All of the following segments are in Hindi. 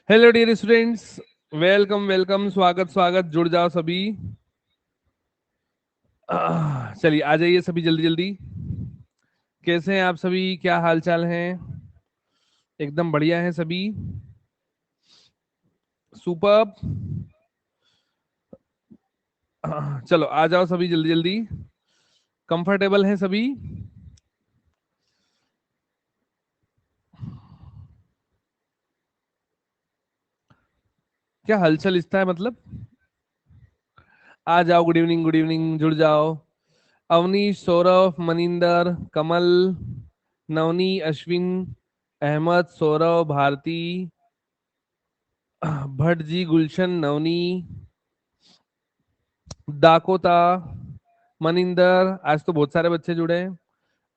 Hello dear students, welcome welcome, स्वागत स्वागत, जुड़ जाओ सभी। चलिए आ जाइए सभी जल्दी जल्दी। कैसे हैं आप सभी? क्या हाल चाल हैं? एकदम बढ़िया हैं सभी। सुपर्ब। चलो आ जाओ सभी जल्दी जल्दी। कंफर्टेबल हैं सभी? क्या हलचल इतना है मतलब? आ जाओ, गुड इवनिंग, जुड़ जाओ। अवनीश, सौरभ, मनिंदर, कमल, नवनी, अश्विन, अहमद, सौरभ, भारती, भट्ट जी, गुलशन, नवनी, दाकोता, मनिंदर, आज तो बहुत सारे बच्चे जुड़े हैं।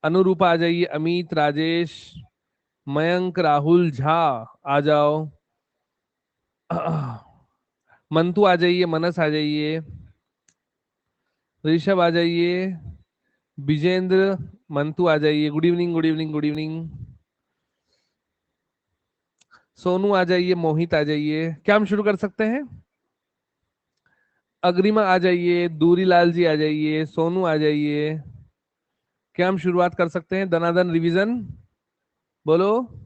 अनुरूपा आ जाइए, अमित, राजेश, मयंक, राहुल, झा आ जाओ। मंतु आ जाइए, मनस आ जाइए, ऋषभ आ जाइए, विजेंद्र, मंतु आ जाइए। Good evening, good evening, good evening. Sonu आ जाइए, मोहित आ जाइए। क्या हम शुरू कर सकते हैं? अग्रिमा आ जाइए, दूरीलाल जी आ जाइए, सोनू आ जाइए। क्या हम शुरुआत कर सकते हैं? दनादन रिवीजन बोलो।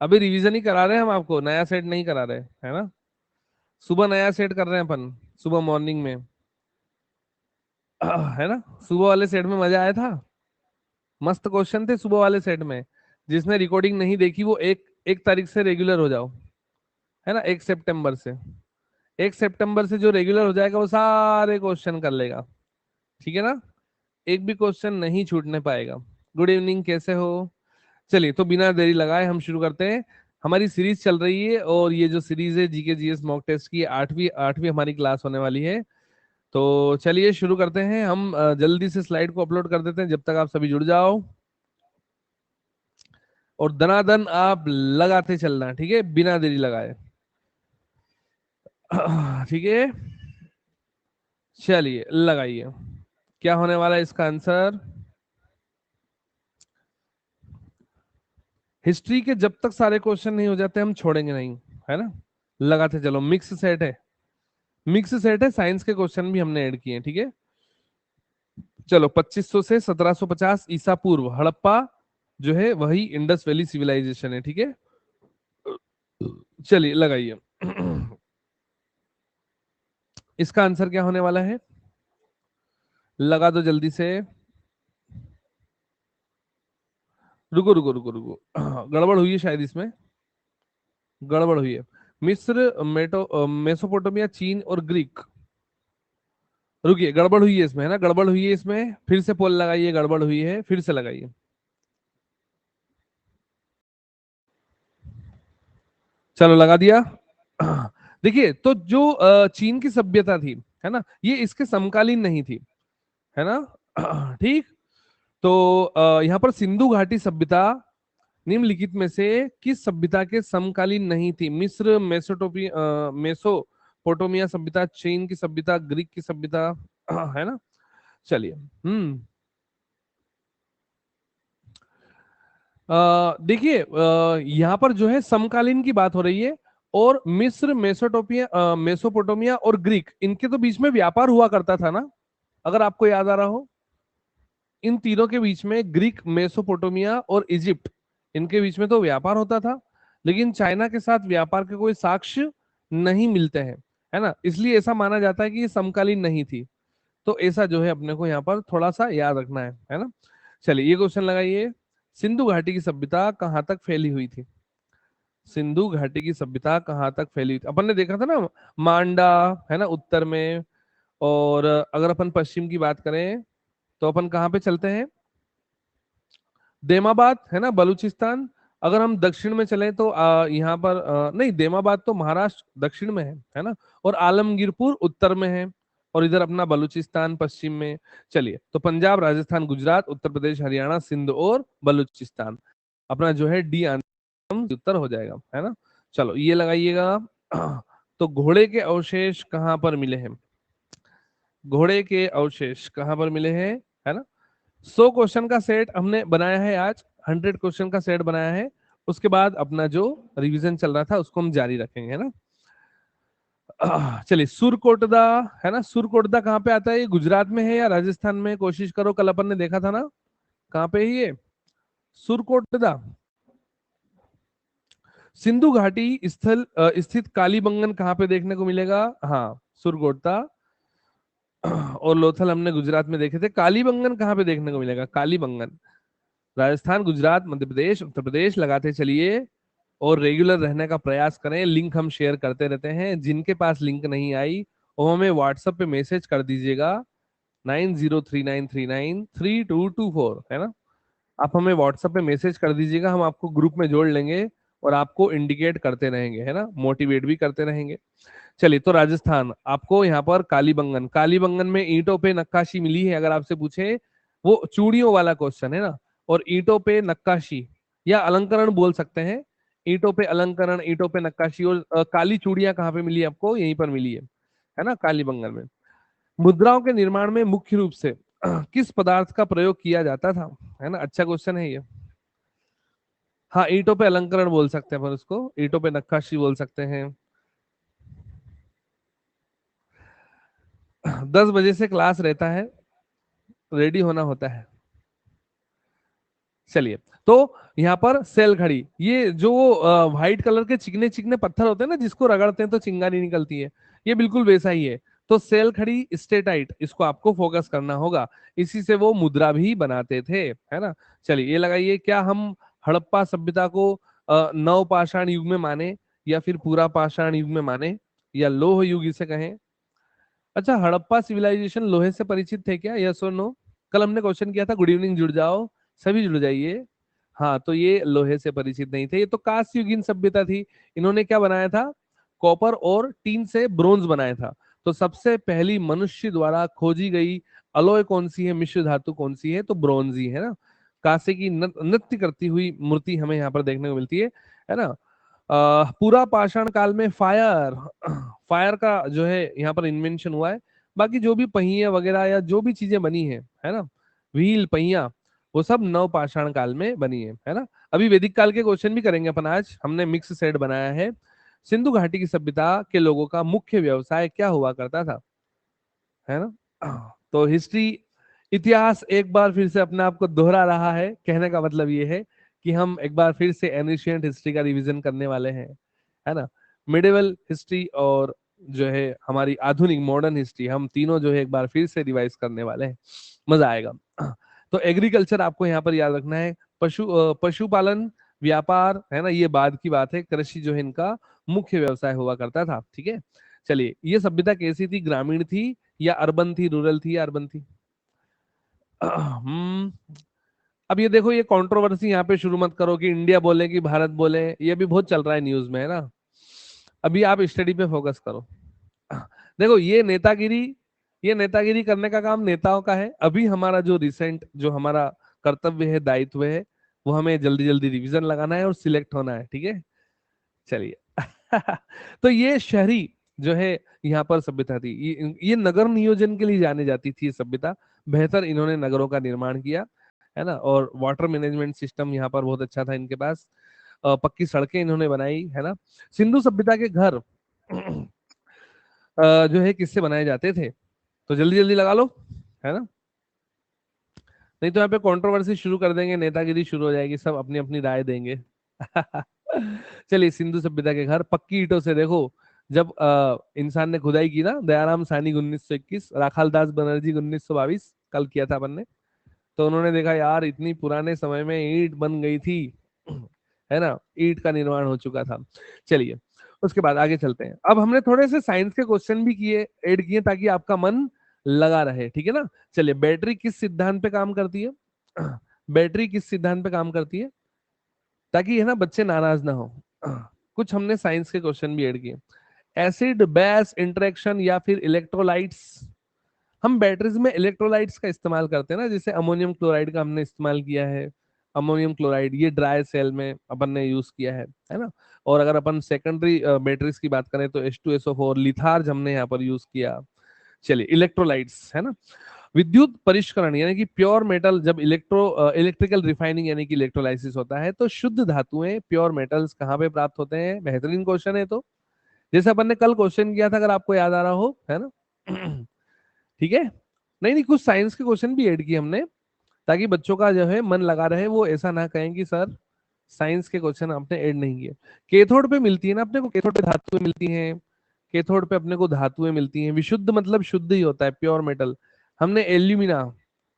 अभी रिवीजन ही करा रहे हैं हम, आपको नया सेट नहीं करा रहे, है ना? सुबह नया सेट कर रहे हैं अपन, सुबह मॉर्निंग में। है ना? सुबह वाले सेट में मजा आया था। मस्त क्वेश्चन थे सुबह वाले सेट में। जिसने रिकॉर्डिंग नहीं देखी वो एक एक तारीख से रेगुलर हो जाओ, है ना? 1 सितंबर से। 1 सितंबर से जो रेगुलर हो जाएगा वो सारे क्वेश्चन कर लेगा। ठीक है ना? एक भी क्वेश्चन नहीं छूटने पाएगा। गुड इवनिंग, कैसे हो? चलिए, तो बिना देरी लगाए हम शुरू करते हैं। हमारी सीरीज चल रही है और ये जो सीरीज है जीके जीएस मॉक टेस्ट की, आठवीं आठवीं हमारी क्लास होने वाली है। तो चलिए शुरू करते हैं हम। जल्दी से स्लाइड को अपलोड कर देते हैं जब तक आप सभी जुड़ जाओ। और दनादन आप लगाते चलना, ठीक है, बिना देरी लगाए। ठीक है, चलिए लगाइए। क्या होने वाला है इसका आंसर? हिस्ट्री के जब तक सारे क्वेश्चन नहीं हो जाते हम छोड़ेंगे नहीं, है ना? लगाते चलो। मिक्स सेट है, मिक्स सेट है, साइंस के क्वेश्चन भी हमने ऐड किए हैं, ठीक है। चलो, 2500 से 1750 ईसा पूर्व हड़प्पा जो है वही इंडस वैली सिविलाइजेशन है, ठीक है। चलिए लगाइए। इसका आंसर क्या होने वाला है? लगा दो जल्दी से। रुको रुको रुको रुको, गड़बड़ हुई है शायद इसमें, गड़बड़ हुई है। मिस्र, मेसोपोटामिया, चीन और ग्रीक। रुकिए, गड़बड़ हुई है इसमें, है ना? गड़बड़ हुई है इसमें, फिर से पोल लगाइए। गड़बड़ हुई है, फिर से लगाइए। चलो लगा दिया। देखिए, तो जो चीन की सभ्यता थी, है ना, ये इसके समकालीन नहीं थी, है ना? ठीक। तो यहाँ पर सिंधु घाटी सभ्यता निम्नलिखित में से किस सभ्यता के समकालीन नहीं थी? मिस्र, मेसोपोटामिया सभ्यता, चीन की सभ्यता, ग्रीक की सभ्यता, है ना? चलिए। देखिए, यहाँ पर जो है समकालीन की बात हो रही है। और मिस्र, मेसोपोटामिया और ग्रीक, इनके तो बीच में व्यापार हुआ करता था ना, अगर आपको याद आ रहा हो। इन तीनों के बीच में, ग्रीक, मेसोपोटामिया और इजिप्ट, इनके बीच में तो व्यापार होता था। लेकिन चाइना के साथ व्यापार के कोई साक्ष्य नहीं मिलते हैं, है ना? इसलिए ऐसा माना जाता है कि ये समकालीन नहीं थी। तो ऐसा जो है अपने को यहाँ पर थोड़ा सा याद रखना है ना? चलिए, ये क्वेश्चन लगाइए। सिंधु घाटी की सभ्यता कहाँ तक फैली हुई थी? सिंधु घाटी की सभ्यता कहाँ तक फैली थी? अपन ने देखा था ना, मांडा है ना उत्तर में, और अगर अपन पश्चिम की बात करें तो अपन कहाँ पे चलते हैं? देमाबाद है ना बलूचिस्तान। अगर हम दक्षिण में चलें तो यहाँ पर नहीं, देमाबाद तो महाराष्ट्र दक्षिण में है ना, और आलमगीरपुर उत्तर में है, और इधर अपना बलूचिस्तान पश्चिम में। चलिए, तो पंजाब, राजस्थान, गुजरात, उत्तर प्रदेश, हरियाणा, सिंध और बलूचिस्तान, अपना जो है डी उत्तर हो जाएगा, है ना। चलो ये लगाइएगा। तो घोड़े के अवशेष कहाँ पर मिले हैं? घोड़े के अवशेष कहाँ पर मिले हैं, है ना। 100 क्वेश्चन का सेट हमने बनाया है आज, 100 क्वेश्चन का सेट बनाया है। उसके बाद अपना जो रिवीजन चल रहा था उसको हम जारी रखेंगे, है ना। चलिए, सुरकोटदा है ना, सुरकोटदा कहाँ पे आता है? ये गुजरात में है या राजस्थान में? कोशिश करो, कल अपन ने देखा था ना, कहाँ पे है ये सुरकोटदा? सिंधु घाटी स्थल स्थित कालीबंगन कहाँ पे देखने को मिलेगा? हाँ, सुरकोटदा और लोथल हमने गुजरात में देखे थे। कालीबंगन कहाँ पे देखने को मिलेगा? कालीबंगन राजस्थान, गुजरात, मध्य प्रदेश, उत्तर प्रदेश लगाते चलिए और रेगुलर रहने का प्रयास करें। लिंक हम शेयर करते रहते हैं, जिनके पास लिंक नहीं आई वो हमें व्हाट्सएप पे मैसेज कर दीजिएगा, 9039393224, है ना। आप हमें व्हाट्सएप पे मैसेज कर दीजिएगा, हम आपको ग्रुप में जोड़ लेंगे और आपको इंडिकेट करते रहेंगे, है ना, मोटिवेट भी करते रहेंगे। चलिए, तो राजस्थान, आपको यहाँ पर कालीबंगन, कालीबंगन में ईंटों पे नक्काशी मिली है। अगर आपसे पूछे, वो चूड़ियों वाला क्वेश्चन है ना, और ईंटों पे नक्काशी या अलंकरण बोल सकते हैं, ईंटों पे अलंकरण, ईंटों पे नक्काशी। और काली चूड़ियां कहाँ पे मिली है आपको? यहीं पर मिली है ना, कालीबंगन में। मुद्राओं के निर्माण में मुख्य रूप से किस पदार्थ का प्रयोग किया जाता था? है ना, अच्छा क्वेश्चन है ये। हाँ, ईंटों पे अलंकरण बोल सकते हैं अपन उसको, ईंटों पे नक्काशी बोल सकते हैं। 10 बजे से क्लास रहता है, रेडी होना होता है। चलिए, तो यहाँ पर सेल घड़ी, ये जो व्हाइट कलर के चिकने चिकने पत्थर होते हैं ना, जिसको रगड़ते हैं तो चिंगारी निकलती है, ये बिल्कुल वैसा ही है। तो सेल खड़ी, स्टेटाइट, इसको आपको फोकस करना होगा। इसी से वो मुद्रा भी बनाते थे, है ना। चलिए, ये लगाइए, क्या हम हड़प्पा सभ्यता को नव पाषाण युग में माने, या फिर पूरा पाषाण युग में माने, या लोह युग इसे कहें? अच्छा, हड़प्पा सिविलाइजेशन लोहे से परिचित थे क्या? यस और नो? कल हमने क्वेश्चन किया था, गुड इवनिंग, जुड़ जाओ, सभी जुड़ जाइए। हाँ, तो ये लोहे से परिचित नहीं थे, ये तो कांस्य युगीन सभ्यता थी। इन्होंने क्या बनाया था? कॉपर और टीन से ब्रोंज बनाया था। तो सबसे पहली मनुष्य द्वारा खोजी गई अलॉय कौन सी है, मिश्र धातु कौन सी है? तो ब्रोंज ही है ना। कांसे की नृत्य करती हुई मूर्ति हमें यहाँ पर देखने को मिलती है ना। पूरा पाषाण काल में फायर फायर का जो है यहाँ पर इन्वेंशन हुआ है। बाकी जो भी पहिए वगैरह या जो भी चीजें बनी है ना, व्हील, पहिया, वो सब नव पाषाण काल में बनी है ना। अभी वैदिक काल के क्वेश्चन भी करेंगे अपन, आज हमने मिक्स सेट बनाया है। सिंधु घाटी की सभ्यता के लोगों का मुख्य व्यवसाय क्या हुआ करता था, है ना। तो हिस्ट्री, इतिहास एक बार फिर से अपने आप को दोहरा रहा है। कहने का मतलब ये है कि हम एक बार फिर से एनिशियंट हिस्ट्री का रिवीजन करने वाले हैं, है ना। मिडिवल हिस्ट्री और जो है हमारी आधुनिक मॉडर्न हिस्ट्री, हम तीनों जो है एक बार फिर से रिवाइज करने वाले हैं, मजा आएगा। तो एग्रीकल्चर आपको यहाँ पर याद रखना है। पशुपालन, व्यापार, है ना, ये बाद की बात है। कृषि जो है इनका मुख्य व्यवसाय हुआ करता था, ठीक है। चलिए, ये सभ्यता कैसी थी? ग्रामीण थी या अर्बन थी, रूरल थी या अर्बन थी? हम्म अब ये देखो, ये कंट्रोवर्सी यहाँ पे शुरू मत करो कि इंडिया बोले कि भारत बोले, ये भी बहुत चल रहा है न्यूज में, है ना। अभी आप स्टडी पे फोकस करो। देखो, ये नेतागिरी करने का काम नेताओं का है। अभी हमारा जो रिसेंट, जो हमारा कर्तव्य है, दायित्व है, वो हमें जल्दी जल्दी रिवीजन लगाना है और सिलेक्ट होना है, ठीक है। चलिए। तो ये शहरी जो है यहाँ पर सभ्यता थी, ये नगर नियोजन के लिए जाने जाती थी ये सभ्यता। बेहतर इन्होंने नगरों का निर्माण किया, है ना, और वाटर मैनेजमेंट सिस्टम यहाँ पर बहुत अच्छा था इनके पास। पक्की सड़कें इन्होंने बनाई, है ना। सिंधु सभ्यता के घर जो है किससे बनाए जाते थे? तो जल्दी जल्दी लगा लो, है ना, नहीं तो यहाँ पे कंट्रोवर्सी शुरू कर देंगे, नेतागिरी शुरू हो जाएगी, सब अपनी अपनी राय देंगे। चलिए, सिंधु सभ्यता के घर पक्की ईंटों से, देखो, जब इंसान ने खुदाई की ना, दयाराम सानी 1921, राखाल दास बनर्जी 1922, कल किया था अपन ने, तो उन्होंने देखा यार इतनी पुराने समय में ईंट बन गई थी, है ना, ईंट का निर्माण हो चुका था। चलिए उसके बाद आगे चलते हैं। अब हमने थोड़े से साइंस के क्वेश्चन भी किए, ऐड किए, ताकि आपका मन लगा रहे, ठीक है ना। चलिए, बैटरी किस सिद्धांत पे काम करती है? बैटरी किस सिद्धांत पे काम करती है, ताकि है ना बच्चे नाराज ना हो। कुछ हमने साइंस के क्वेश्चन भी ऐड किए। एसिड बेस इंटरेक्शन या फिर इलेक्ट्रोलाइट्स। हम बैटरीज में इलेक्ट्रोलाइट्स का इस्तेमाल करते हैं ना, जैसे अमोनियम क्लोराइड का हमने इस्तेमाल किया है। अमोनियम क्लोराइड ये ड्राई सेल में अपन ने यूज किया है ना। और अगर अपन सेकेंडरी बैटरीज की बात करें तो H2SO4 लिथार्ज हमने यहाँ पर यूज किया। चलिए, इलेक्ट्रोलाइट्स है ना। विद्युत परिष्करण यानी कि प्योर मेटल, जब इलेक्ट्रिकल रिफाइनिंग यानी कि इलेक्ट्रोलाइसिस होता है, तो शुद्ध धातुएं प्योर मेटल्स कहाँ पे प्राप्त होते हैं? बेहतरीन क्वेश्चन है। तो जैसे अपन ने कल क्वेश्चन किया था, अगर आपको याद आ रहा हो, है ना। ठीक है। नहीं नहीं, कुछ साइंस के क्वेश्चन भी ऐड किए हमने, ताकि बच्चों का जो है मन लगा रहे, वो ऐसा ना कहें कि सर साइंस के क्वेश्चन आपने ऐड नहीं किए। केथोड पे मिलती है ना अपने को, केथोड पे धातुएं मिलती हैं। केथोड पे अपने को धातुएं मिलती हैं। विशुद्ध मतलब शुद्ध ही होता है, प्योर मेटल। हमने एल्यूमिना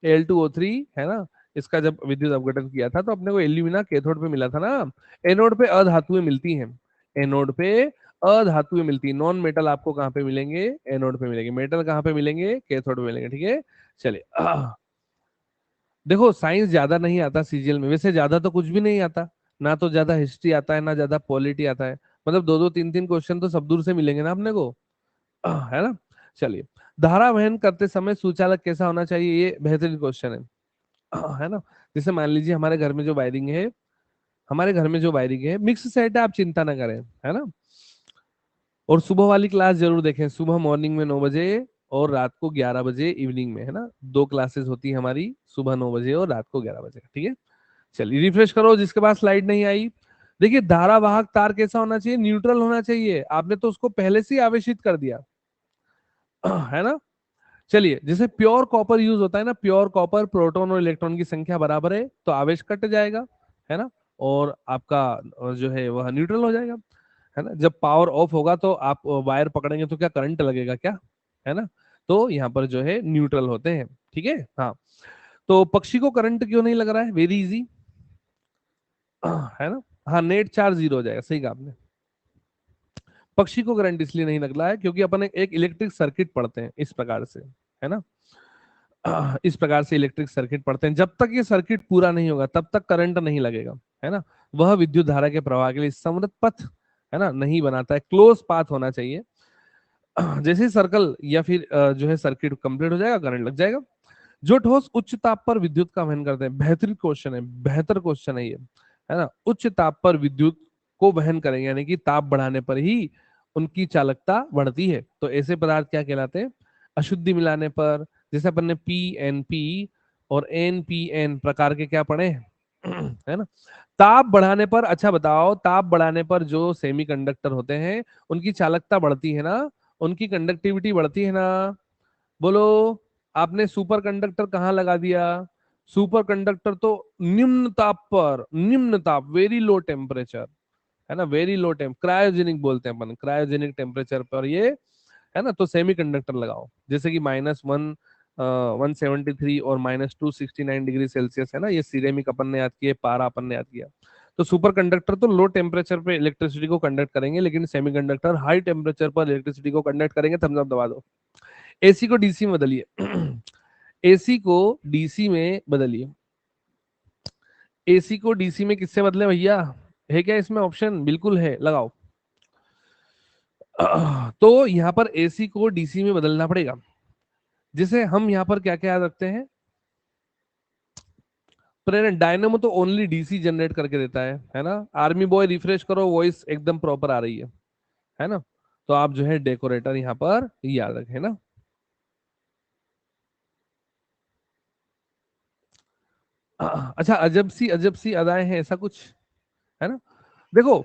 Al2O3 है ना, इसका जब विद्युत अपघटन किया था तो अपने को एल्यूमिना कैथोड पे मिला था ना। एनोड पे अधातुएं मिलती हैं। एनोड पे अधातुएं मिलती है। नॉन मेटल आपको कहाँ पे मिलेंगे? एनोड पे मिलेंगे। मेटल कहाँ पे मिलेंगे? कैथोड पे मिलेंगे, ठीक है। चलिए, देखो साइंस ज्यादा नहीं आता सीजीएल में, वैसे ज्यादा तो कुछ भी नहीं आता। ना तो ज्यादा हिस्ट्री आता है, ना ज्यादा पॉलिटी आता है। मतलब दो दो तीन तीन क्वेश्चन तो सब दूर से मिलेंगे ना अपने को, है ना। चलिए, धारा वहन करते समय सुचालक कैसा होना चाहिए? ये बेहतरीन क्वेश्चन है ना। जैसे मान लीजिए हमारे घर में जो वायरिंग है, मिक्स सेट है, आप चिंता ना करें, है ना। और सुबह वाली क्लास जरूर देखें, सुबह मॉर्निंग में 9 बजे और रात को 11 बजे इवनिंग में, है ना। दो क्लासेस होती है हमारी, सुबह 9 बजे और रात को 11 बजे, ठीक है। चलिए रिफ्रेश करो जिसके पास स्लाइड नहीं आई। देखिए, धारावाहक तार कैसा होना चाहिए? न्यूट्रल होना चाहिए। आपने तो उसको पहले से ही आवेशित कर दिया, है ना। चलिए, जैसे प्योर कॉपर यूज होता है ना, प्योर कॉपर प्रोटॉन और इलेक्ट्रॉन की संख्या बराबर है तो आवेश कट जाएगा, है ना। और आपका जो है वह न्यूट्रल हो जाएगा, है ना। जब पावर ऑफ होगा तो आप वायर पकड़ेंगे तो क्या करंट लगेगा क्या? है ना। तो यहाँ पर जो है न्यूट्रल होते हैं, ठीक है। हाँ, तो पक्षी को करंट क्यों नहीं लग रहा है? वेरी इजी, है ना। हाँ, नेट चार्ज 0 हो जाएगा, सही कहा आपने। पक्षी को करंट इसलिए नहीं लग रहा है क्योंकि अपन एक इलेक्ट्रिक सर्किट पढ़ते हैं इस प्रकार से, है ना। इस प्रकार से इलेक्ट्रिक सर्किट पढ़ते हैं। जब तक ये सर्किट पूरा नहीं होगा तब तक करंट नहीं लगेगा, है ना। वह विद्युत धारा के प्रवाह के लिए समृद्ध पथ, है ना, नहीं बनाता है। क्लोज पाथ होना चाहिए। जैसे सर्कल या फिर जो है सर्किट कंप्लीट हो जाएगा, करंट लग जाएगा। जो ठोस उच्च ताप पर विद्युत का वहन करते हैं, बेहतरीन क्वेश्चन है, बेहतर क्वेश्चन है ये, है ना। उच्च ताप पर विद्युत को वहन करेंगे, यानी कि ताप बढ़ाने पर ही उनकी चालकता बढ़ती है। तो ऐसे पदार्थ क्या कहलाते हैं? अशुद्धि मिलाने पर, जैसे अपन ने PNP और NPN प्रकार के क्या पढ़े हैं, है ना। ताप बढ़ाने पर, अच्छा बताओ, ताप बढ़ाने पर जो सेमीकंडक्टर होते हैं उनकी चालकता बढ़ती है ना, उनकी कंडक्टिविटी बढ़ती है ना। बोलो। आपने सुपर कंडक्टर कहाँ लगा दिया? सुपर कंडक्टर तो निम्न ताप पर, निम्न ताप, वेरी लो टेम्परेचर, है ना, वेरी लो टेम्प, क्रायोजेनिक बोलते हैं अपन, क्रायोजेनिक टेम्परेचर पर ये, है ना। तो सेमी कंडक्टर लगाओ, जैसे कि -173 और -269 डिग्री सेल्सियस, है ना। ये सिरेमिक अपन ने याद किया, पारा अपन ने याद किया। तो सुपर कंडक्टर तो लो टेम्परेचर पे इलेक्ट्रिसिटी को कंडक्ट करेंगे, लेकिन सेमीकंडक्टर हाई टेम्परेचर पर इलेक्ट्रिसिटी को कंडक्ट करेंगे। थम्स अप दबा दो। एसी को डीसी में बदलिए। एसी को डीसी में बदलिए। एसी को डीसी में किससे बदले भैया? है क्या इसमें ऑप्शन? बिल्कुल है, लगाओ। तो यहाँ पर एसी को डीसी में बदलना पड़ेगा। जैसे हम यहाँ पर क्या क्या याद रखते हैं? प्रेरणा, डायनेमो तो ओनली डीसी जनरेट करके देता है ना। आर्मी बॉय रिफ्रेश करो, वॉइस एकदम प्रॉपर आ रही है ना। तो आप जो है डेकोरेटर यहाँ पर याद रखें ना। अच्छा, अजब सी अदाएं हैं, ऐसा कुछ, है ना। देखो,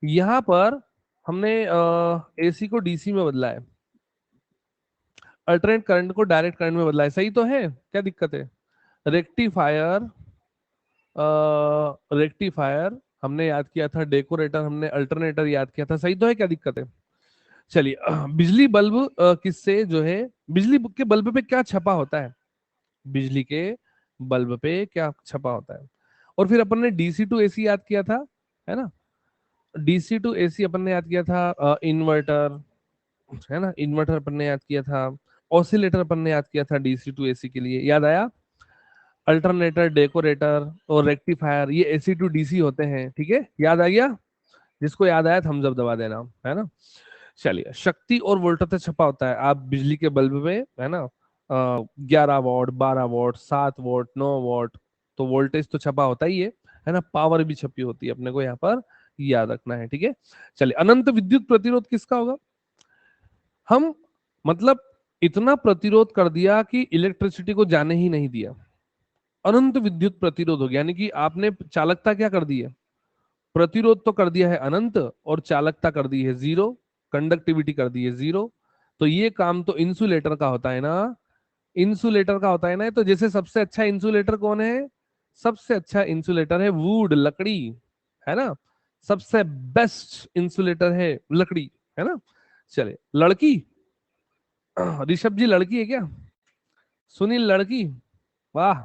यहाँ पर हमने एसी को डीसी में बदला है, अल्टरनेट करंट को डायरेक्ट करंट में बदला है, सही तो है, क्या दिक्कत है? रेक्टिफायर, रेक्टिफायर हमने याद किया था, डेकोरेटर हमने अल्टरनेटर याद किया था, सही तो है, क्या दिक्कत है? चलिए, बिजली बल्ब किससे जो है, बिजली के बल्ब पे क्या छपा होता है? बिजली के बल्ब पे क्या छपा होता है? और फिर अपन ने डीसी टू एसी याद किया था, है ना। डीसी टू एसी अपन ने याद किया था इन्वर्टर, है ना, इन्वर्टर अपन ने याद किया था। ऑसिलेटर अपन ने याद किया था डीसी टू एसी के लिए, याद आया। अल्टरनेटर, डेकोरेटर और रेक्टिफायर ये एसी टू डीसी होते हैं, ठीक है, याद आ गया। जिसको याद आया थम्स अप दबा देना, है ना। चलिए, शक्ति और वोल्टेज छपा होता है, आप बिजली के बल्ब में, है ना, 11 वॉट, 12 वॉट, 7 वॉट, 9 वॉट, तो वोल्टेज तो छपा होता ही है ना। पावर भी छपी होती है, अपने को यहाँ पर याद रखना है, ठीक है। चलिए, अनंत विद्युत प्रतिरोध किसका होगा। हम मतलब इतना प्रतिरोध कर दिया कि इलेक्ट्रिसिटी को जाने ही नहीं दिया, अनंत विद्युत प्रतिरोध हो गया। यानी कि आपने चालकता क्या कर दी है, प्रतिरोध तो कर दिया है अनंत, और चालकता कर दी है जीरो, कंडक्टिविटी कर दी है जीरो। तो ये काम तो इंसुलेटर का होता है ना, इंसुलेटर का होता है ना। तो जैसे सबसे अच्छा इंसुलेटर कौन है, सबसे अच्छा इंसुलेटर है वुड, लकड़ी, है ना। सबसे बेस्ट इंसुलेटर है लकड़ी, है ना। चले, लड़की, ऋषभ जी लड़की है क्या, सुनील लड़की, वाह।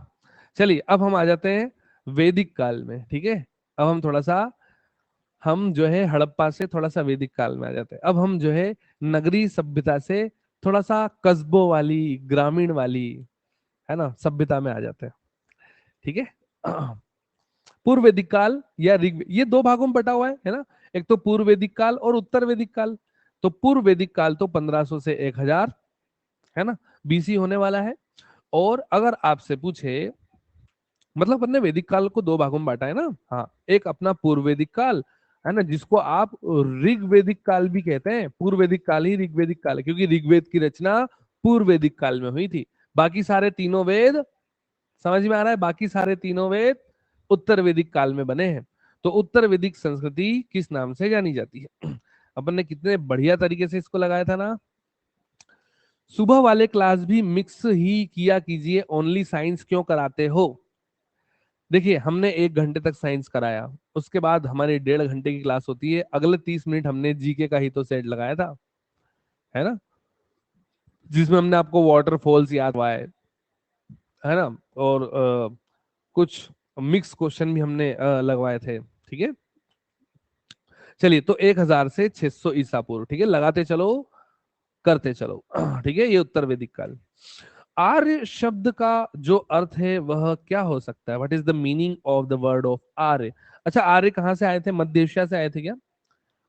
चलिए, अब हम आ जाते हैं वैदिक काल में, ठीक है। अब हम थोड़ा सा, हम जो है हड़प्पा से थोड़ा सा वैदिक काल में आ जाते हैं। अब हम जो है नगरी सभ्यता से थोड़ा सा कस्बों वाली, ग्रामीण वाली, है ना, सभ्यता में आ जाते हैं, ठीक है। पूर्व वैदिक काल या ऋग, ये दो भागों में बटा हुआ है ना। एक तो पूर्व वैदिक काल और उत्तर वैदिक काल। तो पूर्व वैदिक काल तो 1500 से 1000, है ना, बीसी होने वाला है। और अगर आपसे पूछे, मतलब अपने वैदिक काल को दो भागों में बांटा है ना, हाँ, एक अपना पूर्व वैदिक काल, है ना, जिसको आप ऋग वैदिक काल भी कहते हैं। पूर्व वैदिक काल ही ऋग वैदिक काल है, क्योंकि ऋग्वेद की रचना पूर्व वैदिक काल में हुई थी। बाकी सारे तीनों वेद, समझ में आ रहा है, बाकी सारे तीनों वेद उत्तर वैदिक काल में बने हैं। तो उत्तर वैदिक संस्कृति किस नाम से जानी जाती है। अपन ने कितने बढ़िया तरीके से इसको लगाया था ना। सुबह वाले क्लास भी मिक्स ही किया कीजिए, ओनली साइंस क्यों कराते हो। देखिए, हमने 1 घंटे तक साइंस कराया, उसके बाद हमारी 1.5 घंटे की क्लास होती है, अगले 30 मिनट हमने जीके का ही तो सेट लगाया था, है ना, जिसमें हमने आपको वाटरफॉल्स याद हुआ है ना, और कुछ मिक्स क्वेश्चन भी हमने लगवाए थे, ठीक है। चलिए, तो 1000 से 600 ईसा पूर्व, ठीक है, लगाते चलो, करते चलो। ठीक है, ये उत्तर वैदिक काल। आर्य शब्द का जो अर्थ है वह क्या हो सकता है, what is the meaning of the word of Arya. अच्छा, आर्य कहाँ से आए थे, मध्य एशिया से आए थे क्या।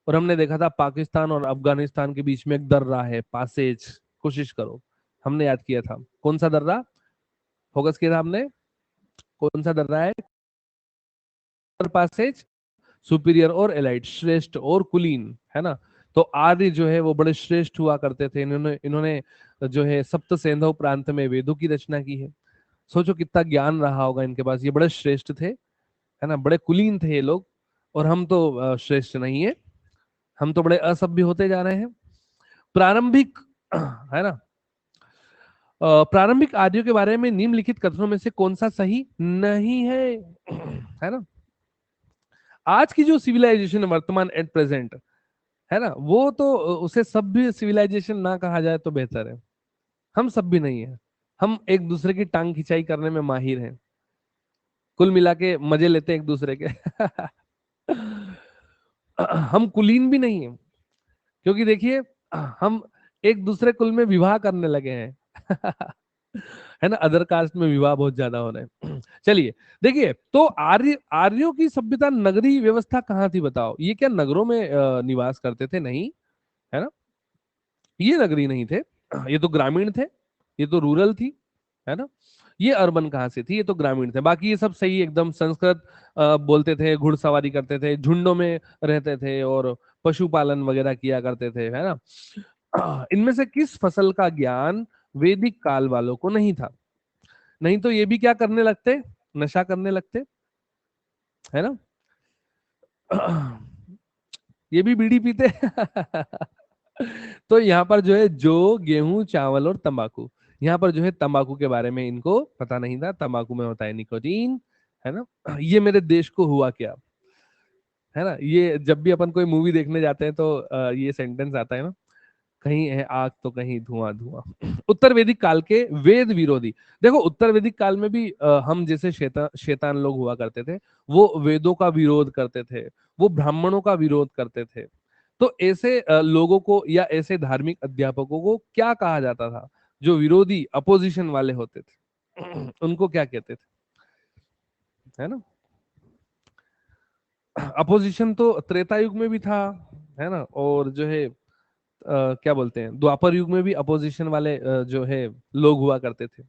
और हमने देखा था पाकिस्तान और अफगानिस्तान के बीच में एक दर्रा है, पासेज, कोशिश करो, हमने याद किया था कौन सा दर्रा, फोकस किया था हमने, कौन सा दर्रा है, पासेज, सुपीरियर और एलाइट, श्रेष्ठ और कुलीन, है ना। तो आर्य जो है वो बड़े श्रेष्ठ हुआ करते थे, इन्होंने इन्होंने जो है सप्त सिंधु प्रांत में वेदों की रचना की है। सोचो कितना ज्ञान रहा होगा इनके पास, ये बड़े श्रेष्ठ थे, है ना, बड़े कुलीन थे ये लोग। और हम तो श्रेष्ठ नहीं है, हम तो बड़े असभ्य होते जा रहे हैं। प्रारंभिक, है ना, प्रारंभिक आर्यों के बारे में निम्नलिखित कथनों में से कौन सा सही नहीं है, है ना। आज की जो सिविलाइजेशन है वर्तमान एट प्रेजेंट, है ना, वो तो उसे सभ्य सिविलाइजेशन ना कहा जाए तो बेहतर है। हम सभ्य नहीं है, हम एक दूसरे की टांग खिंचाई करने में माहिर हैं, कुल मिला के मजे लेते हैं एक दूसरे के। हम कुलीन भी नहीं है, क्योंकि देखिए, हम एक दूसरे कुल में विवाह करने लगे हैं। है ना, अदर कास्ट में विवाह बहुत ज्यादा हो रहे हैं। चलिए, देखिए, तो आर्यों की सभ्यता, नगरी व्यवस्था कहाँ थी बताओ, ये क्या नगरों में निवास करते थे, नहीं, है ना, ये नगरी नहीं थे, ये तो ग्रामीण थे, ये तो रूरल थी, है ना। ये अर्बन कहाँ से थी, ये तो ग्रामीण थे। बाकी ये सब सही एकदम, संस्कृत बोलते थे, घुड़सवारी करते थे, झुंडों में रहते थे और पशुपालन वगैरह किया करते थे, है ना। इनमें से किस फसल का ज्ञान वैदिक काल वालों को नहीं था, नहीं तो ये भी क्या करने लगते, नशा करने लगते, है ना। ये भी बीड़ी पीते। तो यहाँ पर जो है, जो गेहूं, चावल और तंबाकू, यहाँ पर जो है तंबाकू के बारे में इनको पता नहीं था, तंबाकू में होता है निकोटीन, है ना। ये मेरे देश को हुआ क्या, है ना, ये जब भी अपन कोई मूवी देखने जाते हैं तो ये सेंटेंस आता है ना, कहीं है आग तो कहीं धुआं धुआं। उत्तर वैदिक काल के वेद विरोधी। देखो उत्तर वैदिक काल में भी हम जैसे शैतान लोग हुआ करते थे, वो वेदों का विरोध करते थे, वो ब्राह्मणों का विरोध करते थे। तो ऐसे लोगों को या ऐसे धार्मिक अध्यापकों को क्या कहा जाता था? जो विरोधी अपोजिशन वाले होते थे उनको क्या कहते थे? है ना, अपोजिशन तो त्रेता युग में भी था, है ना, और जो है क्या बोलते हैं, द्वापर युग में भी अपोजिशन वाले जो है लोग हुआ करते थे।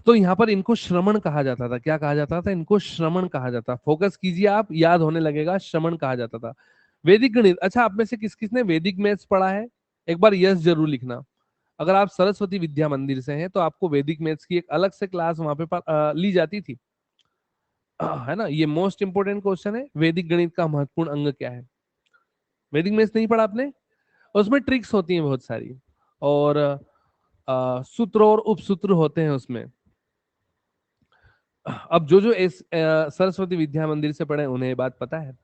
तो यहाँ पर इनको श्रमण कहा जाता था। क्या कहा जाता था? इनको श्रमण कहा जाता। फोकस कीजिए आप, याद होने लगेगा। श्रमण कहा जाता था। वैदिक गणित, अच्छा आप में से किस किसने वैदिक मैथ्स पढ़ा है? एक बार यस जरूर लिखना। अगर आप सरस्वती विद्या मंदिर से हैं तो आपको वैदिक मैथ्स की एक अलग से क्लास वहां पे ली जाती थी, है ना। ये मोस्ट इंपोर्टेंट क्वेश्चन है, वैदिक गणित का महत्वपूर्ण अंग क्या है? वैदिक मैथ्स नहीं पढ़ा आपने? उसमें ट्रिक्स होती हैं बहुत सारी, और सूत्र और उपसूत्र होते हैं उसमें। अब जो सरस्वती विद्या मंदिर से पढ़े उन्हें ये बात पता है।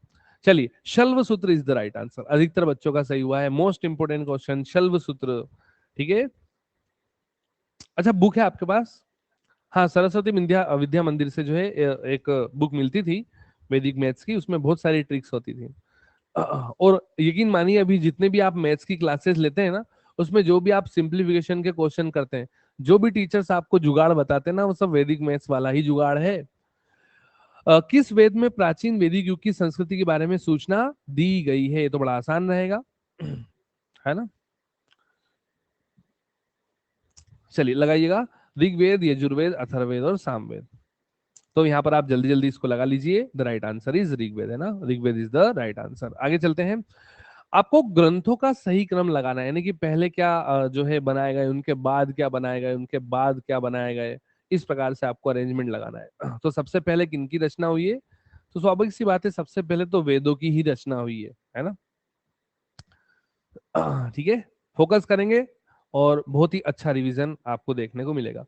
चलिए, शल्व सूत्र इज द राइट आंसर। अधिकतर बच्चों का सही हुआ है। मोस्ट इंपोर्टेंट क्वेश्चन, शल्व सूत्र। ठीक है। अच्छा, बुक है आपके पास? हाँ, सरस्वती विद्या विद्या मंदिर से जो है एक बुक मिलती थी वैदिक मैथ्स की, उसमें बहुत सारी ट्रिक्स होती थी। और यकीन मानिए, अभी जितने भी आप मैथ्स की क्लासेस लेते हैं ना, उसमें जो भी आप सिंप्लीफिकेशन के क्वेश्चन करते हैं, जो भी टीचर्स आपको जुगाड़ बताते हैं ना, वो सब वैदिक मैथ्स वाला ही जुगाड़ है। किस वेद में प्राचीन वैदिक युग की संस्कृति के बारे में सूचना दी गई है? ये तो बड़ा आसान रहेगा, है ना। चलिए लगाइएगा, ऋग्वेद, यजुर्वेद, अथर्ववेद और सामवेद। तो यहाँ पर आप जल्दी जल्दी इसको लगा लीजिए। The right answer is Rigveda, है ना। Rigveda is the right answer. आगे चलते हैं। आपको ग्रंथों का सही क्रम लगाना है, यानी कि पहले क्या जो है बनाए गए, उनके बाद क्या बनाए गए, उनके बाद क्या बनाए गए, इस प्रकार से आपको अरेंजमेंट लगाना है। तो सबसे पहले किनकी रचना हुई है? तो स्वाभाविक सी बात है, सबसे पहले तो वेदों की ही रचना हुई है ना। ठीक है, फोकस करेंगे और बहुत ही अच्छा रिवीजन आपको देखने को मिलेगा,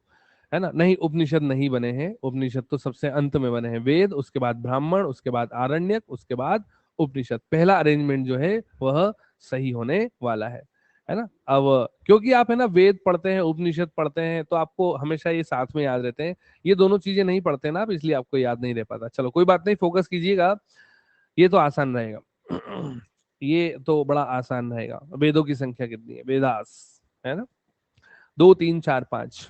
है ना। नहीं, उपनिषद नहीं बने हैं, उपनिषद तो सबसे अंत में बने हैं। वेद, उसके बाद ब्राह्मण, उसके बाद आरण्यक, उसके बाद उपनिषद। पहला अरेंजमेंट जो है वह सही होने वाला है ना। अब क्योंकि आप है ना वेद पढ़ते हैं, उपनिषद पढ़ते हैं, तो आपको हमेशा ये साथ में याद रहते हैं। ये दोनों चीजें नहीं पढ़ते ना आप, इसलिए आपको याद नहीं रह पाता। चलो कोई बात नहीं, फोकस कीजिएगा। ये तो आसान रहेगा। ये तो बड़ा आसान रहेगा। वेदों की संख्या कितनी है? वेदास, है ना, 2 3 4 5।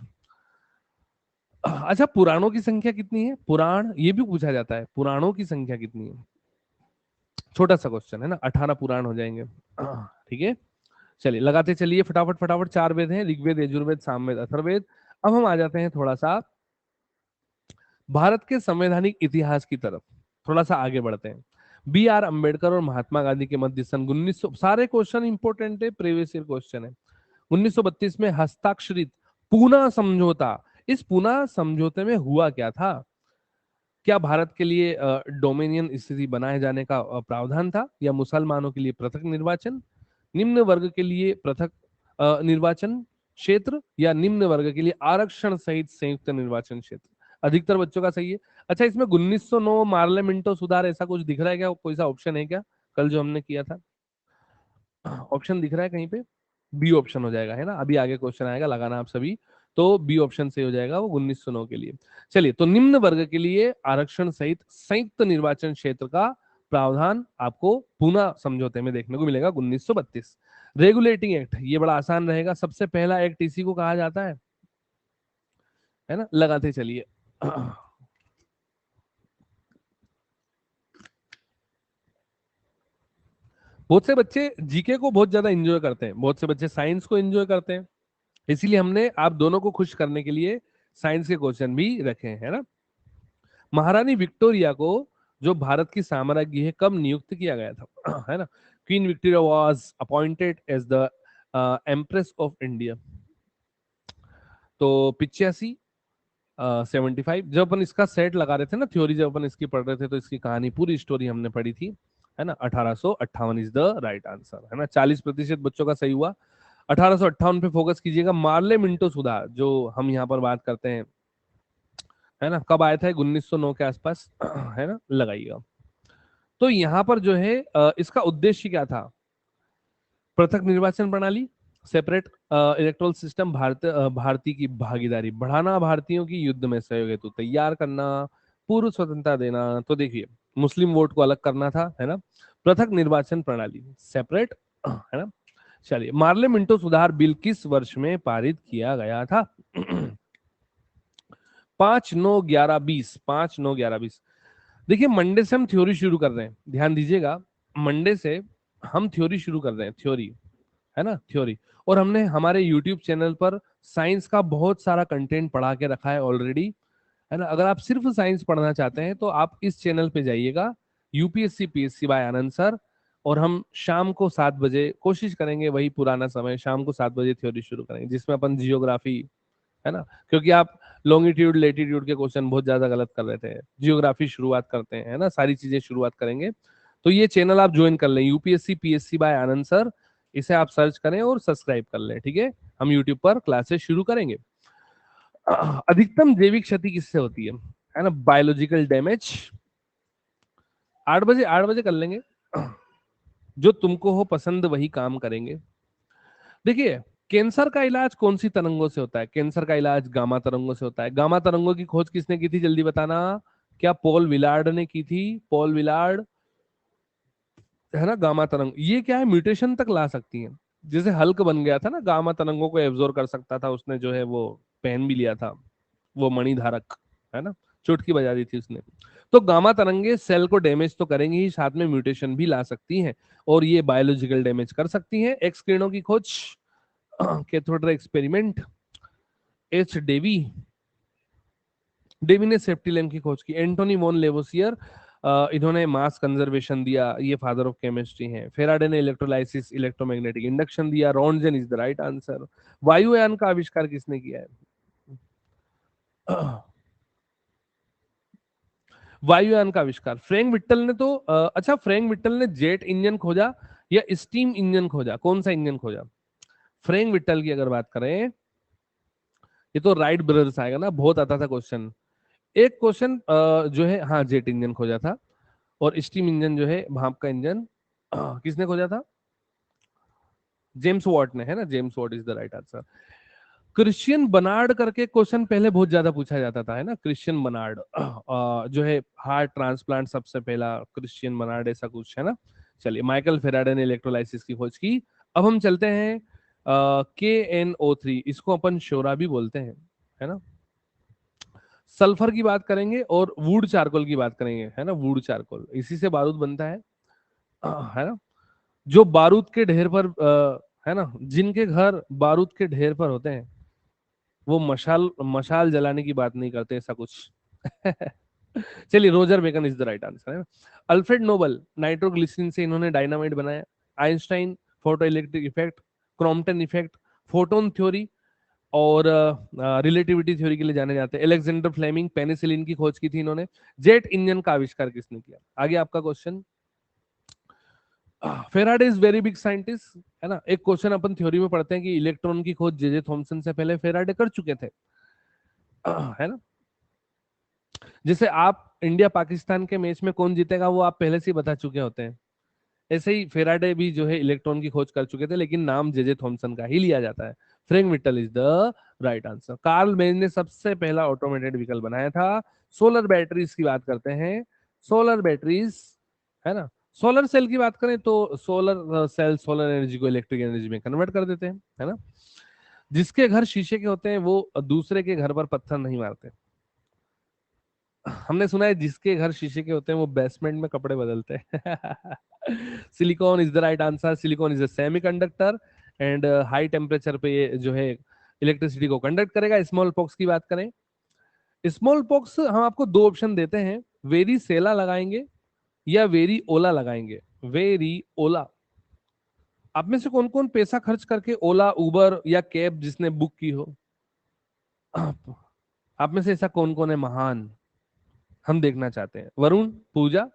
अच्छा, पुराणों की संख्या कितनी है? पुराण, ये भी पूछा जाता है, पुराणों की संख्या कितनी है? छोटा सा क्वेश्चन है ना, 18 पुराण हो जाएंगे। ठीक है, चलिए लगाते चलिए फटाफट फटाफट। 4 वेद हैं, ऋग्वेद, यजुर्वेद, सामवेद, अथर्ववेद। अब हम आ जाते हैं थोड़ा सा भारत के संवैधानिक इतिहास की तरफ, थोड़ा सा आगे बढ़ते हैं। बी आर अम्बेडकर और महात्मा गांधी के मध्य सन 1900, सारे क्वेश्चन इंपोर्टेंट है, प्रीवियस ईयर क्वेश्चन है। 1932 में हस्ताक्षरित पूना समझौता, इस पूना समझौते में हुआ क्या था? क्या भारत के लिए डोमिनियन स्थिति बनाए जाने का प्रावधान था, या मुसलमानों के लिए पृथक निर्वाचन, निम्न वर्ग के लिए पृथक निर्वाचन क्षेत्र, या निम्न वर्ग के लिए आरक्षण सहित संयुक्त निर्वाचन क्षेत्र? अधिकतर बच्चों का सही है। अच्छा, इसमें 1909 मार्लेमेंटो सुधार ऐसा कुछ दिख रहा है क्या? कोई सा ऑप्शन है क्या कल जो हमने किया था? ऑप्शन दिख रहा है कहीं पे? बी ऑप्शन हो जाएगा, है ना। अभी आगे क्वेश्चन आएगा, लगाना आप सभी। तो बी ऑप्शन से हो जाएगा वो 1909 के लिए। चलिए, तो निम्न वर्ग के लिए आरक्षण सहित संयुक्त निर्वाचन क्षेत्र का प्रावधान आपको पूना समझौते में देखने को मिलेगा 1932। रेगुलेटिंग एक्ट, ये बड़ा आसान रहेगा। सबसे पहला एक्ट इसी को कहा जाता है ना। लगाते चलिए। बहुत से बच्चे जीके को बहुत ज्यादा एंजॉय करते हैं, बहुत से बच्चे साइंस को एंजॉय करते हैं, इसीलिए हमने आप दोनों को खुश करने के लिए साइंस के क्वेश्चन भी रखे हैं, है ना। महारानी विक्टोरिया को जो भारत की साम्राज्ञी है कब नियुक्त किया गया था? है ना। Queen Victoria was appointed as the empress of India. तो 85, 75, जब अपन इसका सेट लगा रहे थे ना, थ्योरी जब अपन इसकी पढ़ रहे थे, तो इसकी कहानी पूरी स्टोरी हमने पढ़ी थी, है ना। 1858 इज द राइट आंसर, है ना। 40% बच्चों का सही हुआ। 1858 पे फोकस कीजिएगा। मार्ले मिंटो सुधार जो हम यहाँ पर बात करते हैं, है ना, कब आया था? 1909 के आसपास, है ना, लगाइएगा। तो यहाँ पर जो है इसका उद्देश्य क्या था? पृथक निर्वाचन प्रणाली, सेपरेट इलेक्टोरल सिस्टम, भारतीय की भागीदारी बढ़ाना, भारतीयों की युद्ध में सहयोग हेतु तैयार करना, पूर्व स्वतंत्रता देना। तो देखिए मुस्लिम वोट को अलग करना था, है ना। पृथक निर्वाचन प्रणाली, सेपरेट, है ना। चलिए, मार्ले मिंटो सुधार बिल किस वर्ष में पारित किया गया था? 5/9/11/20, 5/9/11/20। देखिए मंडे से हम थ्योरी शुरू कर रहे हैं, ध्यान दीजिएगा। मंडे से हम थ्योरी शुरू कर रहे हैं, थ्योरी, है ना, थ्योरी। और हमने हमारे यूट्यूब चैनल पर साइंस का बहुत सारा कंटेंट पढ़ा के रखा है ऑलरेडी, है ना। अगर आप सिर्फ साइंस पढ़ना चाहते हैं तो आप इस चैनल पे जाइएगा, यूपीएससी पीएससी बाय आनंद सर। और हम शाम को 7 बजे कोशिश करेंगे, वही पुराना समय, शाम को 7 बजे थ्योरी शुरू करेंगे, जिसमें अपन जियोग्राफी, है ना, क्योंकि आप लॉन्गिट्यूड लेटीट्यूड के क्वेश्चन बहुत ज्यादा गलत कर रहे थे, जियोग्राफी शुरुआत करते हैं, है ना, सारी चीजें शुरुआत करेंगे। तो ये चैनल आप ज्वाइन कर लें, यूपीएससी पीएससी बाय आनंद सर, इसे आप सर्च करें और सब्सक्राइब कर लें, ठीक है। हम यूट्यूब पर क्लासेस शुरू करेंगे। अधिकतम जैविक क्षति किससे होती है ना, बायोलॉजिकल डैमेज। 8 बजे, 8 बजे कर लेंगे। जो तुमको हो पसंद वही काम करेंगे। देखिए कैंसर का इलाज कौन सी तरंगों से होता है? कैंसर का इलाज गामा तरंगों से होता है। गामा तरंगों की खोज किसने की थी, जल्दी बताना। क्या पॉल विलार्ड ने की थी? पॉल विलार्ड, है ना। गामा तरंग ये क्या है, म्यूटेशन तक ला सकती है। जैसे हल्क बन गया था ना, गामा तरंगों को एब्जॉर्ब कर सकता था, उसने जो है वो पहन भी लिया था, वो मणिधारक, है ना, चुटकी बजा दी थी उसने। तो गामा तरंगे सेल को डैमेज तो करेंगी ही, साथ में म्यूटेशन भी ला सकती हैं, और ये बायोलॉजिकल डैमेज कर सकती हैं। एक्स किरणों की खोज, कैथोड्रा एक्सपेरिमेंट, एच डेवी, डेवी ने सेफ्टी लैम्प की खोज की। एंटोनी वॉन लेवोसियर, इन्होंने मास कंजर्वेशन दिया, ये फादर ऑफ केमिस्ट्री हैं। फेराडे ने इलेक्ट्रोलाइसिस इलेक्ट्रोमैग्नेटिक इंडक्शन दिया। Röntgen is the right answer. वायुयान का आविष्कार किसने किया है? वायुयान का आविष्कार फ्रैंक विट्टल ने तो अच्छा, फ्रैंक विट्टल ने जेट इंजन खोजा या स्टीम इंजन खोजा? कौन सा इंजन खोजा? फ्रैंक विट्टल की अगर बात करें, ये तो राइट ब्रदर्स आएगा ना, बहुत आता था क्वेश्चन। एक क्वेश्चन जो है, हाँ, जेट इंजन खोजा था। और स्टीम इंजन जो है, भाप का इंजन, किसने खोजा था? जेम्स वॉट ने, है ना। James Watt is the right answer. Christian Barnard करके क्वेश्चन पहले बहुत ज्यादा पूछा जाता था, है ना। क्रिश्चियन बर्नार्ड जो है हार्ट ट्रांसप्लांट सबसे पहला क्रिश्चियन बर्नार्ड, ऐसा कुछ है ना। चलिए, माइकल फेराडे ने इलेक्ट्रोलाइसिस की खोज की। अब हम चलते हैं KNO3, इसको अपन शोरा भी बोलते हैं, है ना। सल्फर की बात करेंगे और वुड चारकोल की बात करेंगे, है ना। वुड चारकोल, इसी से बारूद बनता है ना। जो बारूद के ढेर पर है ना, जिनके घर बारूद के ढेर पर होते हैं, वो मशाल मशाल जलाने की बात नहीं करते, ऐसा कुछ। चलिए, Roger Bacon is the right answer, है ना। अल्फ्रेड नोबल, नाइट्रोग्लिसरीन से इन्होंने डायनामाइट बनाया। Einstein, photo electric effect, Compton effect, photon theory, और रिलेटिविटी थ्योरी के लिए जाने जाते हैं। एलेक्जेंडर फ्लेमिंग, पेनिसिलिन की खोज की थी इन्होंने। जेट इंजन का आविष्कार किसने किया? आगे आपका question. Faraday is very big scientist, है ना। एक क्वेश्चन अपन थ्योरी में पढ़ते हैं कि इलेक्ट्रॉन की खोज जे जे थॉमसन से पहले फेराडे कर चुके थे, है ना। जैसे आप इंडिया पाकिस्तान के मैच में कौन जीतेगा वो आप पहले से ही बता चुके होते हैं, ऐसे ही फेराडे भी जो है इलेक्ट्रॉन की खोज कर चुके थे, लेकिन नाम जे जे थॉमसन का ही लिया जाता है। Frank Whittle is the right answer. Karl Benz ने सबसे पहला ऑटोमेटेड व्हीकल बनाया था। सोलर बैटरीज की बात करते हैं, सोलर बैटरीज, है ना। सोलर सेल की बात करें तो सोलर सेल सोलर एनर्जी को इलेक्ट्रिक एनर्जी में कन्वर्ट कर देते हैं, है ना। जिसके घर शीशे के होते हैं वो दूसरे के घर पर पत्थर नहीं मारते। हमने सुना है जिसके घर शीशे के होते हैं वो बेसमेंट में कपड़े बदलते हैं। Silicon is the right answer. Silicon is a semiconductor and high temperature पे ये जो है इलेक्ट्रिसिटी को कंडक्ट करेगा। स्मॉल पॉक्स की बात करें, स्मॉल पॉक्स हम आपको दो ऑप्शन देते हैं, वेरी सेला लगाएंगे या वेरी ओला लगाएंगे। वेरी ओला। आप में से कौन कौन पैसा खर्च करके ओला उबर या कैब जिसने बुक की हो? आप में से ऐसा कौन कौन है महान, हम देखना चाहते हैं। वरुण, पूजा,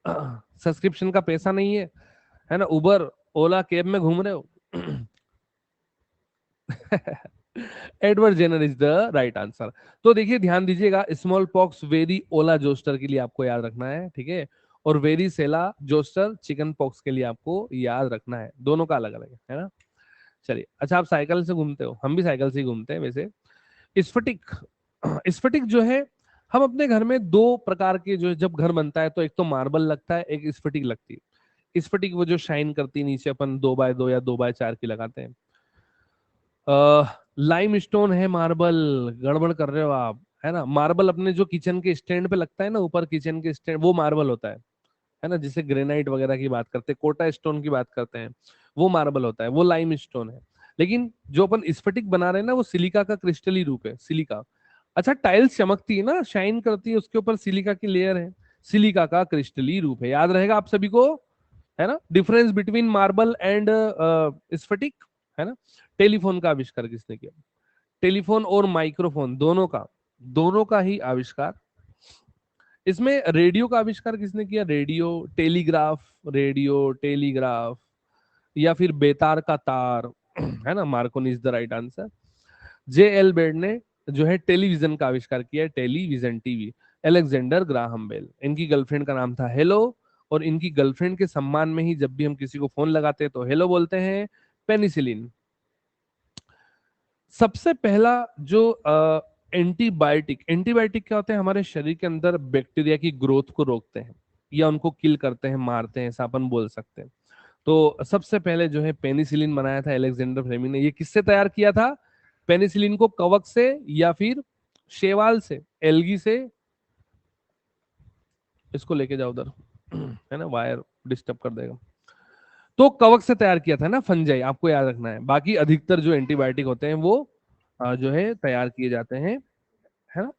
सब्सक्रिप्शन का पैसा नहीं है ना, उबर ओला कैब में घूम रहे हो। Edward Jenner is the right answer. तो देखिए ध्यान दीजिएगा, स्मॉल पॉक्स वेरी ओला जोस्टर के लिए आपको याद रखना है, ठीक है। और वेरिसेला जोस्टर चिकन पॉक्स के लिए आपको याद रखना है, दोनों का अलग अलग है ना। चलिए, अच्छा आप साइकिल से घूमते हो, हम भी साइकिल से ही घूमते हैं वैसे। स्फटिक, स्फटिक जो है, हम अपने घर में दो प्रकार के, जो जब घर बनता है तो एक तो मार्बल लगता है, एक स्फटिक लगती है। स्फटिक वो जो शाइन करती है नीचे, अपन 2x2 या 2x4 की लगाते हैं। लाइम स्टोन है मार्बल, गड़बड़ कर रहे हो आप, है ना। मार्बल अपने जो किचन के स्टैंड पे लगता है ना, ऊपर किचन के स्टैंड, वो मार्बल होता है ना। जिसे ग्रेनाइट वगैरह की बात करते हैं, कोटा स्टोन की बात करते हैं, वो मार्बल होता है, वो लाइम स्टोन है। लेकिन जो अपन स्फटिक बना रहे हैं ना, वो सिलिका का क्रिस्टली रूप है, सिलिका। अच्छा, टाइल्स चमकती है ना, शाइन करती है, उसके ऊपर सिलिका की लेयर है, सिलिका का क्रिस्टली रूप है, याद रहेगा आप सभी को, है ना। डिफरेंस बिटवीन मार्बल एंड स्फटिक, है ना। टेलीफोन का आविष्कार किसने किया? टेलीफोन और माइक्रोफोन दोनों का ही आविष्कार। इसमें रेडियो का आविष्कार किसने किया? रेडियो टेलीग्राफ या फिर बेतार का तार, है ना। Marconi is the right answer. J.L. Baird ने जो है टेलीविजन का आविष्कार किया है, television, TV. Alexander Graham Bell, इनकी गर्लफ्रेंड का नाम था हेलो, और इनकी गर्लफ्रेंड के सम्मान में ही जब भी हम किसी को फोन लगाते हैं तो हेलो बोलते हैं। पेनिसिलिन, सबसे पहला जो एंटीबायोटिक, एंटीबायोटिक क्या होते हैं? हमारे शरीर के अंदर बैक्टीरिया की ग्रोथ को रोकते हैं या उनको किल करते हैं, मारते हैं, ऐसा अपन बोल सकते हैं। तो सबसे पहले जो है पेनिसिलिन बनाया था अलेक्जेंडर फ्लेमिंग ने। ये किससे तैयार किया था? पेनिसिलिन को कवक से या फिर शेवाल से, एल्गी से। इसको लेके जाओ उधर, है ना, वायर डिस्टर्ब कर देगा। तो कवक से तैयार किया था ना, फंजाई, आपको याद रखना है। बाकी अधिकतर जो एंटीबायोटिक होते हैं वो जो है तैयार किए जाते हैं, है ना,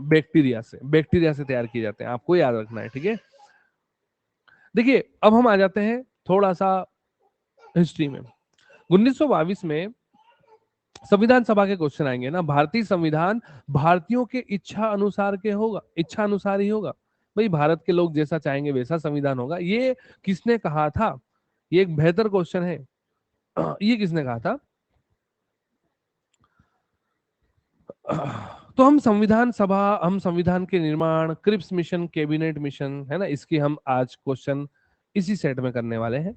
बैक्टीरिया से तैयार किए जाते हैं, आपको याद रखना है, ठीक है। देखिए, अब हम आ जाते हैं थोड़ा सा हिस्ट्री में। 1922 में संविधान सभा के क्वेश्चन आएंगे ना। भारतीय संविधान भारतीयों के इच्छा अनुसार के होगा, इच्छा अनुसार ही होगा। भाई, भारत के लोग जैसा चाहेंगे वैसा संविधान होगा, ये किसने कहा था? ये एक बेहतर क्वेश्चन है। ये किसने कहा था? तो हम संविधान सभा, हम संविधान के निर्माण, क्रिप्स मिशन, कैबिनेट मिशन, है ना, इसकी हम आज क्वेश्चन इसी सेट में करने वाले हैं।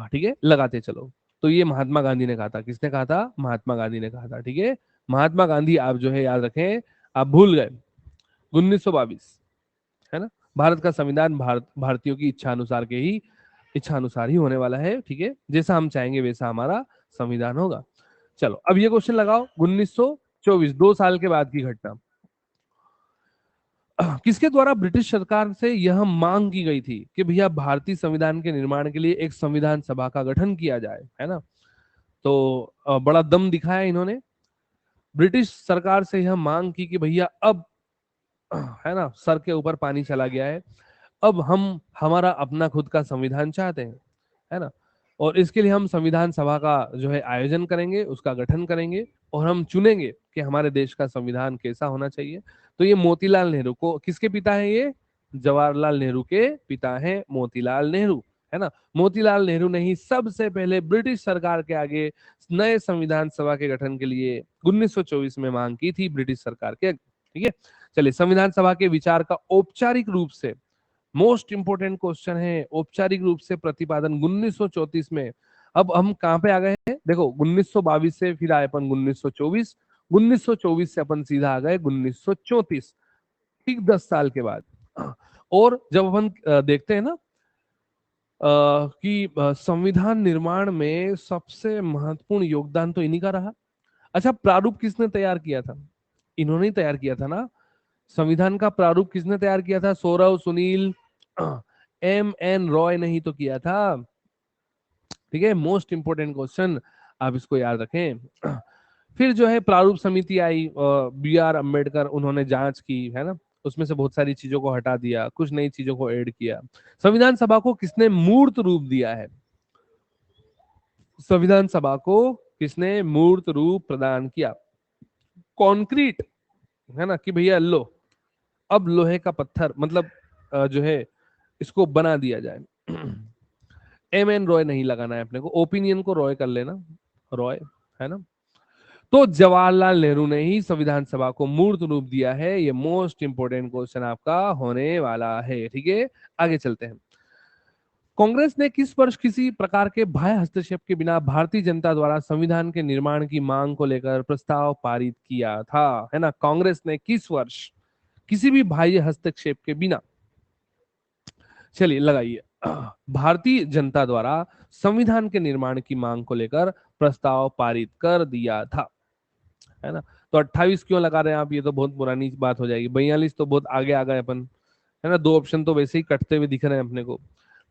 ठीक है, लगाते चलो। तो ये महात्मा गांधी ने कहा था। किसने कहा था? महात्मा गांधी ने कहा था, ठीक है। महात्मा गांधी, आप जो है याद रखें, आप भूल गए। 1922, है ना। भारत का संविधान भारतीयों की इच्छा अनुसार ही होने वाला है, ठीक है। जैसा हम चाहेंगे वैसा हमारा संविधान होगा। चलो, अब ये क्वेश्चन लगाओ। 1924, 2 साल के बाद की घटना। किसके द्वारा ब्रिटिश सरकार से यह मांग की गई थी कि भैया भारतीय संविधान के निर्माण के लिए एक संविधान सभा का गठन किया जाए, है ना। तो बड़ा दम दिखाया इन्होंने। ब्रिटिश सरकार से यह मांग की कि भैया अब, है ना, सर के ऊपर पानी चला गया है, अब हम हमारा अपना खुद का संविधान चाहते हैं, है ना। और इसके लिए हम संविधान सभा का जो है आयोजन करेंगे, उसका गठन करेंगे, और हम चुनेंगे कि हमारे देश का संविधान कैसा होना चाहिए। तो ये मोतीलाल नेहरू को, किसके पिता हैं ये? जवाहरलाल नेहरू के पिता हैं मोतीलाल नेहरू, है ना। मोतीलाल नेहरू ने ही सबसे पहले ब्रिटिश सरकार के आगे नए संविधान सभा के गठन के लिए 1924 में मांग की थी ब्रिटिश सरकार के, ठीक है। चलिए, संविधान सभा के विचार का औपचारिक रूप से, मोस्ट इंपोर्टेंट क्वेश्चन है, औपचारिक रूप से प्रतिपादन 1934 में। अब हम कहां पे आ गए हैं? देखो, 1922 से फिर आए अपन 1924, 1924 से अपन सीधा आ गए 1934, ठीक 10 साल के बाद। और जब अपन देखते हैं ना कि संविधान निर्माण में सबसे महत्वपूर्ण योगदान तो इन्हीं का रहा। अच्छा, प्रारूप किसने तैयार किया था? इन्होंने ही तैयार किया था ना। संविधान का प्रारूप किसने तैयार किया था? सौरव, सुनील, M.N. रॉय ने ही तो किया था, ठीक है। मोस्ट इंपोर्टेंट क्वेश्चन, आप इसको याद रखें। फिर जो है प्रारूप समिति आई, B.R. अम्बेडकर, उन्होंने जांच की, है ना। उसमें से बहुत सारी चीजों को हटा दिया, कुछ नई चीजों को ऐड किया। संविधान सभा को किसने मूर्त रूप दिया है? संविधान सभा को किसने मूर्त रूप प्रदान किया? कॉन्क्रीट, है ना, कि भैया लो, अब लोहे का पत्थर, मतलब जो है इसको बना दिया जाए। M.N. रॉय नहीं लगाना है अपने को, ओपिनियन को रॉय कर लेना, रॉय, है ना। तो जवाहरलाल नेहरू ने ही संविधान सभा को मूर्त रूप दिया है। ये मोस्ट इंपोर्टेंट क्वेश्चन आपका होने वाला है। ठीक है, आगे चलते हैं। कांग्रेस ने किस वर्ष किसी प्रकार के बाह्य हस्तक्षेप के बिना भारतीय जनता द्वारा संविधान के निर्माण की मांग को लेकर प्रस्ताव पारित किया था? है ना, कांग्रेस ने किस वर्ष किसी भी बाह्य हस्तक्षेप के बिना, चलिए लगाइए, भारतीय जनता द्वारा संविधान के निर्माण की मांग को लेकर प्रस्ताव पारित कर दिया था? है ना, तो 28 क्यों लगा रहे हैं आप? ये तो बहुत पुरानी बात हो जाएगी। 42 तो बहुत आगे आ गए अपन, है ना, दो ऑप्शन तो वैसे ही कटते हुए दिख रहे हैं अपने को।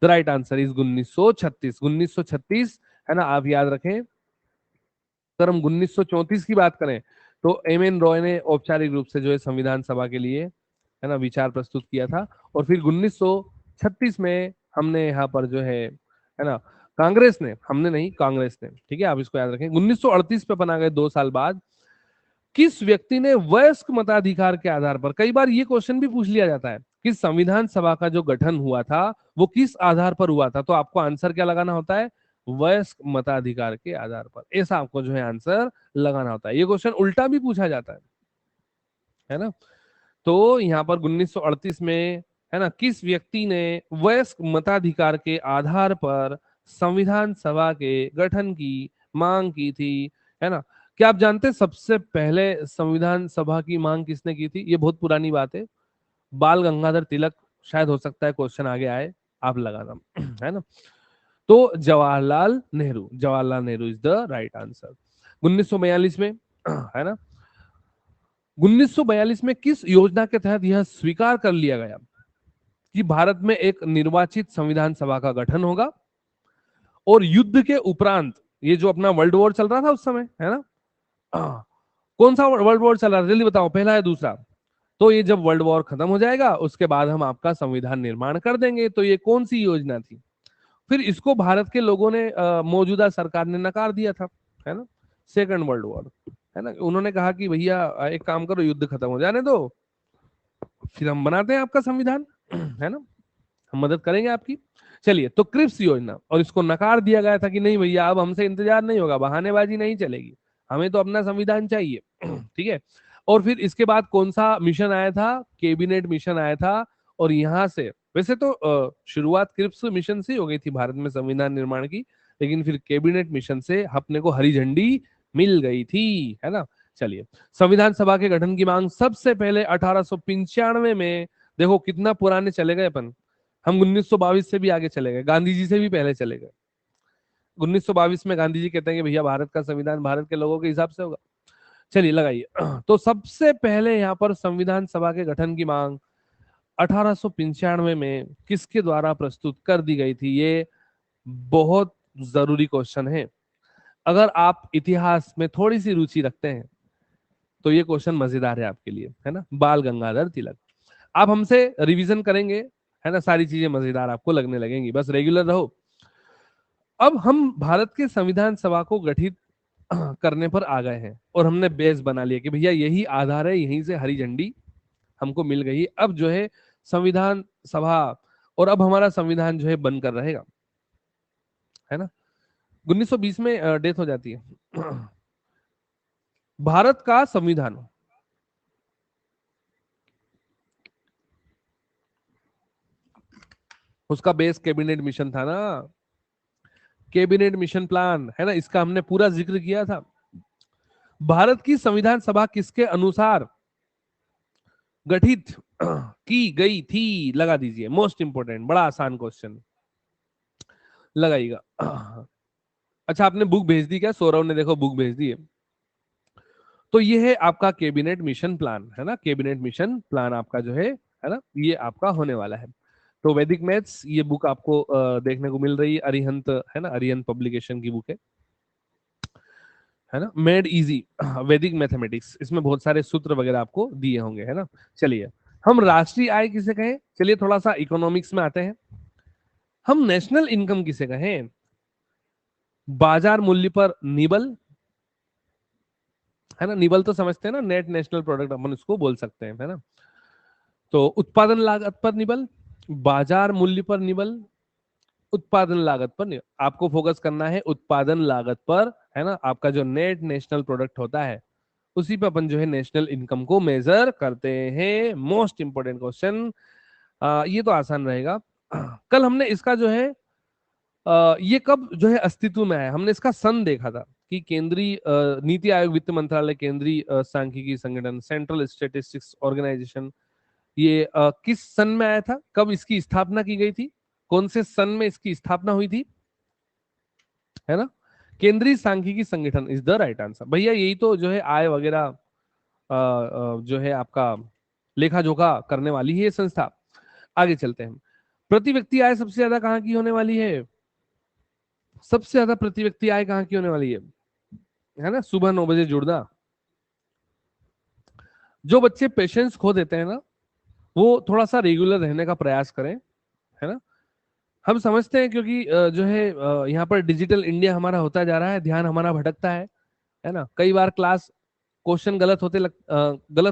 The right answer is 1936। 1936, है ना, आप याद रखें। अगर हम 1934 की बात करें तो एम एन रॉय ने औपचारिक रूप से जो है संविधान सभा के लिए, है ना, विचार प्रस्तुत किया था। और फिर 1936 में हमने यहाँ पर जो है ना, कांग्रेस ने, हमने नहीं, कांग्रेस ने, ठीक है, आप इसको याद रखें। 1938 पे बना गए 2 साल बाद। किस व्यक्ति ने वयस्क मताधिकार के आधार पर, कई बार ये क्वेश्चन भी पूछ लिया जाता है कि संविधान सभा का जो गठन हुआ था वो किस आधार पर हुआ था, तो आपको आंसर क्या लगाना होता है? वयस्क मताधिकार के आधार पर, ऐसा आपको जो है आंसर लगाना होता है। ये क्वेश्चन उल्टा भी पूछा जाता है ना। तो यहाँ पर 1938 में, है ना, किस व्यक्ति ने वयस्क मताधिकार के आधार पर संविधान सभा के गठन की मांग की थी? है ना, क्या आप जानते हैं सबसे पहले संविधान सभा की मांग किसने की थी? ये बहुत पुरानी बात है, बाल गंगाधर तिलक। शायद हो सकता है क्वेश्चन आगे आए, आप लगाना, है ना। तो Jawaharlal Nehru, Jawaharlal Nehru is the right answer. 1942 में, है ना, 1942 में किस योजना के तहत यह स्वीकार कर लिया गया कि भारत में एक निर्वाचित संविधान सभा का गठन होगा और युद्ध के उपरांत, ये जो अपना वर्ल्ड वॉर चल रहा था उस समय, है ना, कौन सा वर्ल्ड वॉर चल रहा था जल्दी बताओ, पहला या दूसरा? तो ये जब वर्ल्ड वॉर खत्म हो जाएगा उसके बाद हम आपका संविधान निर्माण कर देंगे। तो ये कौन सी योजना थी? फिर इसको भारत के लोगों ने, मौजूदा सरकार ने नकार दिया था, है ना, सेकंड वर्ल्ड वॉर, है ना। उन्होंने कहा कि भैया एक काम करो, युद्ध खत्म हो जाने दो, फिर हम बनाते हैं आपका संविधान, है ना, हम मदद करेंगे आपकी। चलिए, तो क्रिप्स योजना, और इसको नकार दिया गया था कि नहीं भैया अब हमसे इंतजार नहीं होगा, बहानेबाजी नहीं चलेगी, हमें तो अपना संविधान चाहिए। ठीक है। और फिर इसके बाद कौन सा मिशन आया था? कैबिनेट मिशन आया था। और यहां से, वैसे तो शुरुआत क्रिप्स मिशन से हो गई थी भारत में संविधान निर्माण की, लेकिन फिर कैबिनेट मिशन से अपने को हरी झंडी मिल गई थी, है ना। चलिए, संविधान सभा के गठन की मांग सबसे पहले 1895 में, देखो कितना पुराने चले गए अपन, हम 1922 से भी आगे चले गए, गांधी जी से भी पहले चले गए। 1922 में गांधी जी कहते हैं कि भैया भारत का संविधान भारत के लोगों के हिसाब से होगा। चलिए लगाइए। तो सबसे पहले यहाँ पर संविधान सभा के गठन की मांग 1895 में किसके द्वारा प्रस्तुत कर दी गई थी? ये बहुत जरूरी क्वेश्चन है। अगर आप इतिहास में थोड़ी सी रुचि रखते हैं तो ये क्वेश्चन मजेदार है आपके लिए, है ना। बाल गंगाधर तिलक। आप हमसे रिवीजन करेंगे, है ना, सारी चीजें मजेदार आपको लगने लगेंगी, बस रेगुलर रहो। अब हम भारत के संविधान सभा को गठित करने पर आ गए हैं और हमने बेस बना लिया कि भैया यही आधार है, यहीं से हरी झंडी हमको मिल गई। अब जो है संविधान सभा, और अब हमारा संविधान जो है बनकर रहेगा, है ना। 1920 में डेथ हो जाती है। भारत का संविधान, उसका बेस कैबिनेट मिशन था ना, कैबिनेट मिशन प्लान, है ना, इसका हमने पूरा जिक्र किया था। भारत की संविधान सभा किसके अनुसार गठित की गई थी? लगा दीजिए, मोस्ट इंपोर्टेंट, बड़ा आसान क्वेश्चन, लगाइएगा। अच्छा, आपने बुक भेज दी क्या? सौरव ने देखो बुक भेज दी है। तो ये है आपका कैबिनेट मिशन प्लान, है ना, कैबिनेट मिशन प्लान आपका जो है ना, ये आपका होने वाला है। तो वैदिक मैथ्स, ये बुक आपको देखने को मिल रही है, अरिहंत, है ना, अरिहंत पब्लिकेशन की बुक है ना, मेड इजी वैदिक मैथमेटिक्स। इसमें बहुत सारे सूत्र वगैरह आपको दिए होंगे, है ना। चलिए, हम राष्ट्रीय आय किसे कहें? चलिए थोड़ा सा इकोनॉमिक्स में आते हैं। हम नेशनल इनकम किसे कहें? बाजार मूल्य पर निबल, है ना, निबल तो समझते हैं ना, नेट नेशनल प्रोडक्ट अपन उसको बोल सकते हैं, है ना। तो उत्पादन लागत पर निबल, बाजार मूल्य पर निबल, उत्पादन लागत पर निबल। आपको फोकस करना है उत्पादन लागत पर है ना, आपका जो नेट नेशनल प्रोडक्ट होता है, उसी पे अपन जो है नेशनल इनकम को मेजर करते हैं। मोस्ट इंपोर्टेंट क्वेश्चन, ये तो आसान रहेगा। कल हमने इसका जो है ये कब जो है अस्तित्व में आया, हमने इसका सन देखा था कि केंद्रीय नीति आयोग, वित्त मंत्रालय, केंद्रीय सांख्यिकी संगठन, सेंट्रल स्टेटिस्टिक्स ऑर्गेनाइजेशन, ये किस सन में आया था, कब इसकी स्थापना की गई थी, कौन से सन में इसकी स्थापना हुई थी, है ना। केंद्रीय सांख्यिकी संगठन इज द राइट आंसर। भैया यही तो जो है आय वगैरह जो है आपका लेखा जोखा करने वाली है ये संस्था। आगे चलते हैं। प्रति व्यक्ति आय सबसे ज्यादा कहाँ की होने वाली है, सबसे ज्यादा प्रति व्यक्ति आय कहाँ की होने वाली है ना, सुबह 9 बजे जुड़ना। जो बच्चे पेशेंस खो देते हैं ना, वो थोड़ा सा रेगुलर रहने का प्रयास करें, है ना। हम समझते हैं क्योंकि जो है यहाँ पर डिजिटल इंडिया हमारा होता जा रहा है, ध्यान हमारा भटकता है ना। कई बार क्लास क्वेश्चन गलत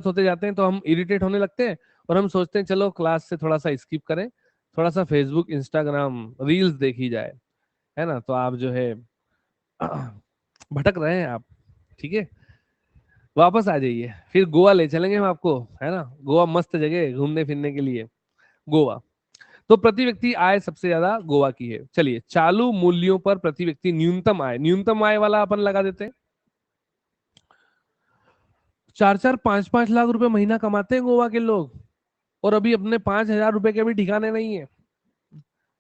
होते जाते हैं तो हम इरिटेट होने लगते हैं और हम सोचते हैं चलो क्लास से थोड़ा सा स्किप करें, थोड़ा सा फेसबुक इंस्टाग्राम रील्स देखी जाए, है ना। तो आप जो है भटक रहे हैं आप, ठीक है। वापस आ जाइए, फिर गोवा ले चलेंगे हम आपको, है ना। गोवा मस्त जगह है घूमने फिरने के लिए, गोवा। तो प्रति व्यक्ति आय सबसे ज्यादा गोवा की है। चलिए, चालू मूल्यों पर प्रति व्यक्ति न्यूनतम आय वाला अपन लगा देते हैं। 4-4 5-5 लाख रुपए महीना कमाते हैं गोवा के लोग, और अभी अपने 5,000 रुपए के भी ठिकाने नहीं है।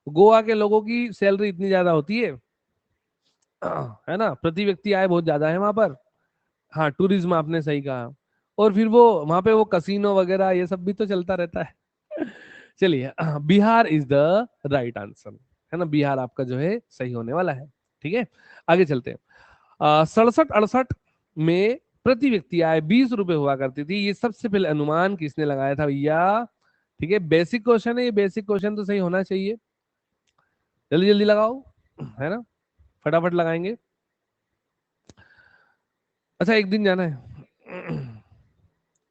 गोवा के लोगों की सैलरी इतनी ज्यादा होती है ना, प्रति व्यक्ति आय बहुत ज्यादा है वहां पर। हाँ, टूरिज्म आपने सही कहा, और फिर वो वहां पे वो कसिनो वगैरह ये सब भी तो चलता रहता है। चलिए, Bihar is the right answer, है ना। बिहार आपका जो है सही होने वाला है, ठीक है। आगे चलते हैं। 67-68 में प्रति व्यक्ति आय 20 रुपए हुआ करती थी, ये सबसे पहले अनुमान किसने लगाया था भैया, ठीक है। बेसिक क्वेश्चन है ये, बेसिक क्वेश्चन तो सही होना चाहिए, जल्दी जल्दी लगाओ, है ना, फटाफट लगाएंगे। अच्छा, एक दिन जाना है।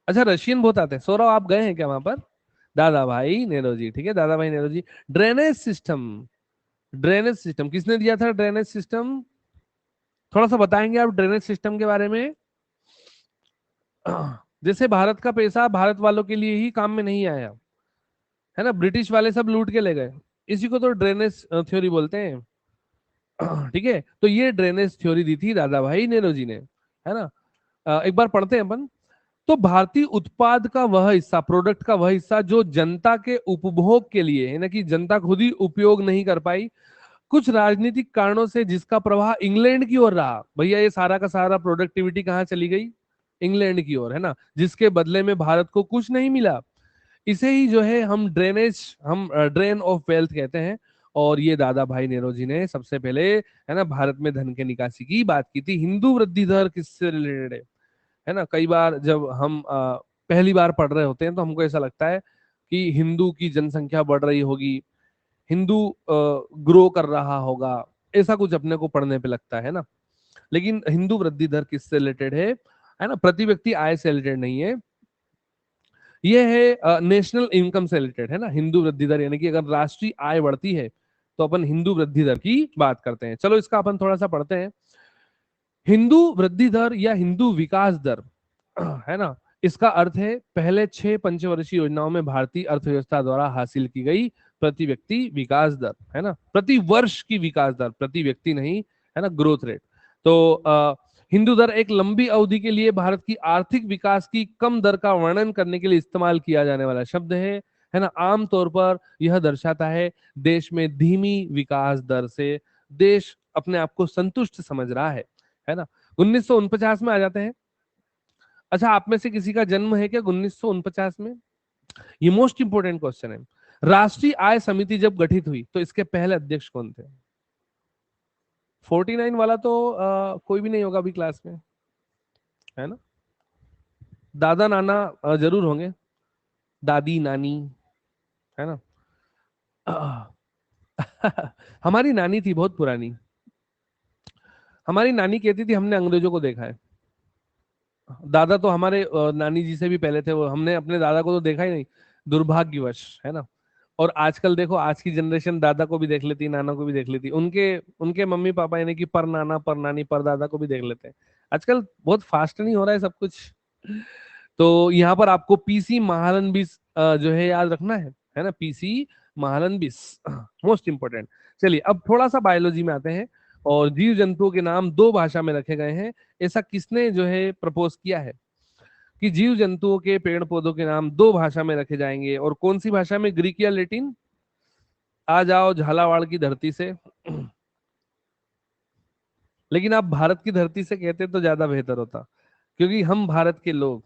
अच्छा, रशियन बहुत आते हैं। सौरभ आप गए हैं क्या वहां पर, दादा भाई नेरोजी, ठीक है, दादा भाई नेरोजी। ड्रेनेज सिस्टम किसने दिया था, ड्रेनेज सिस्टम थोड़ा सा बताएंगे आप ड्रेनेज सिस्टम के बारे में। जैसे भारत का पैसा भारत वालों के लिए ही काम में नहीं आया, है ना, ब्रिटिश वाले सब लूट के ले गए, इसी को तो ड्रेनेज थ्योरी बोलते हैं। ठीक है, तो ये ड्रेनेज थ्योरी दी थी दादा भाई नेरोजी ने, है ना। एक बार पढ़ते हैं अपन। तो भारतीय उत्पाद का वह हिस्सा, प्रोडक्ट का वह हिस्सा जो जनता के उपभोग के लिए, है ना, कि जनता खुद ही उपयोग नहीं कर पाई, कुछ राजनीतिक कारणों से जिसका प्रवाह इंग्लैंड की ओर रहा। भैया ये सारा का सारा प्रोडक्टिविटी कहाँ चली गई, इंग्लैंड की ओर, है ना, जिसके बदले में भारत को कुछ नहीं मिला। इसे ही जो है हम ड्रेन ऑफ वेल्थ कहते हैं। और ये दादा भाई नेरोजी ने सबसे पहले, है ना, भारत में धन के निकासी की बात की थी। हिंदू वृद्धि दर किससे रिलेटेड है ना। कई बार जब हम पहली बार पढ़ रहे होते हैं तो हमको ऐसा लगता है कि हिंदू की जनसंख्या बढ़ रही होगी, हिंदू ग्रो कर रहा होगा, ऐसा कुछ अपने को पढ़ने पे लगता है ना। लेकिन हिंदू वृद्धि दर किससे रिलेटेड है ना, प्रति व्यक्ति आय से रिलेटेड नहीं है, ये है नेशनल इनकम से रिलेटेड, है ना। हिंदू वृद्धि दर यानी कि अगर राष्ट्रीय आय बढ़ती है तो अपन हिंदू वृद्धि दर की बात करते हैं। चलो इसका अपन थोड़ा सा पढ़ते हैं। हिंदू वृद्धि दर या हिंदू विकास दर, है ना, इसका अर्थ है पहले 6 पंचवर्षीय योजनाओं में भारतीय अर्थव्यवस्था द्वारा हासिल की गई प्रति व्यक्ति विकास दर, है ना, प्रति वर्ष की विकास दर, प्रति व्यक्ति नहीं, है ना, ग्रोथ रेट। तो हिंदू दर एक लंबी अवधि के लिए भारत की आर्थिक विकास की कम दर का वर्णन करने के लिए इस्तेमाल किया जाने वाला शब्द है ना। आमतौर पर यह दर्शाता है देश में धीमी विकास दर से देश अपने आप को संतुष्ट समझ रहा है ना। 1949 में आ जाते हैं। अच्छा, आप में से किसी का जन्म है क्या 1949 में, ये मोस्ट इंपोर्टेंट क्वेश्चन है। राष्ट्रीय आय समिति जब गठित हुई तो इसके पहले अध्यक्ष कौन थे। 49 वाला तो कोई भी नहीं होगा अभी क्लास में, है ना। दादा नाना जरूर होंगे, दादी नानी, है ना। हमारी नानी थी बहुत पुरानी, हमारी नानी कहती थी हमने अंग्रेजों को देखा है। दादा तो हमारे नानी जी से भी पहले थे, वो हमने अपने दादा को तो देखा ही नहीं, दुर्भाग्यवश, है ना। और आजकल देखो, आज की जनरेशन दादा को भी देख लेती, नाना को भी देख लेती, उनके उनके मम्मी पापा यानी कि पर नाना पर नानी पर दादा को भी देख लेते हैं। आजकल बहुत फास्ट नहीं हो रहा है सब कुछ। तो यहाँ पर आपको पीसी महालनबिस जो है याद रखना है ना, पीसी महालनबिस मोस्ट इंपोर्टेंट। चलिए अब थोड़ा सा बायोलॉजी में आते हैं। और जीव जंतुओं के नाम दो भाषा में रखे गए हैं। ऐसा किसने जो है प्रपोज किया है कि जीव जंतुओं के पेड़ पौधों के नाम दो भाषा में रखे जाएंगे, और कौन सी भाषा में, ग्रीक या लेटिन? आ जाओ झालावाड़ की धरती से। लेकिन आप भारत की धरती से कहते तो ज्यादा बेहतर होता, क्योंकि हम भारत के लोग,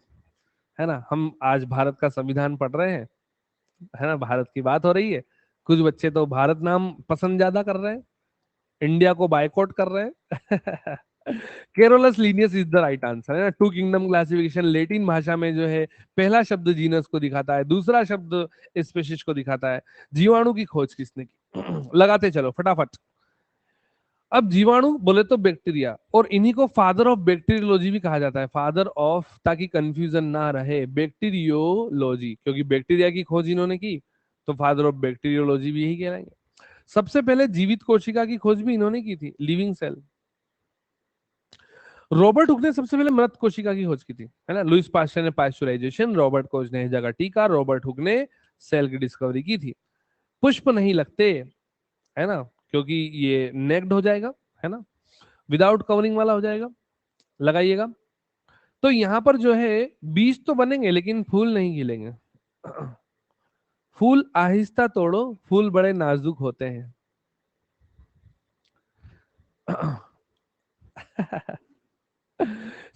है ना, हम आज भारत का संविधान पढ़ रहे हैं, है ना, भारत की बात हो रही है। कुछ बच्चे तो भारत नाम पसंद ज्यादा कर रहे हैं, इंडिया को बायकॉट कर रहे हैं। Carolus Linnaeus is the right answer, है ना। टू किंगडम क्लासिफिकेशन लेटिन भाषा में जो है पहला शब्द जीनस को दिखाता है, दूसरा शब्द स्पेसिस को दिखाता है। जीवाणु की खोज किसने की? लगाते चलो फटाफट। अब जीवाणु बोले तो बैक्टीरिया, और इन्हीं को फादर ऑफ बैक्टीरियोलॉजी भी कहा जाता है, फादर ऑफ, ताकि कंफ्यूजन ना रहे, बैक्टीरियोलॉजी, क्योंकि बैक्टीरिया की खोज इन्होंने की, तो फादर ऑफ बैक्टीरियोलॉजी भी यही कहलाएंगे। सबसे पहले जीवित कोशिका की खोज भी इन्होंने की थी, लिविंग सेल। रॉबर्ट हुक ने सबसे पहले मृत कोशिका की खोज की थी, है ना। लुइस पास्चर ने पास्चुराइजेशन, रॉबर्ट कोच ने जगह टीका, रॉबर्ट हुक ने सेल की डिस्कवरी की थी। पुष्प नहीं लगते, है ना, क्योंकि ये नेक्ड हो जाएगा, है ना, विदाउट कवरिंग वाला हो जाएगा। लगाइएगा। तो यहां पर जो है बीज तो बनेंगे लेकिन फूल नहीं खिलेंगे। फूल आहिस्ता तोड़ो, फूल बड़े नाजुक होते हैं।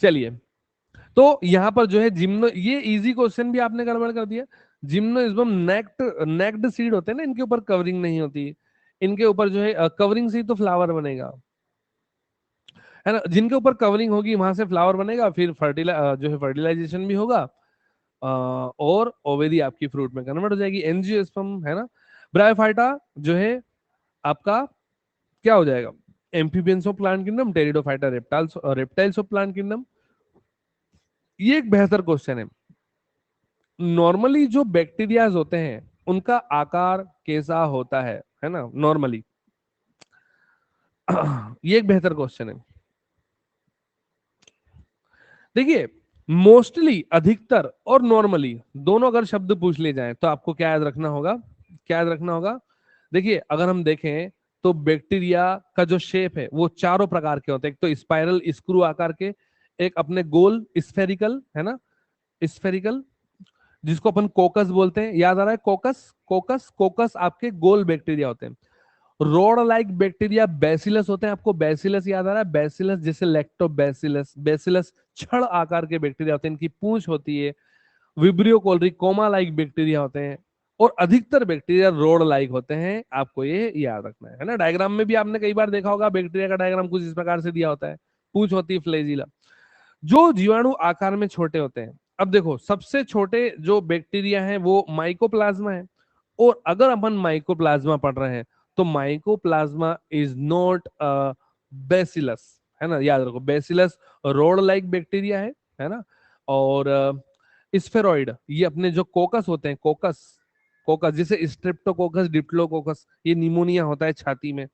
चलिए, तो यहां पर जो है जिम्नो, ये इजी क्वेश्चन भी आपने गड़बड़ कर दिया। जिम्नोइज्म नेक्ट, नेक्ड सीड होते हैं ना, इनके ऊपर कवरिंग नहीं होती, इनके ऊपर जो है कवरिंग से ही तो फ्लावर बनेगा, है ना। जिनके ऊपर कवरिंग होगी वहां से फ्लावर बनेगा, फिर जो है फर्टिलाइजेशन भी होगा, और ओवेरी आपकी फ्रूट में कन्वर्ट हो जाएगी, एंजियोस्पर्म, है ना। ब्रायोफाइटा जो है आपका क्या हो जाएगा? Amphibians of plant kingdom, pteridophyta reptiles, reptiles of plant kingdom. ये एक बेहतर क्वेश्चन है। नॉर्मली जो बैक्टीरियाज होते हैं उनका आकार कैसा होता है ना, नॉर्मली। ये एक बेहतर क्वेश्चन है। देखिए, मोस्टली, अधिकतर और नॉर्मली दोनों अगर शब्द पूछ लिए जाएं तो आपको क्या याद रखना होगा? क्या याद रखना होगा? देखिए, अगर हम देखें तो बैक्टीरिया का जो शेप है वो चारों प्रकार के होते हैं। एक तो स्पाइरल स्क्रू आकार के, एक अपने गोल स्फेरिकल, है ना, स्फेरिकल, जिसको अपन कोकस बोलते हैं। याद आ रहा है? कोकस, कोकस, कोकस आपके गोल बैक्टीरिया होते हैं। रोड लाइक बैक्टीरिया बैसिलस होते हैं। आपको बैसिलस याद आ रहा है? बैसिलस, जैसे लैक्टोबैसिलस, बैसिलस छड़ आकार के बैक्टीरिया होते हैं, इनकी पूंछ होती है। Vibrio cholerae comma like bacteria होते हैं, और अधिकतर बैक्टीरिया रोड लाइक होते हैं। आपको ये याद रखना है ना। डायग्राम में भी आपने कई बार देखा होगा, बैक्टीरिया का डायग्राम कुछ इस प्रकार से दिया होता है, पूंछ होती है फ्लैजिला। जो जीवाणु आकार में छोटे होते हैं, अब देखो सबसे छोटे जो बैक्टीरिया हैं वो माइकोप्लाज्मा है। और अगर अपन माइकोप्लाज्मा पढ़ रहे हैं तो माइकोप्लाज्मा इज नॉट बेसिलस, है ना, याद रखो। बेसिलस रोड लाइक बैक्टीरिया है ना। और स्फेरॉइड, ये अपने जो कोकस होते हैं, कोकस, कोकस जैसे स्ट्रेप्टोकोकस, डिप्लोकोकस, ये निमोनिया होता है छाती में।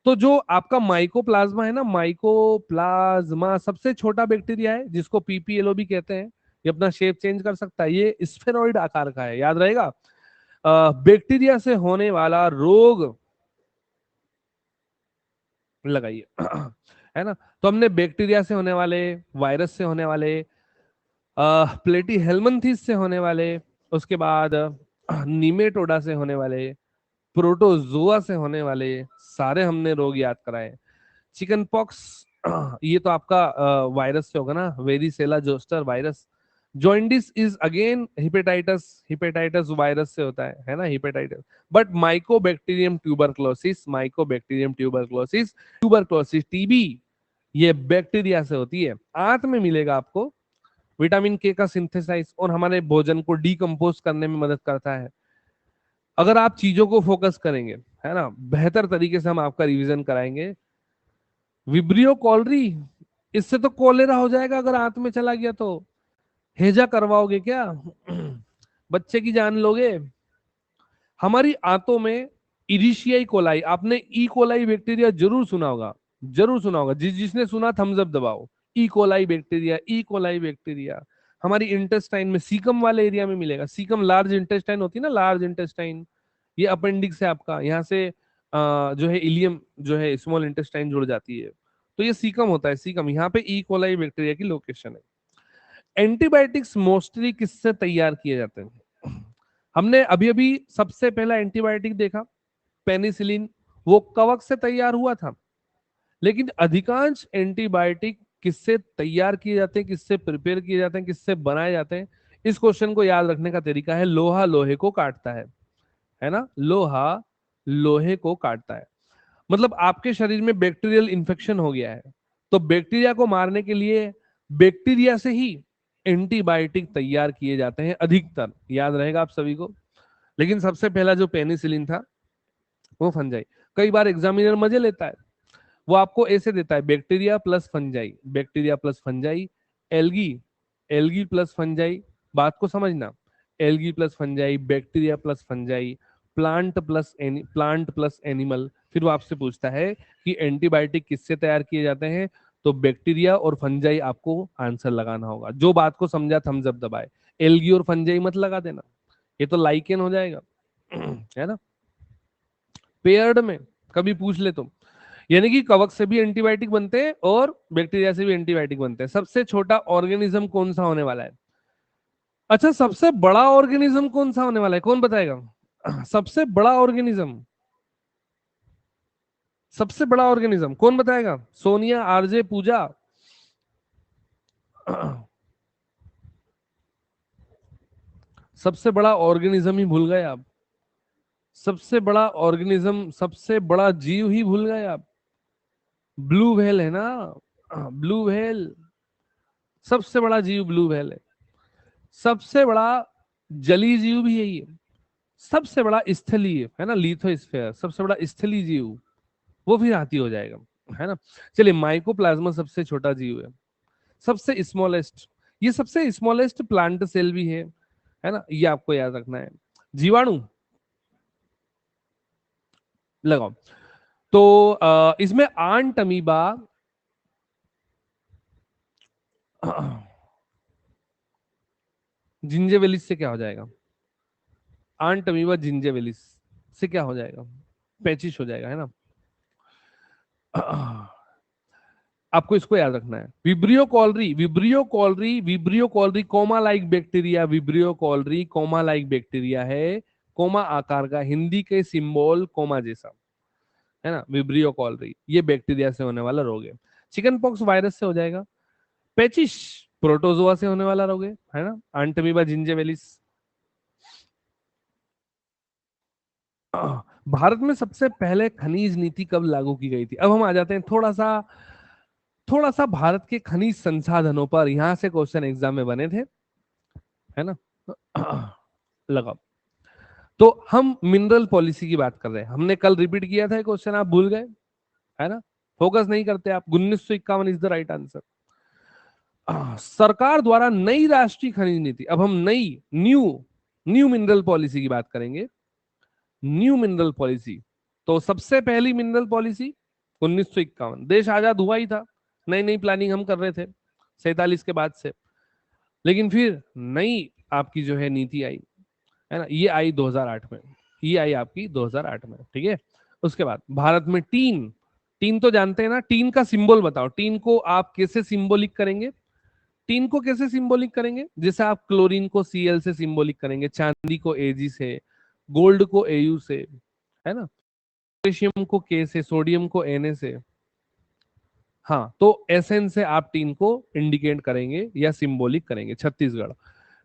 तो जो आपका माइकोप्लाज्मा है ना, माइकोप्लाज्मा सबसे छोटा बैक्टीरिया है, जिसको पीपीएलओ भी कहते हैं। ये अपना शेप चेंज कर सकता है, ये स्फेरॉइड आकार का है, याद रहेगा। बैक्टीरिया से होने वाला रोग, लगाइए। है ना। तो हमने बैक्टीरिया से होने वाले, वायरस से होने वाले, प्लेटी हेलमंथीस से होने वाले, उसके बाद निमेटोडा से होने वाले, प्रोटोजोआ से होने वाले, सारे हमने रोग याद कराए। चिकन पॉक्स, ये तो आपका वायरस से होगा ना, varicella zoster virus. Jaundice is again hepatitis, hepatitis virus से होता है ना, hepatitis. But mycobacterium tuberculosis, mycobacterium tuberculosis, tuberculosis TB, ये बैक्टीरिया से होती है। आंत में मिलेगा आपको। विटामिन के का सिंथेसाइज और हमारे भोजन को डीकम्पोज करने में मदद करता है। अगर आप चीजों को फोकस करेंगे, है ना, बेहतर तरीके से हम आपका रिवीजन कराएंगे। विब्रियो कॉलरी, इससे तो कोलेरा हो जाएगा अगर आंत में चला गया तो। हेजा करवाओगे क्या? बच्चे की जान लोगे? हमारी आंतों में इरिशियाई कोलाई, आपने ई कोलाई बैक्टीरिया जरूर सुना होगा, जरूर सुना होगा, जिसने सुना थम्स अप दबाओ। E coli bacteria, E coli bacteria हमारी इंटेस्टाइन में सीकम वाले एरिया में मिलेगा। सीकम लार्ज इंटेस्टाइन होती है ना, लार्ज इंटेस्टाइन, ये अपेंडिक्स है आपका, यहाँ से जो है इलियम जो है स्मॉल इंटेस्टाइन जुड़ जाती है, तो ये सीकम होता है, सीकम, यहाँ पे ई कोलाई बैक्टीरिया की लोकेशन है। एंटीबायोटिक्स मोस्टली किससे तैयार किए जाते हैं? हमने अभी अभी सबसे पहला एंटीबायोटिक देखा पेनिसिलिन, वो कवक से तैयार हुआ था, लेकिन अधिकांश एंटीबायोटिक किससे तैयार किए जाते हैं, किससे प्रिपेयर किए जाते हैं, किससे बनाए जाते हैं? इस क्वेश्चन को याद रखने का तरीका है, लोहा लोहे को काटता है ना, लोहा लोहे को काटता है। मतलब आपके शरीर में बैक्टीरियल इन्फेक्शन हो गया है, तो बैक्टीरिया को मारने के लिए बैक्टीरिया से ही एंटीबायोटिक तैयार किए जाते हैं अधिकतर, याद रहेगा आप सभी को। लेकिन सबसे पहला जो पेनिसिलिन था वो फंजाई। कई बार एग्जामिनर मजे लेता है, वो आपको ऐसे देता है bacteria plus fungi, bacteria plus fungi, algae, algae plus fungi, बात को समझना, algae plus fungi, bacteria plus fungi, plant plus animal. फिर वो आपसे पूछता है कि एंटीबायोटिक किससे तैयार किए जाते हैं, तो बैक्टीरिया और फंजाई आपको आंसर लगाना होगा। जो बात को समझा थम्स अप दबाए, एल्गी और फंजाई मत लगा देना, ये तो लाइकेन हो जाएगा है ना। पेयर्ड में कभी पूछ ले तुम, यानी कि कवक से भी एंटीबायोटिक बनते हैं और बैक्टीरिया से भी एंटीबायोटिक बनते हैं। सबसे छोटा ऑर्गेनिज्म कौन सा होने वाला है? अच्छा, सबसे बड़ा ऑर्गेनिज्म कौन सा होने वाला है, कौन बताएगा? सबसे बड़ा ऑर्गेनिज्म, सबसे बड़ा ऑर्गेनिज्म कौन बताएगा? सोनिया, आरजे, पूजा। सबसे बड़ा ऑर्गेनिज्म ही भूल गए आप, सबसे बड़ा ऑर्गेनिज्म, सबसे बड़ा जीव ही भूल गए आप। ब्लू व्हेल है ना, ब्लू व्हेल, सबसे बड़ा जीव ब्लू व्हेल है। सबसे बड़ा जलीय जीव भी यही है, सबसे बड़ा स्थलीय है ना, लिथोस्फीयर, सबसे बड़ा स्थलीय जीव वो भी हाथी हो जाएगा, है ना। चलिए, माइकोप्लाज्मा सबसे छोटा जीव है, सबसे स्मॉलेस्ट, ये सबसे स्मॉलेस्ट प्लांट सेल भी है ना, ये आपको याद रखना है। जीवाणु लगाओ, तो इसमें आंट अमीबा जिंजेवेलिस से क्या हो जाएगा? आंट अमीबा जिंजेवेलिस से क्या हो जाएगा? पैचिश हो जाएगा, है ना। आपको इसको याद रखना है। Vibrio cholerae, Vibrio cholerae, Vibrio cholerae comma like bacteria, Vibrio cholerae comma like bacteria है, कोमा आकार का, हिंदी के सिंबल कोमा जैसा, है ना। विब्रियो कॉलरी ये बैक्टीरिया से होने वाला रोग है। चिकन पॉक्स वायरस से हो जाएगा। पेचिश प्रोटोजोआ से होने वाला रोग है ना। आंटमीबा जिंजेवेलिस। भारत में सबसे पहले खनिज नीति कब लागू की गई थी? अब हम आ जाते हैं थोड़ा सा भारत के खनिज संसाधनों पर, यहां से क्वेश्चन एग्जाम में बने थे, है ना। लगाओ, तो हम मिनरल पॉलिसी की बात कर रहे हैं, हमने कल रिपीट किया था क्वेश्चन, आप भूल गए, है ना। फोकस नहीं करते आप। 1951 इज द राइट आंसर। सरकार द्वारा नई राष्ट्रीय खनिज नीति, अब हम नई न्यू न्यू मिनरल पॉलिसी की बात करेंगे। न्यू मिनरल पॉलिसी, तो सबसे पहली मिनरल पॉलिसी 1951, देश आजाद हुआ ही था, नई नई प्लानिंग हम कर रहे थे 47 के बाद से। लेकिन फिर नई आपकी जो है नीति आई, है ना, ये आई 2008 में, ये आई आपकी 2008 में, ठीक है। उसके बाद भारत में टीन, टीन तो जानते हैं ना, टीन का सिंबल बताओ, टीन को आप कैसे सिंबॉलिक करेंगे? टीन को कैसे सिंबॉलिक करेंगे? जैसे आप क्लोरीन को Cl से सिंबॉलिक करेंगे, चांदी को Ag से, गोल्ड को Au से, है ना, पोटेशियम को K से, सोडियम को Na से। हाँ, तो Sn से आप टीन को इंडिकेट करेंगे या सिंबॉलिक करेंगे, छत्तीसगढ़,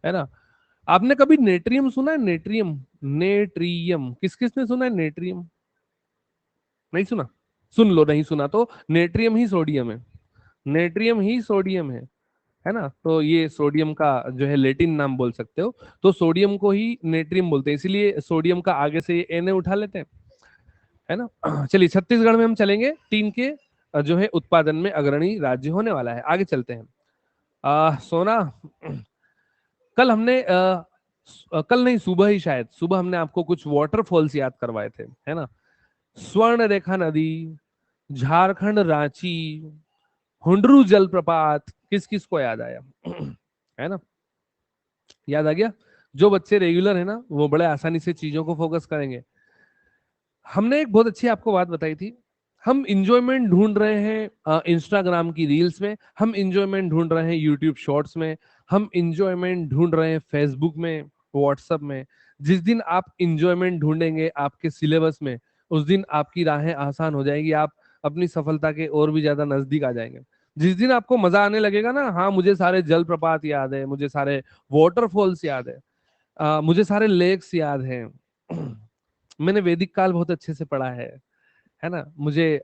है ना। आपने कभी नेट्रियम सुना है? नेट्रियम, नेट्रियम किस किस ने सुना है? नेट्रियम नहीं सुना? सुन लो, नहीं सुना तो नेट्रियम ही सोडियम है, नेट्रियम ही सोडियम है ना। तो ये सोडियम का जो है लेटिन नाम बोल सकते हो, तो सोडियम को ही नेट्रियम बोलते हैं, इसीलिए सोडियम का आगे से Na उठा लेते हैं, है ना। चलिए, छत्तीसगढ़ में हम चलेंगे, टीन के जो है उत्पादन में अग्रणी राज्य होने वाला है। आगे चलते हैं। सोना, कल हमने कल नहीं, सुबह ही शायद, सुबह हमने आपको कुछ वाटरफॉल्स याद करवाए थे, है ना। स्वर्ण रेखा नदी, झारखंड रांची, हुंडरू जलप्रपात, किस किस को याद आया? है ना, याद आ गया। जो बच्चे रेगुलर है ना, वो बड़े आसानी से चीजों को फोकस करेंगे। हमने एक बहुत अच्छी आपको बात बताई थी, हम इंजॉयमेंट ढूंढ रहे हैं इंस्टाग्राम की रील्स में, हम इंजॉयमेंट ढूंढ रहे हैं यूट्यूब शॉर्ट्स में, हम इंजॉयमेंट ढूंढ रहे हैं फेसबुक में, व्हाट्सएप में। जिस दिन आप इंजॉयमेंट ढूंढेंगे आपके सिलेबस में, उस दिन आपकी राहें आसान हो जाएंगी, आप अपनी सफलता के और भी ज्यादा नजदीक आ जाएंगे। जिस दिन आपको मजा आने लगेगा ना, हाँ मुझे सारे जलप्रपात याद है, मुझे सारे वाटरफॉल्स याद है, मुझे सारे लेक्स याद हैं, मैंने वैदिक काल बहुत अच्छे से पढ़ा है ना, मुझे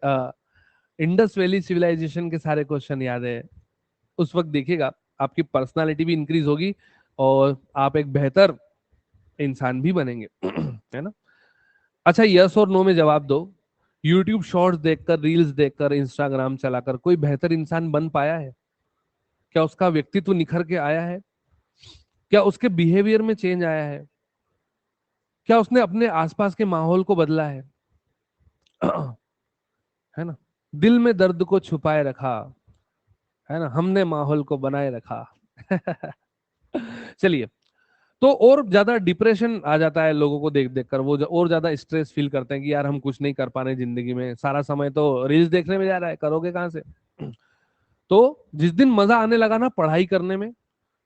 इंडस वैली सिविलाइजेशन के सारे क्वेश्चन याद है, उस वक्त देखिएगा आपकी पर्सनालिटी भी इंक्रीज होगी और आप एक बेहतर इंसान भी बनेंगे। है ना। अच्छा, यस और नो में जवाब दो। यूट्यूब शॉर्ट्स देखकर, रील्स देखकर, इंस्टाग्राम चलाकर कोई बेहतर इंसान बन पाया है? क्या उसका व्यक्तित्व निखर के आया है? क्या उसके बिहेवियर में चेंज आया है? क्या उसने अपने आसपास के माहौल को बदला है? है ना। दिल में दर्द को छुपाए रखा, है ना, हमने माहौल को बनाए रखा। चलिए, तो और ज्यादा डिप्रेशन आ जाता है लोगों को देख देख कर, वो और ज्यादा स्ट्रेस फील करते हैं कि यार हम कुछ नहीं कर पा रहे जिंदगी में, सारा समय तो रील्स देखने में जा रहा है, करोगे कहां से? तो जिस दिन मजा आने लगा ना पढ़ाई करने में,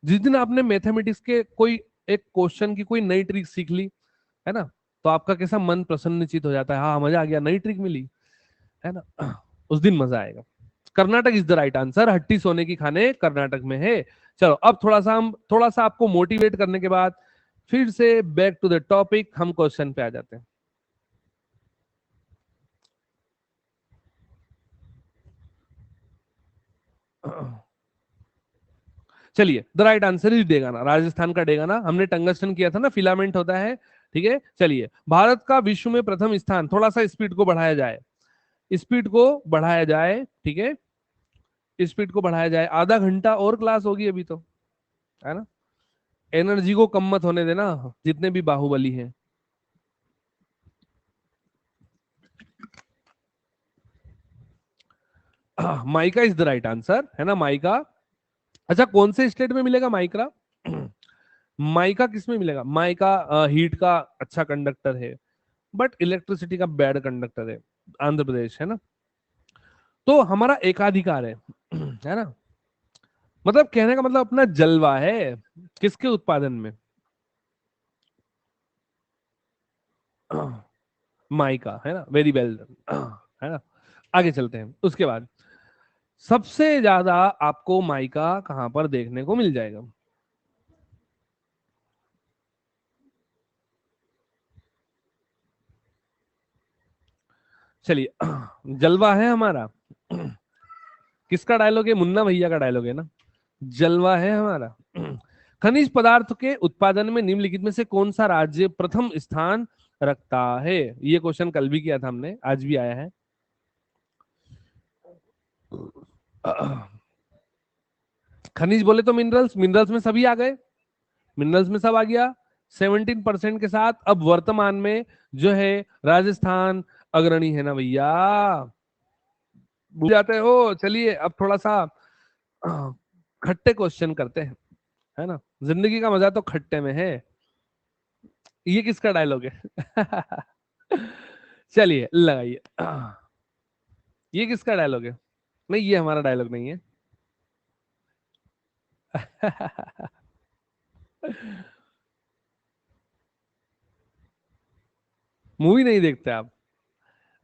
जिस दिन आपने मैथमेटिक्स के कोई एक क्वेश्चन की कोई नई ट्रिक सीख ली, है ना, तो आपका कैसा मन प्रसन्नचित हो जाता है, हाँ मजा आ गया, नई ट्रिक मिली, है ना। उस दिन मजा आएगा। Karnataka is the right answer, हट्टी सोने की खाने कर्नाटक में है। चलो, अब थोड़ा सा आपको मोटिवेट करने के बाद फिर से बैक टू द टॉपिक, हम क्वेश्चन पे आ जाते हैं। चलिए, the right answer is Degana, Rajasthan का डेगाना, हमने टंगस्टन किया था ना, फिलामेंट होता है। ठीक है, चलिए, भारत का विश्व में प्रथम स्थान, थोड़ा सा स्पीड को बढ़ाया जाए, स्पीड को बढ़ाया जाए, ठीक है, स्पीड को बढ़ाया जाए, आधा घंटा और क्लास होगी अभी तो, है ना। एनर्जी को कम मत होने देना, जितने भी बाहुबली हैं। Mica is the right answer, है ना, माइका। अच्छा, कौन से स्टेट में मिलेगा माइक्रा? माइका किस में मिलेगा? माइका हीट का अच्छा कंडक्टर है, बट इलेक्ट्रिसिटी का बैड कंडक्टर है। आंध्र प्रदेश, है ना। तो हमारा एकाधिकार है ना, मतलब कहने का मतलब अपना जलवा है किसके उत्पादन में? माइका, है ना, वेरी वेल, है ना। आगे चलते हैं, उसके बाद सबसे ज्यादा आपको माइका कहां पर देखने को मिल जाएगा? चलिए, जलवा है हमारा। किसका डायलॉग है? मुन्ना भैया का डायलॉग है ना, जलवा है हमारा। खनिज पदार्थ के उत्पादन में निम्नलिखित में से कौन सा राज्य प्रथम स्थान रखता है? ये क्वेश्चन कल भी किया था हमने, आज भी आया है। खनिज बोले तो मिनरल्स, मिनरल्स में सभी आ गए, मिनरल्स में सब आ गया। 17% के साथ अब वर्तमान में जो है राजस्थान अग्रणी है ना भैया, भूल जाते हो। चलिए, अब थोड़ा सा खट्टे क्वेश्चन करते हैं, है ना, जिंदगी का मजा तो खट्टे में है। ये किसका डायलॉग है? चलिए लगाइए। ये किसका डायलॉग है? नहीं, ये हमारा डायलॉग नहीं है। मूवी नहीं देखते आप?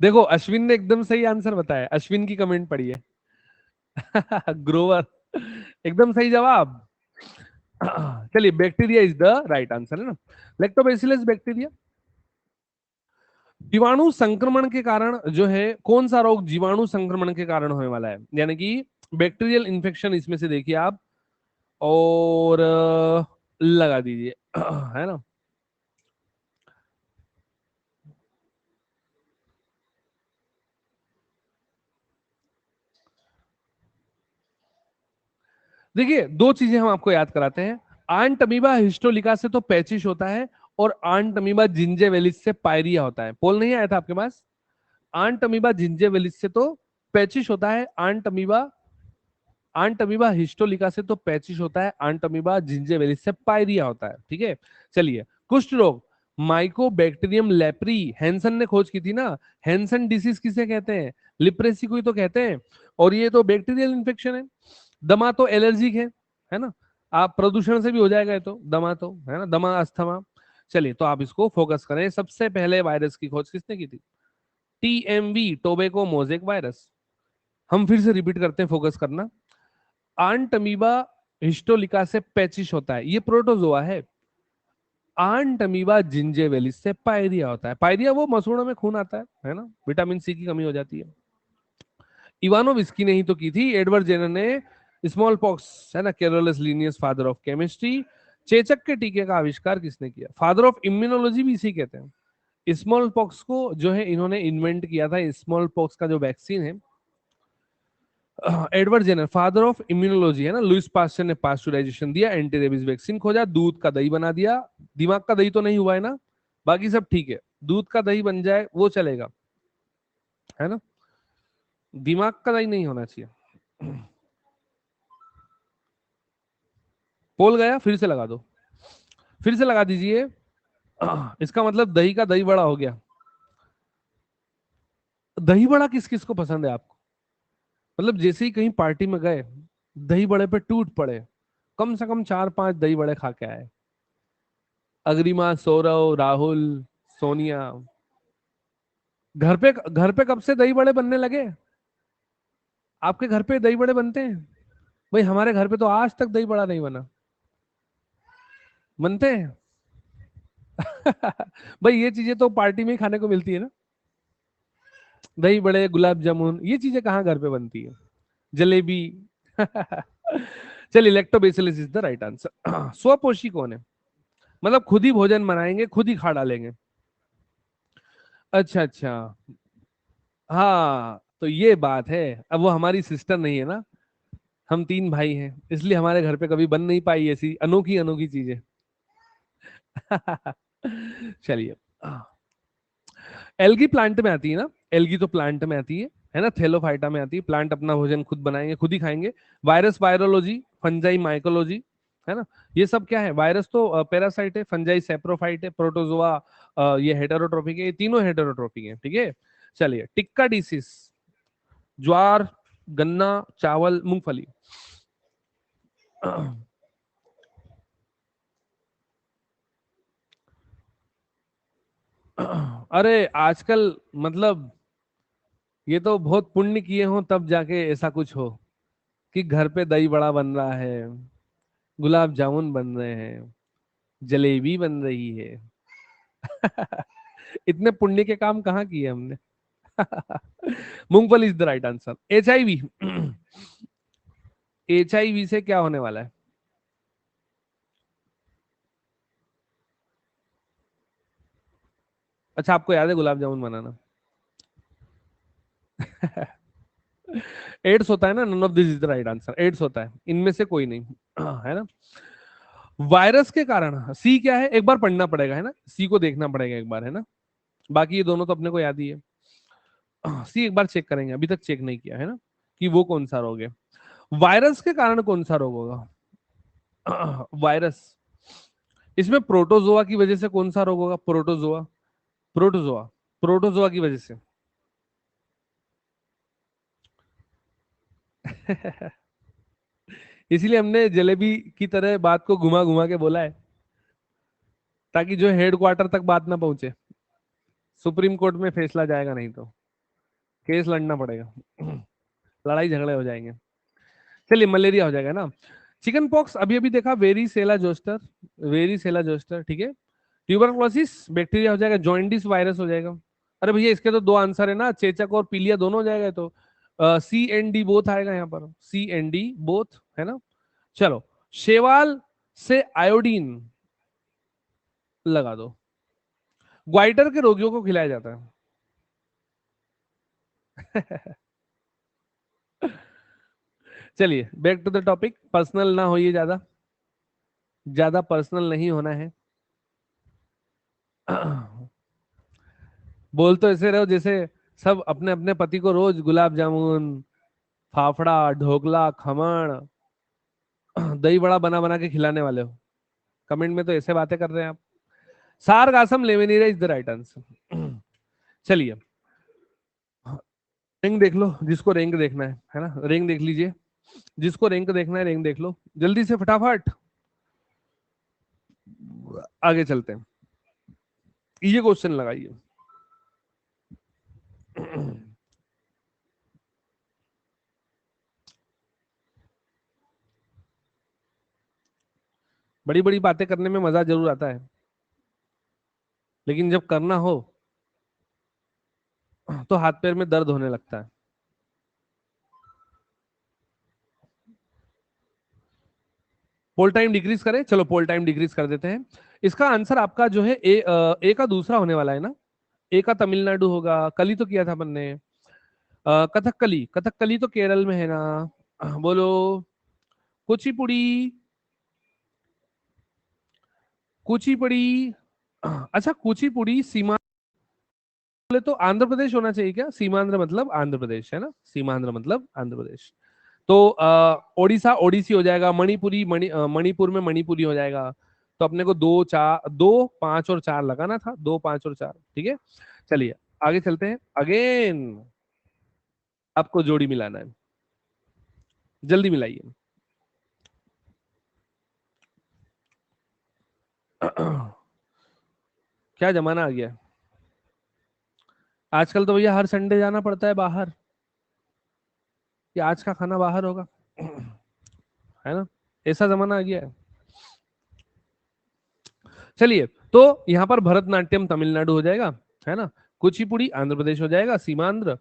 देखो, अश्विन ने एकदम सही आंसर बताया, अश्विन की कमेंट पढ़ी है। ग्रोवर, एकदम सही जवाब। चलिए, bacteria is the right answer, है ना, लैक्टोबैसिलस बैक्टीरिया। जीवाणु संक्रमण के कारण जो है, कौन सा रोग जीवाणु संक्रमण के कारण होने वाला है, यानी कि बैक्टीरियल इन्फेक्शन इसमें से देखिए आप, और लगा दीजिए। है ना। देखिए, दो चीजें हम आपको याद कराते हैं। आंट अमीबा हिस्टोलिका से तो पैचिश होता है, और आंट अमीबा जिंजेवेलिस से पायरिया होता है। पोल नहीं आया था आपके पास? आंट अमीबा जिंजेवेलिस से तो पैचिश होता है, आंट अमीबा हिस्टोलिका से तो पैचिश होता है, आंट अमीबा जिंजेवेलिस से पायरिया होता है। ठीक है, चलिए। कुष्ठ रोग, माइकोबैक्टीरियम लेप्री, हैंसन ने खोज की थी ना। हैंसन डिसीज किसे कहते हैं? लिप्रेसी को ही तो कहते हैं, और ये तो बैक्टीरियल इन्फेक्शन है। दमा तो एलर्जिक है ना, आप प्रदूषण से भी हो जाएगा, ये तो दमा तो है ना, दमा अस्थमा। चलिए, तो आप इसको फोकस करें। सबसे पहले वायरस की खोज किसने की थी? TMV, tobacco mosaic virus. हम फिर से रिपीट करते हैं, फोकस करना। आंट अमीबा हिस्टोलिका से पैचिश होता है, ये प्रोटोजोआ है। आंट अमीबा जिंजेवेलिस से पायरिया होता है। पायरिया वो मसूड़ों में खून आता है ना, विटामिन सी की कमी हो जाती है। इवानोविस्की ने ही तो की थी, एडवर्ड जेनर ने स्मॉल पॉक्स, है ना, Carolus Linnaeus father of chemistry. चेचक के टीके का आविष्कार किसने किया? फादर ऑफ इम्यूनोलॉजी भी इसी कहते हैं। स्मॉल पॉक्स को जो है इन्होंने इन्वेंट किया था, स्मॉल पॉक्स का जो वैक्सीन है। Edward Jenner father of immunology है ना। लुइस पास्चर ने पास्चुराइजेशन दिया, एंटी रेबीज वैक्सीन खोजा, दूध का दही बना दिया। दिमाग का दही तो नहीं हुआ है ना, बाकी सब ठीक है। दूध का दही बन जाए वो चलेगा, है ना, दिमाग का दही नहीं होना चाहिए। पोल गया, फिर से लगा दो, फिर से लगा दीजिए। इसका मतलब दही का दही बड़ा हो गया। दही बड़ा किस किस को पसंद है आपको? मतलब जैसे ही कहीं पार्टी में गए, दही बड़े पे टूट पड़े, कम से कम 4-5 दही बड़े खा के आए। अग्रिमा, सौरव, राहुल, सोनिया। घर पे कब से दही बड़े बनने लगे? आपके घर पे दही बड़े बनते हैं? भाई हमारे घर पे तो आज तक दही बड़ा नहीं बना। बनते हैं। भाई ये चीजें तो पार्टी में ही खाने को मिलती है ना, दही बड़े, गुलाब जामुन, ये चीजें कहाँ घर पे बनती है? जलेबी। चलिए, lactobacillus is the right answer. स्वपोषी कौन है? मतलब खुद ही भोजन बनाएंगे, खुद ही खा डालेंगे। अच्छा अच्छा। हाँ, तो ये बात है। अब वो हमारी सिस्टर नहीं है ना, हम 3 भाई हैं, इसलिए हमारे घर पे कभी बन नहीं पाई ऐसी अनोखी अनोखी चीजें। चलिए, एल्गी प्लांट में आती है ना, एल्गी तो प्लांट में आती है ना, थेलोफाइटा में आती है। प्लांट अपना भोजन खुद बनाएंगे, खुद ही खाएंगे। वायरस वायरोलॉजी, फंजाई माइकोलॉजी, है ना, ये सब क्या है? वायरस तो पैरासाइट है, फंजाई सेप्रोफाइट है, प्रोटोजोआ ये हेटेरोट्रोपिक है, ये तीनों हेटेरोट्रोपिक है। ठीक है, चलिए। टिक्का डिसीज, ज्वार, गन्ना, चावल, मूंगफली। अरे आजकल मतलब ये तो बहुत पुण्य किए हो तब जाके ऐसा कुछ हो कि घर पे दही बड़ा बन रहा है, गुलाब जामुन बन रहे हैं, जलेबी बन रही है। इतने पुण्य के काम कहाँ किए हमने? मूंगफली is the right answer. HIV, HIV से क्या होने वाला है? अच्छा, आपको याद है गुलाब जामुन बनाना? एड्स होता है ना, none of this is the right answer. AIDS होता है, इनमें से कोई नहीं। है ना। वायरस के कारण सी क्या है, एक बार पढ़ना पड़ेगा, है ना, सी को देखना पड़ेगा एक बार, है ना। बाकी ये दोनों तो अपने को याद ही है। सी एक बार चेक करेंगे, अभी तक चेक नहीं किया, है ना, कि वो कौन सा रोग है। वायरस के कारण कौन सा रोग होगा? वायरस, इसमें प्रोटोजोआ की वजह से कौन सा रोग होगा? प्रोटोजोआ, प्रोटोजोआ, प्रोटोजोआ की वजह से। इसीलिए हमने जलेबी की तरह बात को घुमा घुमा के बोला है, ताकि जो हेड क्वार्टर तक बात ना पहुंचे। सुप्रीम कोर्ट में फैसला जाएगा, नहीं तो केस लड़ना पड़ेगा। लड़ाई झगड़े हो जाएंगे। चलिए, मलेरिया हो जाएगा ना। चिकन पॉक्स अभी अभी देखा, वेरीसेला जोस्टर, वेरीसेला जोस्टर, ठीक है। ट्यूबरक्लोसिस बैक्टीरिया हो जाएगा, जॉइंडिस वायरस हो जाएगा। अरे भैया, इसके तो 2 आंसर है ना, चेचक और पीलिया दोनों हो जाएगा। तो CND बोथ आएगा यहाँ पर, CND बोथ, है ना। चलो, शेवाल से आयोडीन लगा दो, ग्वाइटर के रोगियों को खिलाया जाता है। चलिए, back to the topic, personal ना होइए ज्यादा। ज्यादा पर्सनल नहीं होना है। बोल तो ऐसे रहो जैसे सब अपने अपने पति को रोज गुलाब जामुन, फाफड़ा, ढोकला, खमण, दही बड़ा बना बना के खिलाने वाले हो। कमेंट में तो ऐसे बातें कर रहे हैं आप। सारगासम लेवेनिरा इज द राइट आंसर। चलिए, रैंक देख लो जिसको रैंक देखना है ना, रैंक देख लीजिए। जिसको रैंक देखना है रैंक देख लो जल्दी से फटाफट। आगे चलते हैं, ये क्वेश्चन लगाइए। बड़ी बड़ी बातें करने में मजा जरूर आता है, लेकिन जब करना हो तो हाथ पैर में दर्द होने लगता है। पोल टाइम डिक्रीज करें, चलो पोल टाइम डिक्रीज कर देते हैं। इसका आंसर आपका जो है ए का दूसरा होने वाला है ना। ए का तमिलनाडु होगा, कली तो किया था अपन ने। कथकली, कथकली तो केरल में है ना। बोलो। कुचिपुड़ी, कुचिपुड़ी। अच्छा, कुचिपुड़ी सीमा बोले तो आंध्र प्रदेश होना चाहिए क्या? सीमांध्र मतलब आंध्र प्रदेश है ना, सीमांध्र मतलब आंध्र प्रदेश। तो ओडिशा ओडिसी हो जाएगा, मणिपुरी मणिपुर में मणिपुरी हो जाएगा। तो अपने को 2 5 और 4 लगाना था, 2 5 और 4, ठीक है। चलिए आगे चलते हैं। अगेन आपको जोड़ी मिलाना है, जल्दी मिलाइए। क्या जमाना आ गया है। आजकल तो भैया हर संडे जाना पड़ता है बाहर, कि आज का खाना बाहर होगा। है ना, ऐसा जमाना आ गया है। चलिए, तो यहाँ पर भरतनाट्यम तमिलनाडु हो जाएगा, है ना। कुचिपुड़ी आंध्र प्रदेश हो जाएगा, सीमांध्र।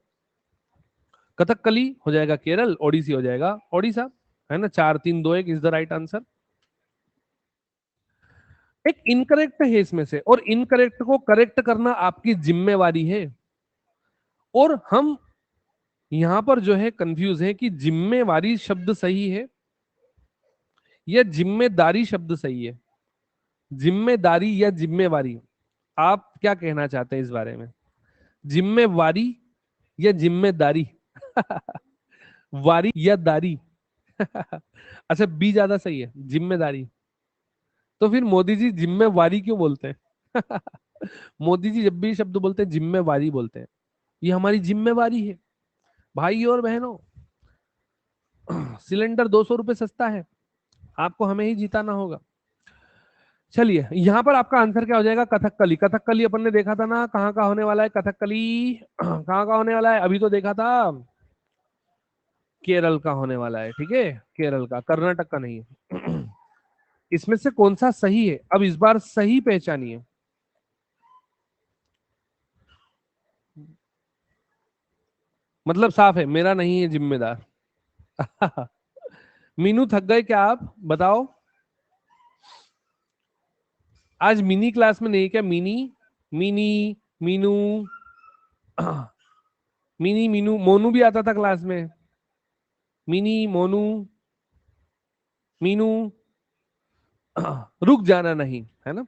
कथकली हो जाएगा केरल, ओडिसी हो जाएगा ओडिशा, है ना। 4 3 2 1 इज द राइट आंसर। एक इनकरेक्ट है इसमें से, और इनकरेक्ट को करेक्ट करना आपकी जिम्मेवारी है। और हम यहां पर जो है कंफ्यूज है कि जिम्मेवारी शब्द सही है या जिम्मेदारी शब्द सही है। जिम्मेदारी या जिम्मेवारी, आप क्या कहना चाहते हैं इस बारे में? जिम्मेवारी या जिम्मेदारी? वारी या दारी? अच्छा, बी ज्यादा सही है, जिम्मेदारी। तो फिर मोदी जी जिम्मेवारी क्यों बोलते हैं? मोदी जी जब भी शब्द बोलते हैं जिम्मेवारी बोलते हैं। ये हमारी जिम्मेवारी है भाई और बहनों। सिलेंडर 200 रुपए सस्ता है, आपको हमें ही जिताना होगा। चलिए, यहां पर आपका आंसर क्या हो जाएगा? कथकली। कथकली अपन ने देखा था ना, कहाँ का होने वाला है कथकली? कहाँ का होने वाला है? अभी तो देखा था, केरल का होने वाला है, ठीक है। केरल का, कर्नाटक का नहीं है। इसमें से कौन सा सही है? अब इस बार सही पहचानिए। मतलब साफ है, मेरा नहीं है जिम्मेदार। मीनू थक गए क्या आप? बताओ। आज मिनी क्लास में नहीं क्या? Mini, mini, Meenu, mini Meenu, Monu भी आता था क्लास में। मिनी, मोनू, मीनू। रुक जाना नहीं, है ना।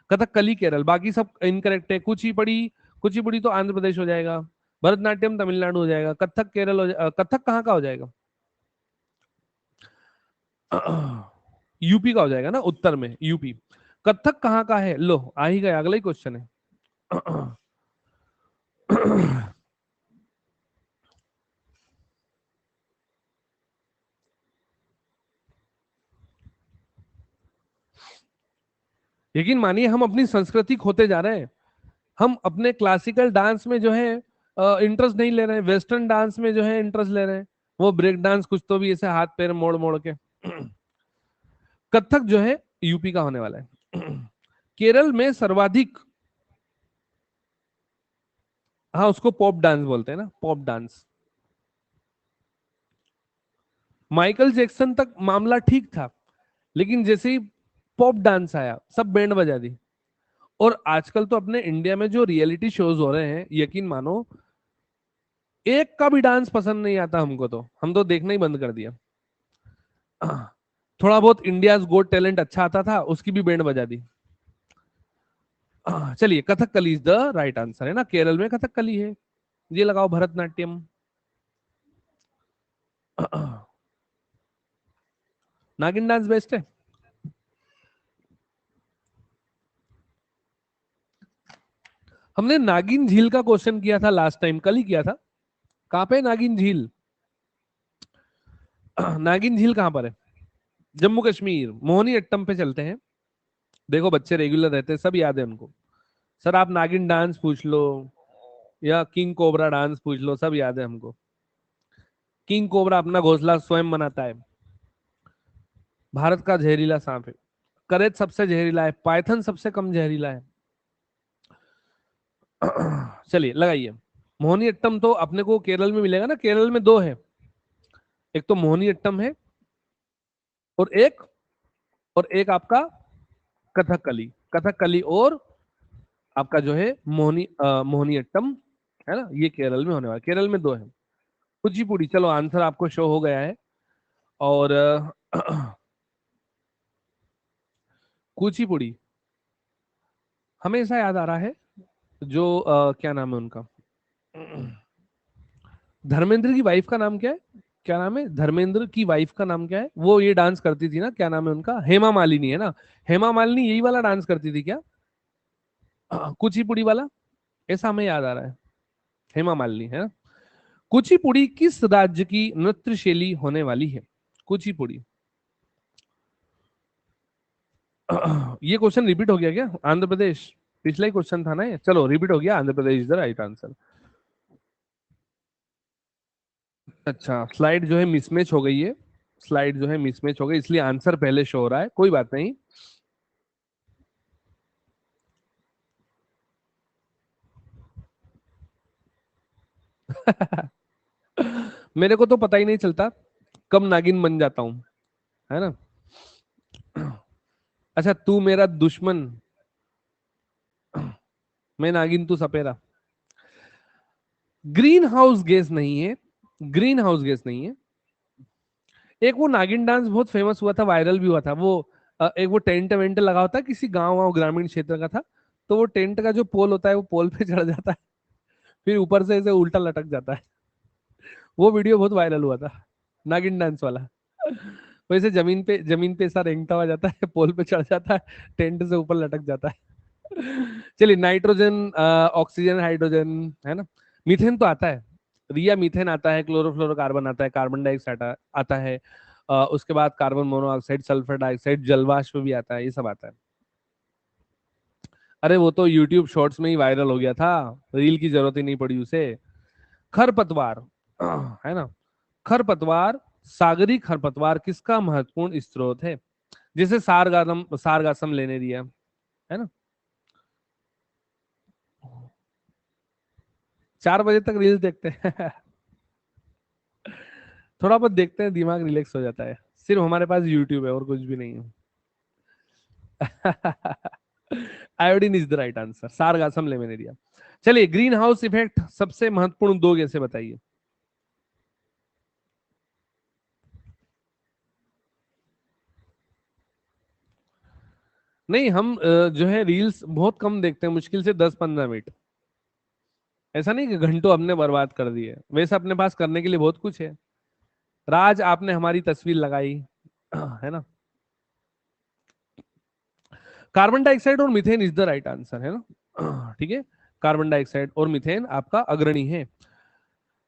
कथकली केरल, बाकी सब इनकरेक्ट है। कुचिपुड़ी, कुचिपुड़ी तो आंध्र प्रदेश हो जाएगा। भरतनाट्यम तमिलनाडु हो जाएगा। कथक केरल कथक कहाँ का हो जाएगा? यूपी का हो जाएगा ना, उत्तर में यूपी। कथक कहाँ का है? लो आ ही गया, अगला ही क्वेश्चन है। यकीन मानिए हम अपनी संस्कृति खोते जा रहे हैं। हम अपने क्लासिकल डांस में जो है इंटरेस्ट नहीं ले रहे हैं, वेस्टर्न डांस में जो है इंटरेस्ट ले रहे हैं। वो ब्रेक डांस कुछ तो भी ऐसे हाथ पैर मोड़ मोड़ के। कथक जो है यूपी का होने वाला है। केरल में सर्वाधिक, हाँ उसको पॉप डांस बोलते हैं ना, पॉप डांस। माइकल जैक्सन तक मामला ठीक था, लेकिन जैसे ही पॉप डांस आया सब बैंड बजा दी। और आजकल तो अपने इंडिया में जो रियलिटी शोज हो रहे हैं, यकीन मानो एक का भी डांस पसंद नहीं आता हमको, तो हम तो देखना ही बंद कर दिया। थोड़ा बहुत इंडिया गोट टैलेंट अच्छा आता था, उसकी भी बैंड बजा दी। चलिए, Kathakali is the right answer, है ना, केरल में कथकली है। ये लगाओ भरतनाट्यम। नागिन डांस बेस्ट है। हमने नागिन झील का क्वेश्चन किया था लास्ट टाइम, कल ही किया था। कहां पे नागिन झील? नागिन झील कहां पर है? जम्मू कश्मीर, मोहनी अट्टम पे चलते हैं। देखो बच्चे रेगुलर रहते हैं, सब याद है उनको। सर आप नागिन डांस पूछ लो या किंग कोबरा डांस पूछ लो, सब याद है हमको। किंग कोबरा अपना घोंसला स्वयं बनाता है। भारत का जहरीला सांप है। करेज सबसे जहरीला है, पाइथन सबसे कम जहरीला है। चलिए लगाइए। मोहनी अट्टम तो अपने को केरल में मिलेगा ना, केरल में दो है। एक तो मोहनी अट्टम है, और एक आपका कथकली। कथकली और आपका जो है मोहनी अट्टम, है ना, ये केरल में होने वाला, केरल में दो है। कुचिपुड़ी, चलो आंसर आपको शो हो गया है। और कुचिपुड़ी हमेशा याद आ रहा है, जो क्या नाम है उनका, धर्मेंद्र की वाइफ का नाम क्या है? क्या नाम है धर्मेंद्र की वाइफ का नाम क्या है? वो ये डांस करती थी ना, क्या नाम है उनका, हेमा मालिनी, है ना। हेमा मालिनी यही वाला डांस करती थी क्या? कुचिपुड़ी वाला, ऐसा हमें याद आ रहा है। हेमा मालिनी है ना। कुचिपुड़ी किस राज्य की नृत्य शैली होने वाली है? कुचिपुड़ी। ये क्वेश्चन रिपीट हो गया क्या? आंध्र प्रदेश, पिछला ही क्वेश्चन था ना ये, चलो रिपीट हो गया, Andhra Pradesh is the right answer. अच्छा, स्लाइड जो है मिसमैच हो गई है। स्लाइड जो है मिसमैच हो गई, इसलिए आंसर पहले शो हो रहा है, कोई बात नहीं। मेरे को तो पता ही नहीं चलता कब नागिन बन जाता हूं, है ना। अच्छा, तू मेरा दुश्मन, मैं नागिन तू सपेरा। ग्रीन हाउस गैस नहीं है, ग्रीन हाउस गैस नहीं है। एक वो नागिन डांस बहुत फेमस हुआ था, वायरल भी हुआ था वो। एक वो टेंट वेंट लगा होता है, किसी गांव वाँव ग्रामीण क्षेत्र का था। तो वो टेंट का जो पोल होता है, वो पोल पे चढ़ जाता है, फिर ऊपर से ऐसे उल्टा लटक जाता है। वो वीडियो बहुत वायरल हुआ था, नागिन डांस वाला। वैसे जमीन पे ऐसा रेंगता हुआ जाता है, पोल पे चढ़ जाता है, टेंट से ऊपर लटक जाता है। चलिए, नाइट्रोजन, ऑक्सीजन, हाइड्रोजन, है ना। मीथेन तो आता है, रिया मीथेन आता है, क्लोरोफ्लोरोकार्बन आता है, कार्बन डाइऑक्साइड आता है। उसके बाद कार्बन मोनोऑक्साइड, सल्फर डाइऑक्साइड, जलवाष्प भी आता है, ये सब आता है। अरे वो तो यूट्यूब शॉर्ट्स में ही वायरल हो गया था, रील की जरूरत ही नहीं पड़ी उसे। खरपतवार, है ना, खरपतवार, सागरी खरपतवार किसका महत्वपूर्ण स्रोत है? जैसे सारगासम सारगासम लेने दिया, है ना। 4 बजे तक रील्स देखते हैं। थोड़ा बहुत देखते हैं, दिमाग रिलैक्स हो जाता है। सिर्फ हमारे पास यूट्यूब है और कुछ भी नहीं है। Iodine is the right answer, sargassum ले मैंने दिया। चलिए, ग्रीन हाउस इफेक्ट सबसे महत्वपूर्ण दो गैसें बताइए। नहीं, हम जो है रील्स बहुत कम देखते हैं, मुश्किल से 10-15 मिनट। ऐसा नहीं कि घंटों हमने बर्बाद कर दिए, वैसे अपने पास करने के लिए बहुत कुछ है। राज, आपने हमारी तस्वीर लगाई, है ना। कार्बन डाइऑक्साइड और methane is the right answer, है ना। ठीक है, कार्बन डाइऑक्साइड और मीथेन आपका अग्रणी है।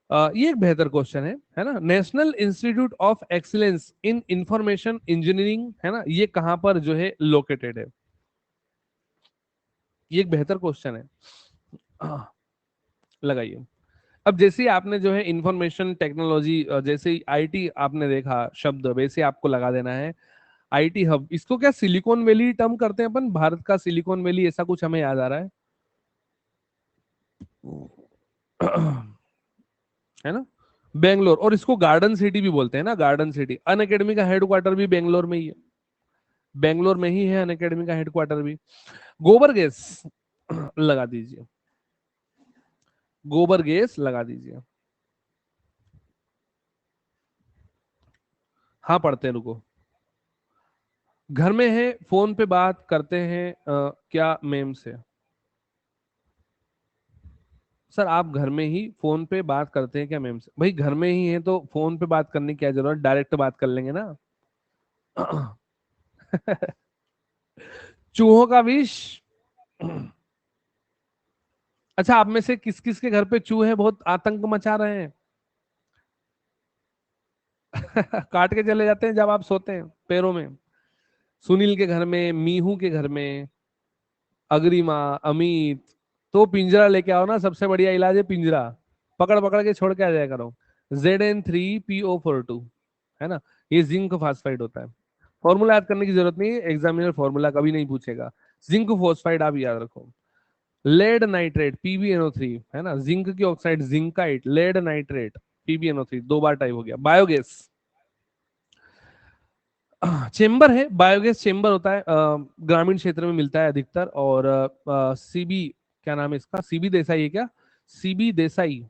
ये एक बेहतर क्वेश्चन है ना। National institute of excellence in information engineering, है ना, ये कहां पर जो है लोकेटेड है? ये एक बेहतर क्वेश्चन है। लगाइए। अब जैसे ही आपने जो है इंफॉर्मेशन टेक्नोलॉजी, जैसे ही आईटी आपने देखा शब्द, वैसे आपको लगा देना है आईटी हब। इसको क्या सिलिकॉन वैली टर्म करते हैं अपन, भारत का सिलिकॉन वैली, ऐसा कुछ हमें याद आ रहा है। है ना, बेंगलोर। और इसको गार्डन सिटी भी बोलते हैं ना, गार्डन सिटी। अन अकेडमी का हेडक्वार्टर भी बेंगलोर में ही है, बेंगलोर में ही है अन अकेडमी का हेडक्वार्टर भी। गोबर गैस लगा दीजिए, गोबर गैस लगा दीजिए। हाँ, पढ़ते हैं, रुको। घर में है, फोन पे बात करते हैं क्या मेम से? सर आप घर में ही फोन पे बात करते हैं क्या मेम से? भाई घर में ही है तो फोन पे बात करने की क्या जरूरत, डायरेक्ट बात कर लेंगे ना। चूहों का विष। अच्छा, आप में से किस किस के घर पे चूहे बहुत आतंक मचा रहे हैं? काट के चले जाते हैं जब आप सोते हैं पैरों में। सुनील के घर में, मीहू के घर में, अग्रिमा, अमित। तो पिंजरा लेके आओ ना, सबसे बढ़िया इलाज है पिंजरा। पकड़ पकड़ के छोड़ के आ जाया करो। Zn3PO42 है ना, ये जिंक फास्फाइड होता है। फॉर्मूला याद करने की जरूरत नहीं है, एग्जामिनर फॉर्मूला कभी नहीं पूछेगा। जिंक फॉस्फाइड आप याद रखो। लेड नाइट्रेट PbNO3 है ना, जिंक की oxide zincite, lead nitrate PbNO3, दो बार टाइप हो गया। बायोगैस, चेम्बर है, बायोगैस चेम्बर होता है, ग्रामीण क्षेत्र में मिलता है अधिकतर। और सीबी, क्या नाम है इसका, सीबी देसाई है क्या? सीबी देसाई,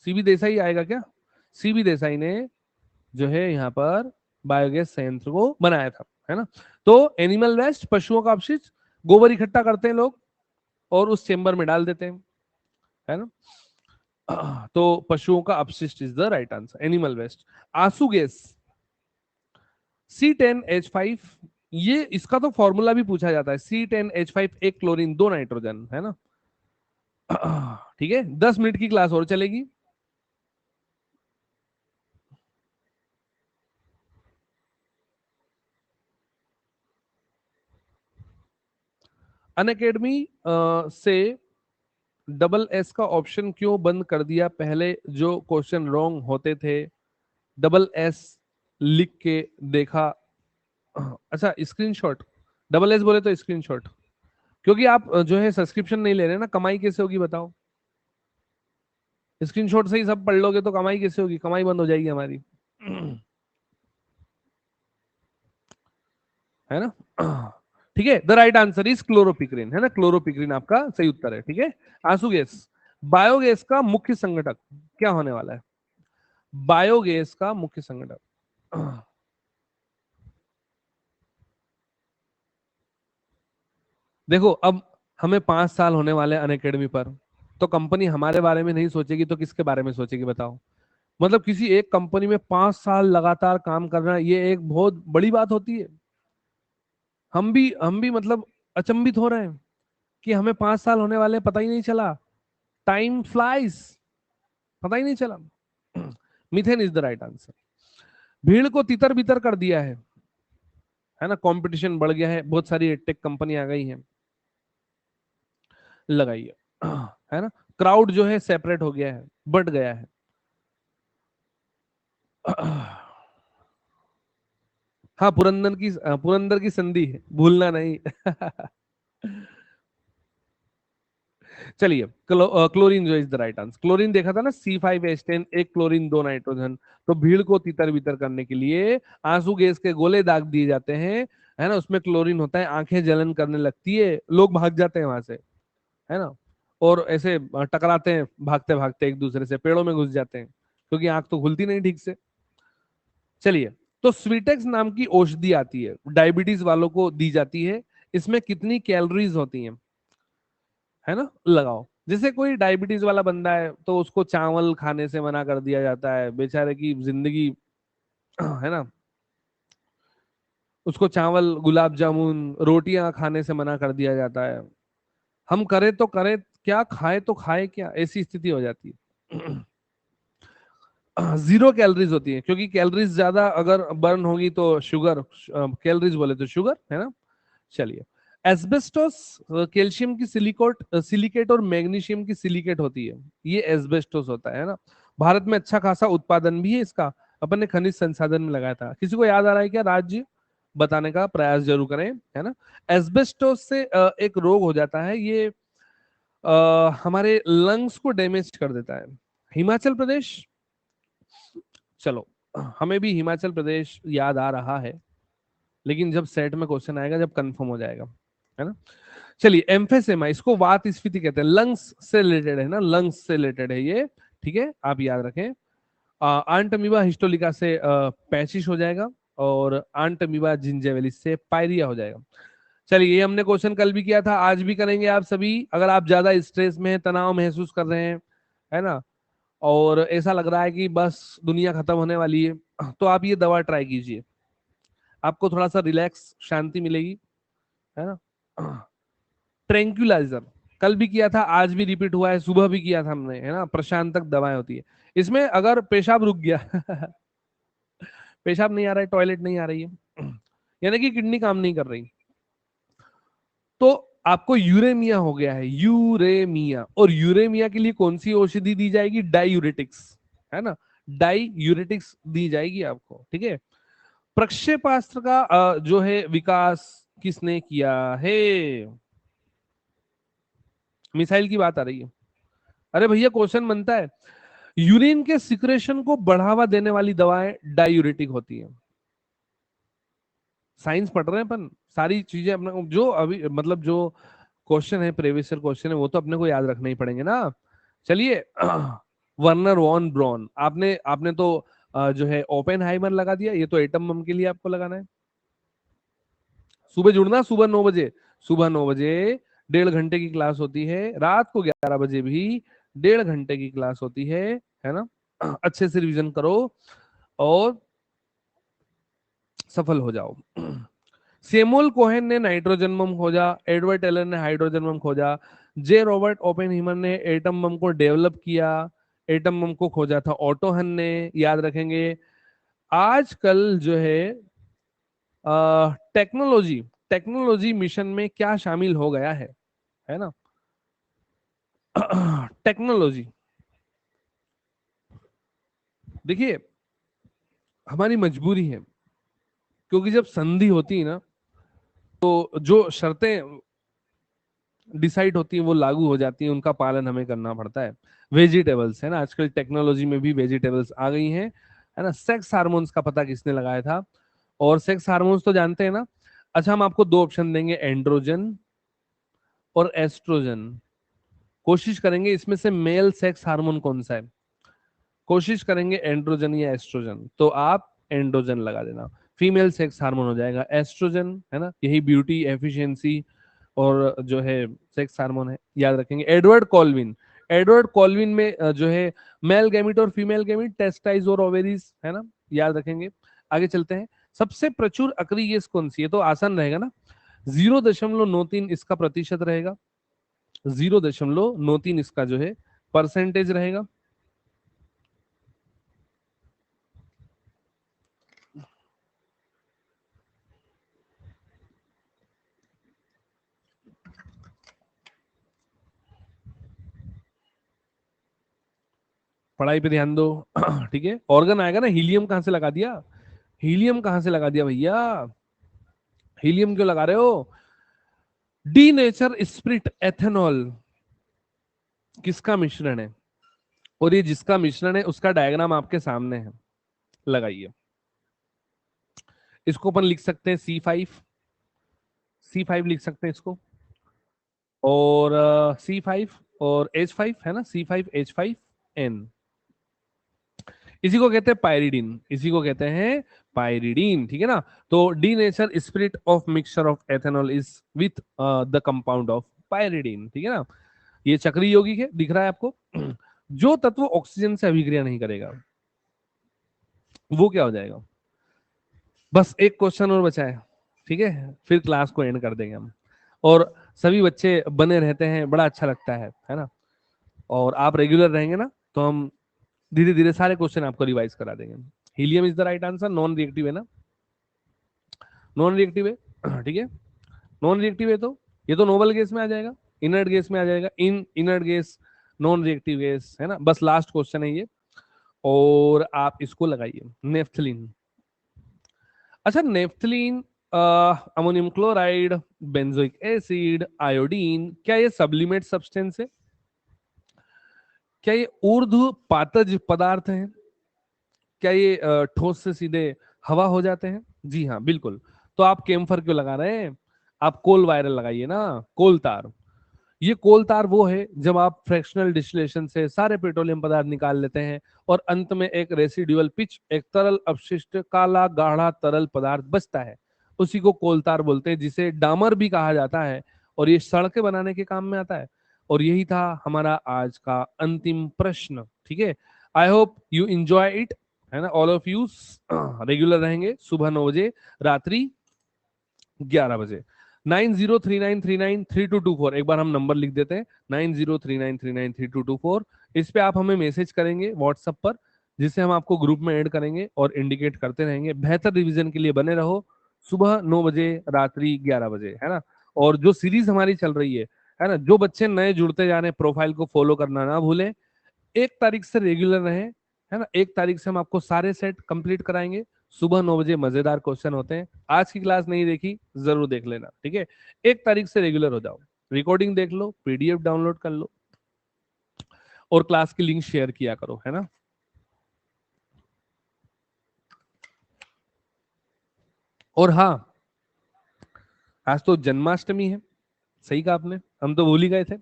सीबी देसाई आएगा क्या? सीबी देसाई ने जो है यहाँ पर बायोगैस संयंत्र को बनाया था, है ना। तो एनिमल वेस्ट, पशुओं का अपशिष्ट, गोबर इकट्ठा करते हैं लोग और उस चेम्बर में डाल देते हैं, है ना। तो पशुओं का अपशिष्ट is the right answer, animal waste. आंसू गैस C10H5, ये इसका तो फॉर्मूला भी पूछा जाता है। C10H5 एक क्लोरीन दो नाइट्रोजन, है ना। ठीक है, 10 मिनट की क्लास और चलेगी। अनअकैडमी से SS का ऑप्शन क्यों बंद कर दिया? पहले जो क्वेश्चन रॉन्ग होते थे SS लिख के देखा। अच्छा, स्क्रीनशॉट, SS बोले तो स्क्रीनशॉट, क्योंकि आप जो है सब्सक्रिप्शन नहीं ले रहे ना, कमाई कैसे होगी बताओ? स्क्रीनशॉट से ही सब पढ़ लोगे तो कमाई कैसे होगी? कमाई बंद हो जाएगी हमारी। है ना। ठीक है, the right answer is chloropicrin, है ना, क्लोरोपिक्रिन आपका सही उत्तर है। ठीक है, आंसू गैस, बायोगैस का मुख्य संगठक क्या होने वाला है? बायोगैस का मुख्य संगठक। देखो, अब हमें 5 साल होने वाले अन अकेडमी पर, तो कंपनी हमारे बारे में नहीं सोचेगी तो किसके बारे में सोचेगी बताओ? मतलब किसी एक कंपनी में 5 साल लगातार काम करना, ये एक बहुत बड़ी बात होती है। हम भी मतलब अचंभित हो रहे हैं कि हमें 5 साल होने वाले, पता ही नहीं चला। टाइम फ्लाइज, पता ही नहीं चला। Methane is the right answer. भीड़ को तितर बितर कर दिया है ना, कंपटीशन बढ़ गया है, बहुत सारी टेक कंपनी आ गई हैं, लगाइए। है ना, क्राउड जो है सेपरेट हो गया है, बढ़ गया है। हाँ, पुरंदर की संधि है, भूलना नहीं। चलिए, क्लोरीन जो is the right answer. Chlorine देखा था ना, C5H10 एक क्लोरीन दो नाइट्रोजन। तो भीड़ को तितर बितर करने के लिए आंसू गैस के गोले दाग दिए जाते हैं, है ना, उसमें क्लोरीन होता है, आंखें जलन करने लगती है, लोग भाग जाते हैं वहां से, है ना। और ऐसे टकराते हैं भागते भागते एक दूसरे से, पेड़ों में घुस जाते हैं, क्योंकि आंख तो खुलती नहीं ठीक से। चलिए, तो स्वीटेक्स नाम की औषधि आती है, डायबिटीज वालों को दी जाती है। इसमें कितनी कैलोरीज होती हैं? है ना, लगाओ। जैसे कोई डायबिटीज वाला बंदा है तो उसको चावल खाने से मना कर दिया जाता है, बेचारे की जिंदगी, है ना, उसको चावल, गुलाब जामुन, रोटियां खाने से मना कर दिया जाता है। हम करे तो करे क्या, खाए तो खाए क्या, ऐसी स्थिति हो जाती है। 0 कैलोरीज होती है, क्योंकि कैलोरीज ज्यादा अगर बर्न होगी तो शुगर, कैलोरीज बोले तो शुगर, है ना। चलिए, एस्बेस्टोस कैल्शियम की सिलिकेट और मैग्नीशियम की सिलिकेट होती है, ये एस्बेस्टोस होता है ना। भारत में अच्छा खासा उत्पादन भी है इसका, अपन ने खनिज संसाधन में लगाया था। किसी को याद आ रहा है क्या राज्य? बताने का प्रयास जरूर करें, है ना। एस्बेस्टोस से एक रोग हो जाता है, ये हमारे लंग्स को डैमेज कर देता है। हिमाचल प्रदेश, चलो, हमें भी हिमाचल प्रदेश याद आ रहा है, लेकिन जब सेट में क्वेश्चन आएगा, जब कंफर्म हो जाएगा, है ना। चलिए, एम्फेसेमा, इसको वात स्फीति कहते हैं, लंग्स से रिलेटेड है ना, लंग्स से रिलेटेड है ये। ठीक है, आप याद रखें। आंट अमीबा हिस्टोलिका से पैचिश हो जाएगा। और आंट अमीबा जिंजेवेलिस से पायरिया हो जाएगा। चलिए, ये हमने क्वेश्चन कल भी किया था, आज भी करेंगे आप सभी। अगर आप ज्यादा स्ट्रेस में हैं, तनाव महसूस कर रहे हैं, है ना, और ऐसा लग रहा है कि बस दुनिया खत्म होने वाली है, तो आप ये दवा ट्राई कीजिए, आपको थोड़ा सा रिलैक्स, शांति मिलेगी, है ना। ट्रैंक्विलाइजर कल भी किया था, आज भी रिपीट हुआ है, सुबह भी किया था हमने, है ना। प्रशांतक दवाएं होती है इसमें। अगर पेशाब रुक गया पेशाब नहीं आ रहा है, टॉयलेट नहीं आ रही है, यानी कि किडनी काम नहीं कर रही, तो आपको यूरेमिया हो गया है, यूरेमिया। और यूरेमिया के लिए कौन सी औषधि दी जाएगी? डायूरेटिक्स, है ना, डायूरेटिक्स दी जाएगी आपको, ठीक है। प्रक्षेपास्त्र का जो है विकास किसने किया है? मिसाइल की बात आ रही है। अरे भैया, क्वेश्चन बनता है, यूरिन के सिक्रेशन को बढ़ावा देने वाली दवाएं डायूरेटिक होती है। साइंस पढ़ रहे हैं अपन, सारी चीजें अपने जो अभी मतलब जो क्वेश्चन है, प्रीवियस ईयर क्वेश्चन है, वो तो अपने को याद रखने ही पड़ेंगे ना। चलिए, वर्नर वॉन ब्रॉन, आपने आपने तो जो है ओपेनहाइमर लगा दिया, ये तो एटम बम के लिए आपको लगाना है। सुबह जुड़ना, सुबह 9 बजे, सुबह 9 बजे 1.5 घंटे की क्लास होती है, रात को 11 बजे भी 1.5 घंटे की क्लास होती है ना। अच्छे से रिवीजन करो और सफल हो जाओ। सेमुअल कोहेन ने नाइट्रोजन बम खोजा, एडवर्ड टेलर ने हाइड्रोजन बम खोजा, जे रॉबर्ट ओपेनहीमर ने एटम बम को डेवलप किया, एटम बम को खोजा था ऑटो हन ने, याद रखेंगे। आजकल जो है टेक्नोलॉजी टेक्नोलॉजी मिशन में क्या शामिल हो गया है ना। टेक्नोलॉजी, देखिए, हमारी मजबूरी है, क्योंकि जब संधि होती है ना, तो जो शर्तें डिसाइड होती है वो लागू हो जाती है, उनका पालन हमें करना पड़ता है। वेजिटेबल्स, है ना, आजकल टेक्नोलॉजी में भी वेजिटेबल्स आ गई हैं, है ना। सेक्स हार्मोन्स का पता किसने लगाया था? और सेक्स हार्मोन्स तो जानते हैं ना। अच्छा, हम आपको दो ऑप्शन देंगे, एंड्रोजन और एस्ट्रोजन। कोशिश करेंगे इसमें से मेल सेक्स हार्मोन कौन सा है, कोशिश करेंगे एंड्रोजन या एस्ट्रोजन, तो आप एंड्रोजन लगा देना। फीमेल सेक्स हार्मोन हो जाएगा एस्ट्रोजन, है ना, यही ब्यूटी, एफिशिएंसी और जो है सेक्स हार्मोन है, याद रखेंगे। एडवर्ड कॉल्विन में जो है मेल गैमिट और फीमेल गैमिट, टेस्टाइज और ओवेरीज, है ना, याद रखेंगे। आगे चलते हैं। सबसे प्रचुर अक्रिय गैस कौन सी है? तो आसान रहेगा ना, 0.93 इसका प्रतिशत रहेगा, 0.93 इसका जो है परसेंटेज रहेगा। पढ़ाई पे ध्यान दो। ठीक है, ऑर्गन आएगा ना, हीलियम कहां से लगा दिया? हीलियम कहां से लगा दिया भैया? हीलियम क्यों लगा रहे हो? डी नेचर स्प्रिट एथेनॉल किसका मिश्रण है? और ये जिसका मिश्रण है उसका डायग्राम आपके सामने है, लगाइए। इसको अपन लिख सकते हैं C5 लिख सकते हैं इसको, और C5 और H5, है ना, C5H5N। इसी को कहते हैं पायरिडीन, इसी को कहते हैं पायरिडीन, ठीक है ना। तो D nature spirit of mixture of ethanol is with the compound of pyridine, ठीक है ना। ये चक्रीय यौगिक है, दिख रहा है आपको। जो तत्व ऑक्सीजन से अभिक्रिया नहीं करेगा वो क्या हो जाएगा? बस एक क्वेश्चन और बचा है, ठीक है, फिर क्लास को एंड कर देंगे हम। और सभी बच्चे बने रहते हैं, बड़ा अच्छा लगता है ना। और आप रेगुलर रहेंगे ना, तो हम धीरे धीरे सारे क्वेश्चन आपको रिवाइज करा देंगे। Helium is the right answer, non reactive है ना, नॉन रिएक्टिव है, ठीक है, नॉन रिएक्टिव है, तो ये तो नोबल गैस में आ जाएगा, इनर्ट गैस में आ जाएगा, inert gas, non reactive gas, है ना। बस लास्ट क्वेश्चन है ये, और आप इसको लगाइए, नेफ्थलीन। अच्छा, naphthalene, ammonium chloride, benzoic acid, iodine, क्या ये सब्लिमेट सब्सटेंस है? क्या ये ऊर्ध्वपातज पदार्थ हैं? क्या ये ठोस से सीधे हवा हो जाते हैं? जी हाँ, बिल्कुल। तो आप केम्फर क्यों लगा रहे हैं? आप कोल वायरल लगाइए ना, कोल तार। ये कोल तार वो है जब आप फ्रैक्शनल डिस्टिलेशन से सारे पेट्रोलियम पदार्थ निकाल लेते हैं और अंत में एक रेसिडुअल पिच, एक तरल अपशिष्ट काला गाढ़ा तरल पदार्थ बचता है, उसी को कोल तार बोलते हैं, जिसे डामर भी कहा जाता है और ये सड़कें बनाने के काम में आता है। और यही था हमारा आज का अंतिम प्रश्न। ठीक है, I hope you enjoy it, है ना। ऑल ऑफ यू रेगुलर रहेंगे सुबह 9 बजे, रात्रि 11 बजे। 9039393224, एक बार हम नंबर लिख देते हैं, 9039393224। इस पे आप हमें मैसेज करेंगे व्हाट्सएप पर, जिससे हम आपको ग्रुप में ऐड करेंगे और इंडिकेट करते रहेंगे। बेहतर रिवीजन के लिए बने रहो, सुबह 9 बजे, रात्रि 11 बजे, है ना। और जो सीरीज हमारी चल रही है ना, जो बच्चे नए जुड़ते जा रहे हैं, प्रोफाइल को फॉलो करना ना भूलें। 1 तारीख से रेगुलर रहे, है ना। 1 तारीख से हम आपको सारे सेट कंप्लीट कराएंगे। सुबह 9 बजे मजेदार क्वेश्चन होते हैं। आज की क्लास नहीं देखी, जरूर देख लेना, ठीक है। 1 तारीख से रेगुलर हो जाओ, रिकॉर्डिंग देख लो, पीडीएफ डाउनलोड कर लो और क्लास की लिंक शेयर किया करो, है ना। और हाँ, आज तो जन्माष्टमी है, सही कहा आपने, हम तो भूल ही गए थे।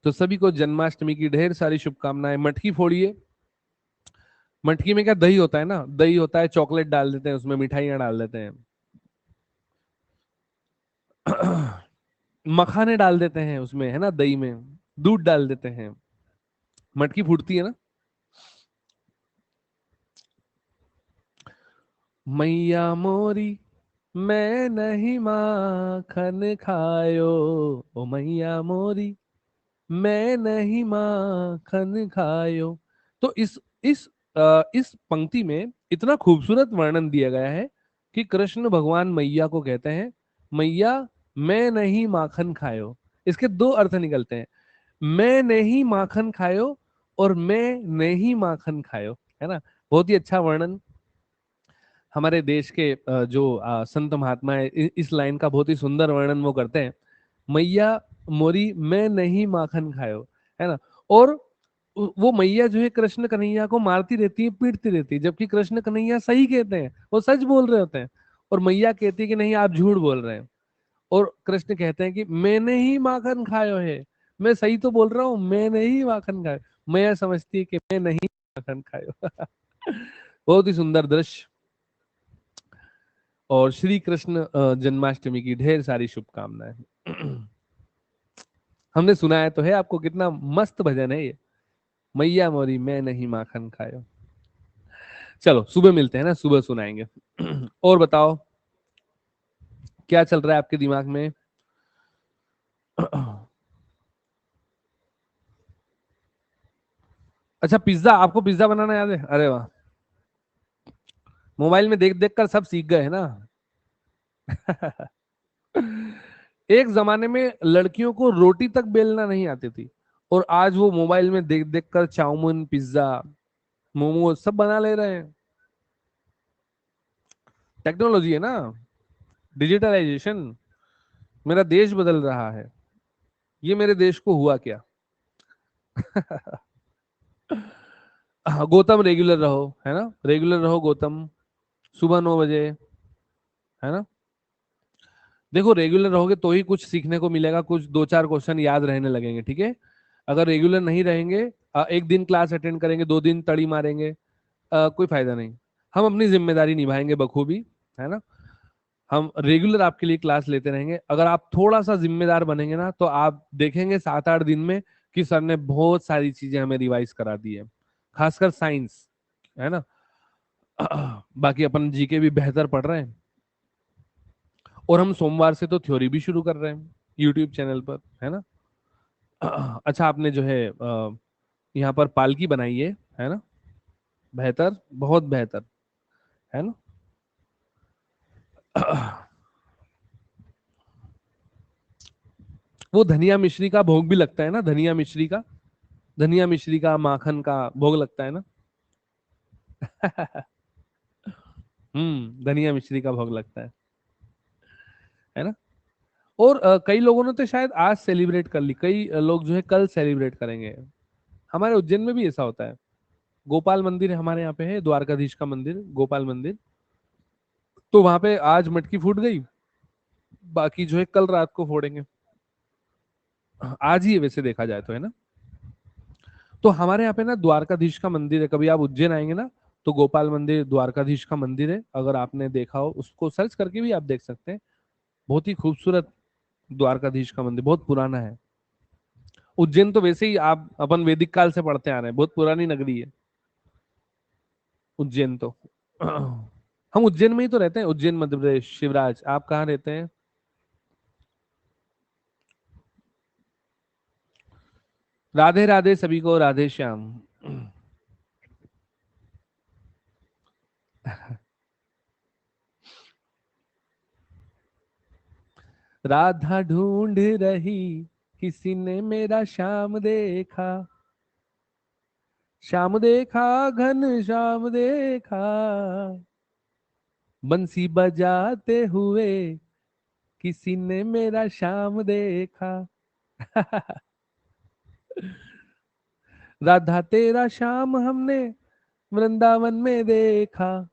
तो सभी को जन्माष्टमी की ढेर सारी शुभकामनाएं। मटकी फोड़िए। मटकी में क्या दही होता है ना, दही होता है, चॉकलेट डाल देते हैं उसमें, मिठाइयां डाल देते हैं, मखाने डाल देते हैं उसमें, है ना, दही में दूध डाल देते हैं, मटकी फूटती है ना। मैया मोरी मैं नहीं माखन खायो, ओ मैया मोरी मैं नहीं माखन खायो। तो इस पंक्ति में इतना खूबसूरत वर्णन दिया गया है कि कृष्ण भगवान मैया को कहते हैं, मैया मैं नहीं माखन खायो। इसके दो अर्थ निकलते हैं, मैं नहीं माखन खायो और मैं नहीं माखन खायो, है ना। बहुत ही अच्छा वर्णन हमारे देश के जो संत महात्मा है, इस लाइन का बहुत ही सुंदर वर्णन वो करते हैं। मैया मोरी मैं नहीं माखन खायो, है ना। और वो मैया जो है कृष्ण कन्हैया को मारती रहती है, पीटती रहती है, जबकि कृष्ण कन्हैया सही कहते हैं, वो सच बोल रहे होते हैं। और मैया कहती है कि नहीं आप झूठ बोल रहे हैं। और कृष्ण कहते हैं कि मैंने ही माखन खायो है, मैं सही तो बोल रहा हूँ, मैंने ही माखन खायो। मैया समझती है कि मैं नहीं माखन खायो। बहुत ही सुंदर दृश्य। और श्री कृष्ण जन्माष्टमी की ढेर सारी शुभकामनाएं। हमने सुनाया तो है आपको, कितना मस्त भजन है ये, मैया मोरी मैं नहीं माखन खायो। चलो सुबह मिलते हैं ना, सुबह सुनाएंगे। और बताओ क्या चल रहा है आपके दिमाग में। अच्छा, पिज्जा, आपको पिज्जा बनाना याद है? अरे वाह, मोबाइल में देख देख कर सब सीख गए है ना। एक जमाने में लड़कियों को रोटी तक बेलना नहीं आती थी, और आज वो मोबाइल में देख देख कर चाउमीन, पिज्जा, मोमोज सब बना ले रहे हैं। टेक्नोलॉजी है ना, डिजिटलाइजेशन। मेरा देश बदल रहा है, ये मेरे देश को हुआ क्या। गौतम रेगुलर रहो, है ना, रेगुलर रहो गौतम, सुबह 9 बजे, है ना। देखो रेगुलर रहोगे तो ही कुछ सीखने को मिलेगा, कुछ 2-4 क्वेश्चन याद रहने लगेंगे, ठीक है। अगर रेगुलर नहीं रहेंगे, एक दिन क्लास अटेंड करेंगे, 2 दिन तड़ी मारेंगे, कोई फायदा नहीं। हम अपनी जिम्मेदारी निभाएंगे बखूबी, है ना। हम रेगुलर आपके लिए क्लास लेते रहेंगे। अगर आप थोड़ा सा जिम्मेदार बनेंगे ना, तो आप देखेंगे 7-8 दिन में कि सर ने बहुत सारी चीजें हमें रिवाइज करा दी है, खासकर साइंस, है ना। बाकी अपन जीके भी बेहतर पढ़ रहे हैं। और हम सोमवार से तो थ्योरी भी शुरू कर रहे हैं यूट्यूब चैनल पर, है ना। अच्छा, आपने जो है यहाँ पर पालकी बनाई है ना, बेहतर, बहुत बेहतर, है ना। वो धनिया मिश्री का भोग भी लगता है ना, धनिया मिश्री का माखन का भोग लगता है ना। धनिया मिश्री का भोग लगता है ना। और कई लोगों ने तो शायद आज सेलिब्रेट कर ली, कई लोग जो है कल सेलिब्रेट करेंगे। हमारे उज्जैन में भी ऐसा होता है। गोपाल मंदिर हमारे यहाँ पे है, द्वारकाधीश का मंदिर, गोपाल मंदिर। तो वहां पे आज मटकी फूट गई, बाकी जो है कल रात को फोड़ेंगे। आज ही वैसे देखा जाए तो, है ना। तो हमारे यहाँ पे ना द्वारकाधीश का मंदिर है, कभी आप उज्जैन आएंगे ना तो गोपाल मंदिर द्वारकाधीश का मंदिर है, अगर आपने देखा हो उसको सर्च करके भी आप देख सकते हैं। बहुत ही खूबसूरत द्वारकाधीश का मंदिर, बहुत पुराना है। उज्जैन तो वैसे ही आप अपन वैदिक काल से पढ़ते आ रहे हैं, बहुत पुरानी नगरी है उज्जैन तो। हम उज्जैन में ही तो रहते हैं, उज्जैन मध्य प्रदेश। शिवराज, आप कहाँ रहते हैं? राधे राधे सभी को, राधे श्याम। राधा ढूंढ रही, किसी ने मेरा श्याम देखा, श्याम देखा, घन श्याम देखा, बंसी बजाते हुए, किसी ने मेरा श्याम देखा। राधा तेरा श्याम हमने वृंदावन में देखा,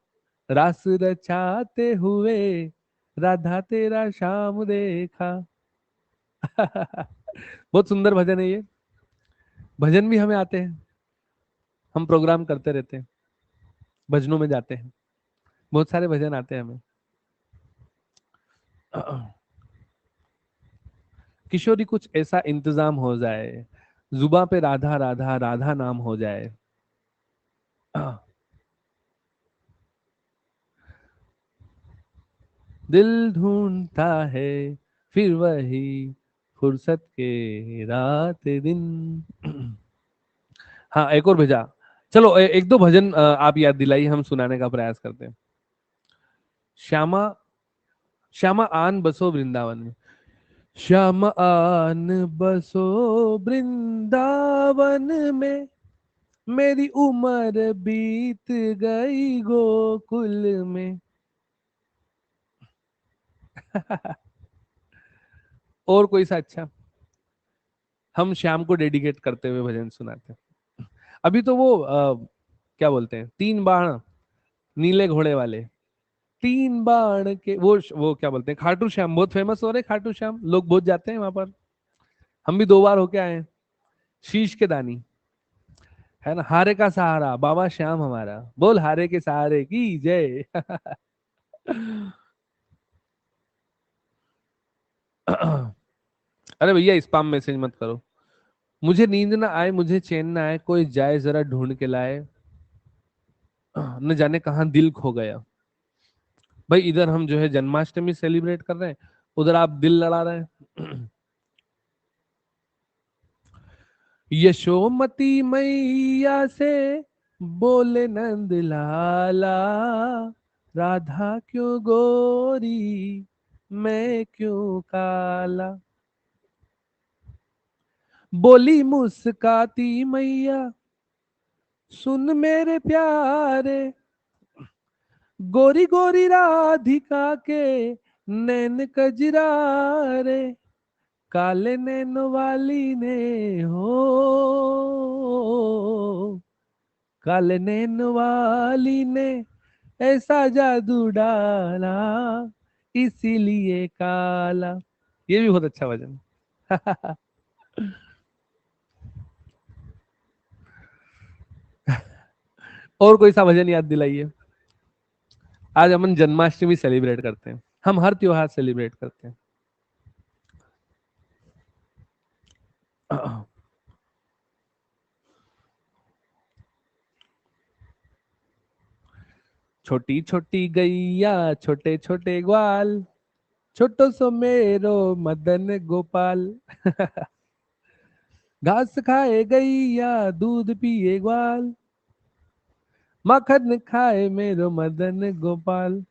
रास रचाते हुए, राधा तेरा श्याम देखा। बहुत सुंदर भजन है ये। भजन भी हमें आते हैं, हम प्रोग्राम करते रहते हैं, भजनों में जाते हैं, बहुत सारे भजन आते हैं हमें। किशोरी कुछ ऐसा इंतजाम हो जाए, जुबा पे राधा राधा राधा नाम हो जाए। दिल ढूंढता है फिर वही फुर्सत के रात दिन। हाँ, एक और भेजा। चलो एक दो भजन आप याद दिलाइए, हम सुनाने का प्रयास करते हैं। श्यामा, श्यामा आन बसो वृंदावन में। श्याम आन बसो वृंदावन में, मेरी उम्र बीत गई गोकुल में। और कोई सा अच्छा, हम श्याम को डेडिकेट करते हुए भजन सुनाते हैं। अभी तो वो क्या बोलते हैं, तीन बाण, नीले घोड़े वाले, तीन बाण के वो क्या बोलते हैं, खाटू श्याम, बहुत फेमस हो रहे खाटू श्याम, लोग बहुत जाते हैं वहां पर। हम भी 2 बार होके आए हैं। शीश के दानी, है ना, हारे का सहारा बाबा श्याम हमारा, बोल हारे के सहारे की जय। अरे भैया स्पैम मैसेज मत करो। मुझे नींद ना आए, मुझे चैन ना आए, कोई जाए जरा ढूंढ के लाए, न जाने कहाँ दिल खो गया। भाई इधर हम जो है जन्माष्टमी सेलिब्रेट कर रहे हैं, उधर आप दिल लड़ा रहे हैं। यशोमती मैया से बोले नंद लाला, राधा क्यों गोरी, मैं क्यों काला। बोली मुस्काती मैया, सुन मेरे प्यारे, गोरी गोरी राधिका के नैन कजरारे, काले नैन वाली ने हो, काले नैन वाली ने ऐसा जादू डाला, इसीलिए काला। ये भी बहुत अच्छा भजन। और कोई सा भजन याद दिलाइए। आज हम जन्माष्टमी सेलिब्रेट करते हैं, हम हर त्योहार सेलिब्रेट करते हैं। छोटी छोटी गैया, छोटे छोटे ग्वाल, छोटो सो मेरो मदन गोपाल। घास खाए गैया, दूध पिए ग्वाल, माखन खाए मेरो मदन गोपाल।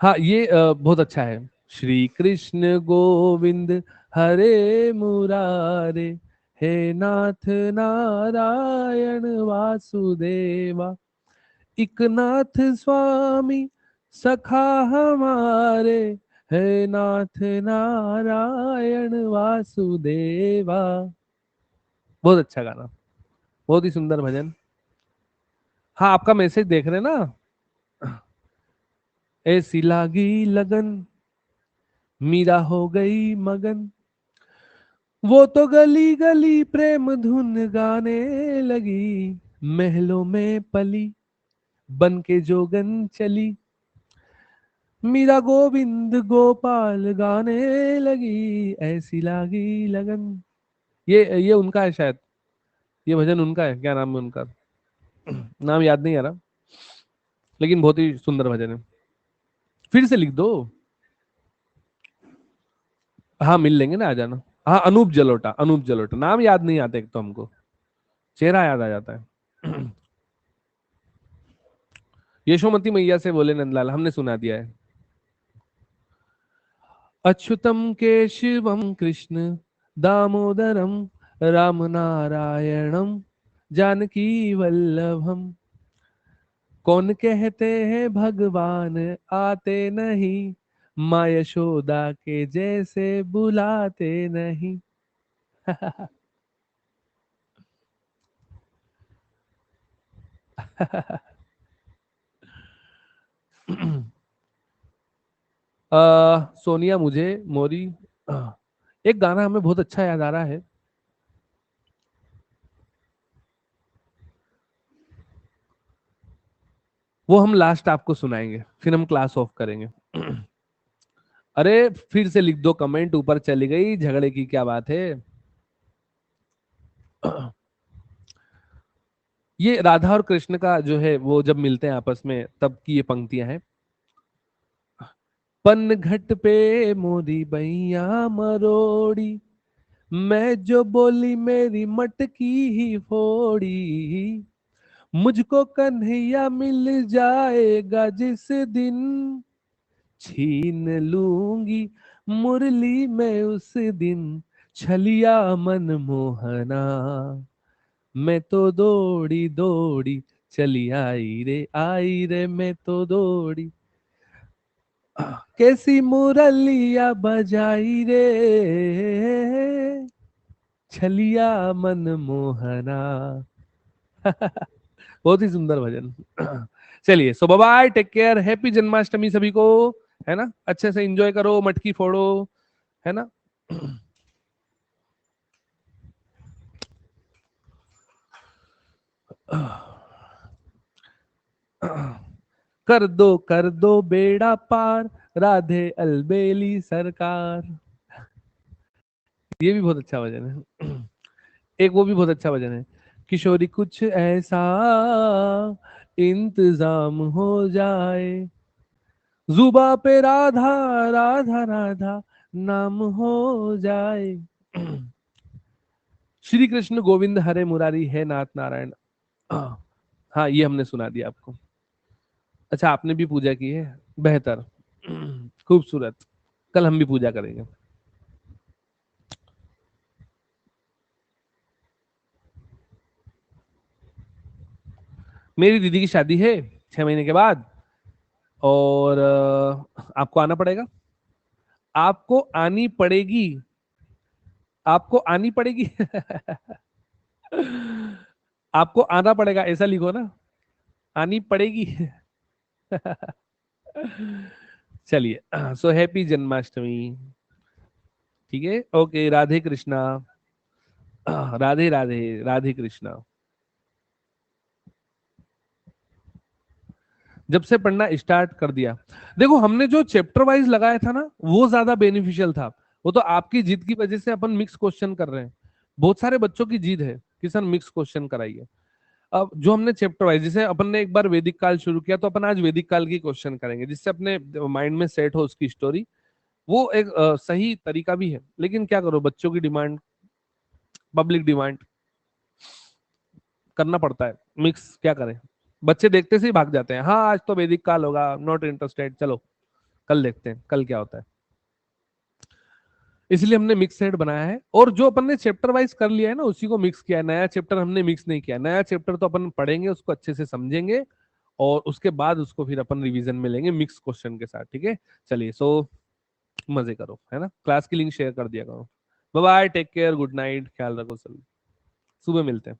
हाँ ये बहुत अच्छा है। श्री कृष्ण गोविंद हरे मुरारे, हे नाथ नारायण वासुदेवा, एक नाथ स्वामी सखा हमारे, हे नाथ नारायण वासुदेवा। बहुत अच्छा गाना, बहुत ही सुंदर भजन। हाँ आपका मैसेज देख रहे हैं ना। ऐसी लागी लगन, मीरा हो गई मगन, वो तो गली गली प्रेम धुन गाने लगी, महलों में पली बन के जोगन चली, मीरा गोविंद गोपाल गाने लगी, ऐसी लागी लगन। ये उनका है शायद, ये भजन उनका है, क्या नाम है उनका, नाम याद नहीं आ रहा, लेकिन बहुत ही सुंदर भजन है। फिर से लिख दो। हाँ मिल लेंगे ना, आ जाना। हाँ अनूप जलोटा, अनूप जलोटा, नाम याद नहीं आता एक तो हमको, चेहरा याद आ जाता है। यशोमती मैया से बोले नंदलाल, हमने सुना दिया है। अच्युतम केशवम कृष्ण दामोदरम राम नारायणम जानकी वल्लभम, कौन कहते हैं भगवान आते नहीं, माँ यशोदा के जैसे बुलाते नहीं। सोनिया मुझे मोरी, एक गाना हमें बहुत अच्छा याद आ रहा है, वो हम लास्ट आपको सुनाएंगे, फिर हम क्लास ऑफ करेंगे। अरे फिर से लिख दो कमेंट, ऊपर चली गई, झगड़े की क्या बात है। ये राधा और कृष्ण का जो है, वो जब मिलते हैं आपस में तब की ये पंक्तियां हैं। पन घट पे मोरी बैया मरोड़ी, मैं जो बोली मेरी मटकी ही फोड़ी, मुझको कन्हैया मिल जाएगा जिस दिन, छीन लूंगी मुरली में उस दिन, छलिया मन मोहना, मैं तो दौड़ी दौड़ी चली आई रे मैं तो दौड़ी, कैसी मुरलिया बजाई रे, छलिया मन मोहना। बहुत ही सुंदर भजन। चलिए so bye bye, take care, happy Janmashtami सभी को, है ना, अच्छे से एंजॉय करो, मटकी फोड़ो, है ना। कर दो बेड़ा पार, राधे अलबेली सरकार। ये भी बहुत अच्छा भजन है। एक वो भी बहुत अच्छा भजन है, किशोरी कुछ ऐसा इंतजाम हो जाए, जुबा पे राधा राधा राधा नाम हो जाए। श्री कृष्ण गोविंद हरे मुरारी है नाथ नारायण। हाँ ये हमने सुना दिया आपको। अच्छा आपने भी पूजा की है, बेहतर, खूबसूरत, कल हम भी पूजा करेंगे। मेरी दीदी की शादी है 6 महीने के बाद, और आपको आना पड़ेगा, आपको आनी पड़ेगी, आपको आनी पड़ेगी। आपको आना पड़ेगा ऐसा लिखो ना, आनी पड़ेगी। चलिए सो हैप्पी जन्माष्टमी। ठीक है, ओके, राधे कृष्णा। राधे राधे, राधे कृष्णा। जब से पढ़ना स्टार्ट कर दिया, देखो हमने जो चैप्टर वाइज लगाया था ना वो ज्यादा बेनिफिशियल था, वो तो आपकी जिद की वजह से अपन मिक्स क्वेश्चन कर रहे हैं, बहुत सारे बच्चों की जिद है कि सर मिक्स क्वेश्चन कराइए। अब जो हमने चैप्टर वाइज, जैसे अपन ने एक बार वैदिक काल शुरू किया, तो अपन आज वैदिक काल की क्वेश्चन करेंगे, जिससे अपने माइंड में सेट हो उसकी स्टोरी। वो एक सही तरीका भी है, लेकिन क्या करो, बच्चों की डिमांड, पब्लिक डिमांड, करना पड़ता है मिक्स, क्या करें। बच्चे देखते से ही भाग जाते हैं, हाँ आज तो वैदिक काल होगा, नॉट इंटरेस्टेड, चलो कल देखते हैं कल क्या होता है। इसलिए हमने मिक्स सेट बनाया है, और जो अपन ने चैप्टर वाइज कर लिया है ना उसी को मिक्स किया है, नया चैप्टर हमने मिक्स नहीं किया, नया चैप्टर तो अपन पढ़ेंगे, उसको अच्छे से समझेंगे, और उसके बाद उसको फिर अपन रिवीजन में लेंगे मिक्स क्वेश्चन के साथ, ठीक है। चलिए सो मजे करो, है ना, क्लास की लिंक शेयर कर दिया करो। Bye bye, take care, good night, ख्याल रखो सभी, सुबह मिलते हैं।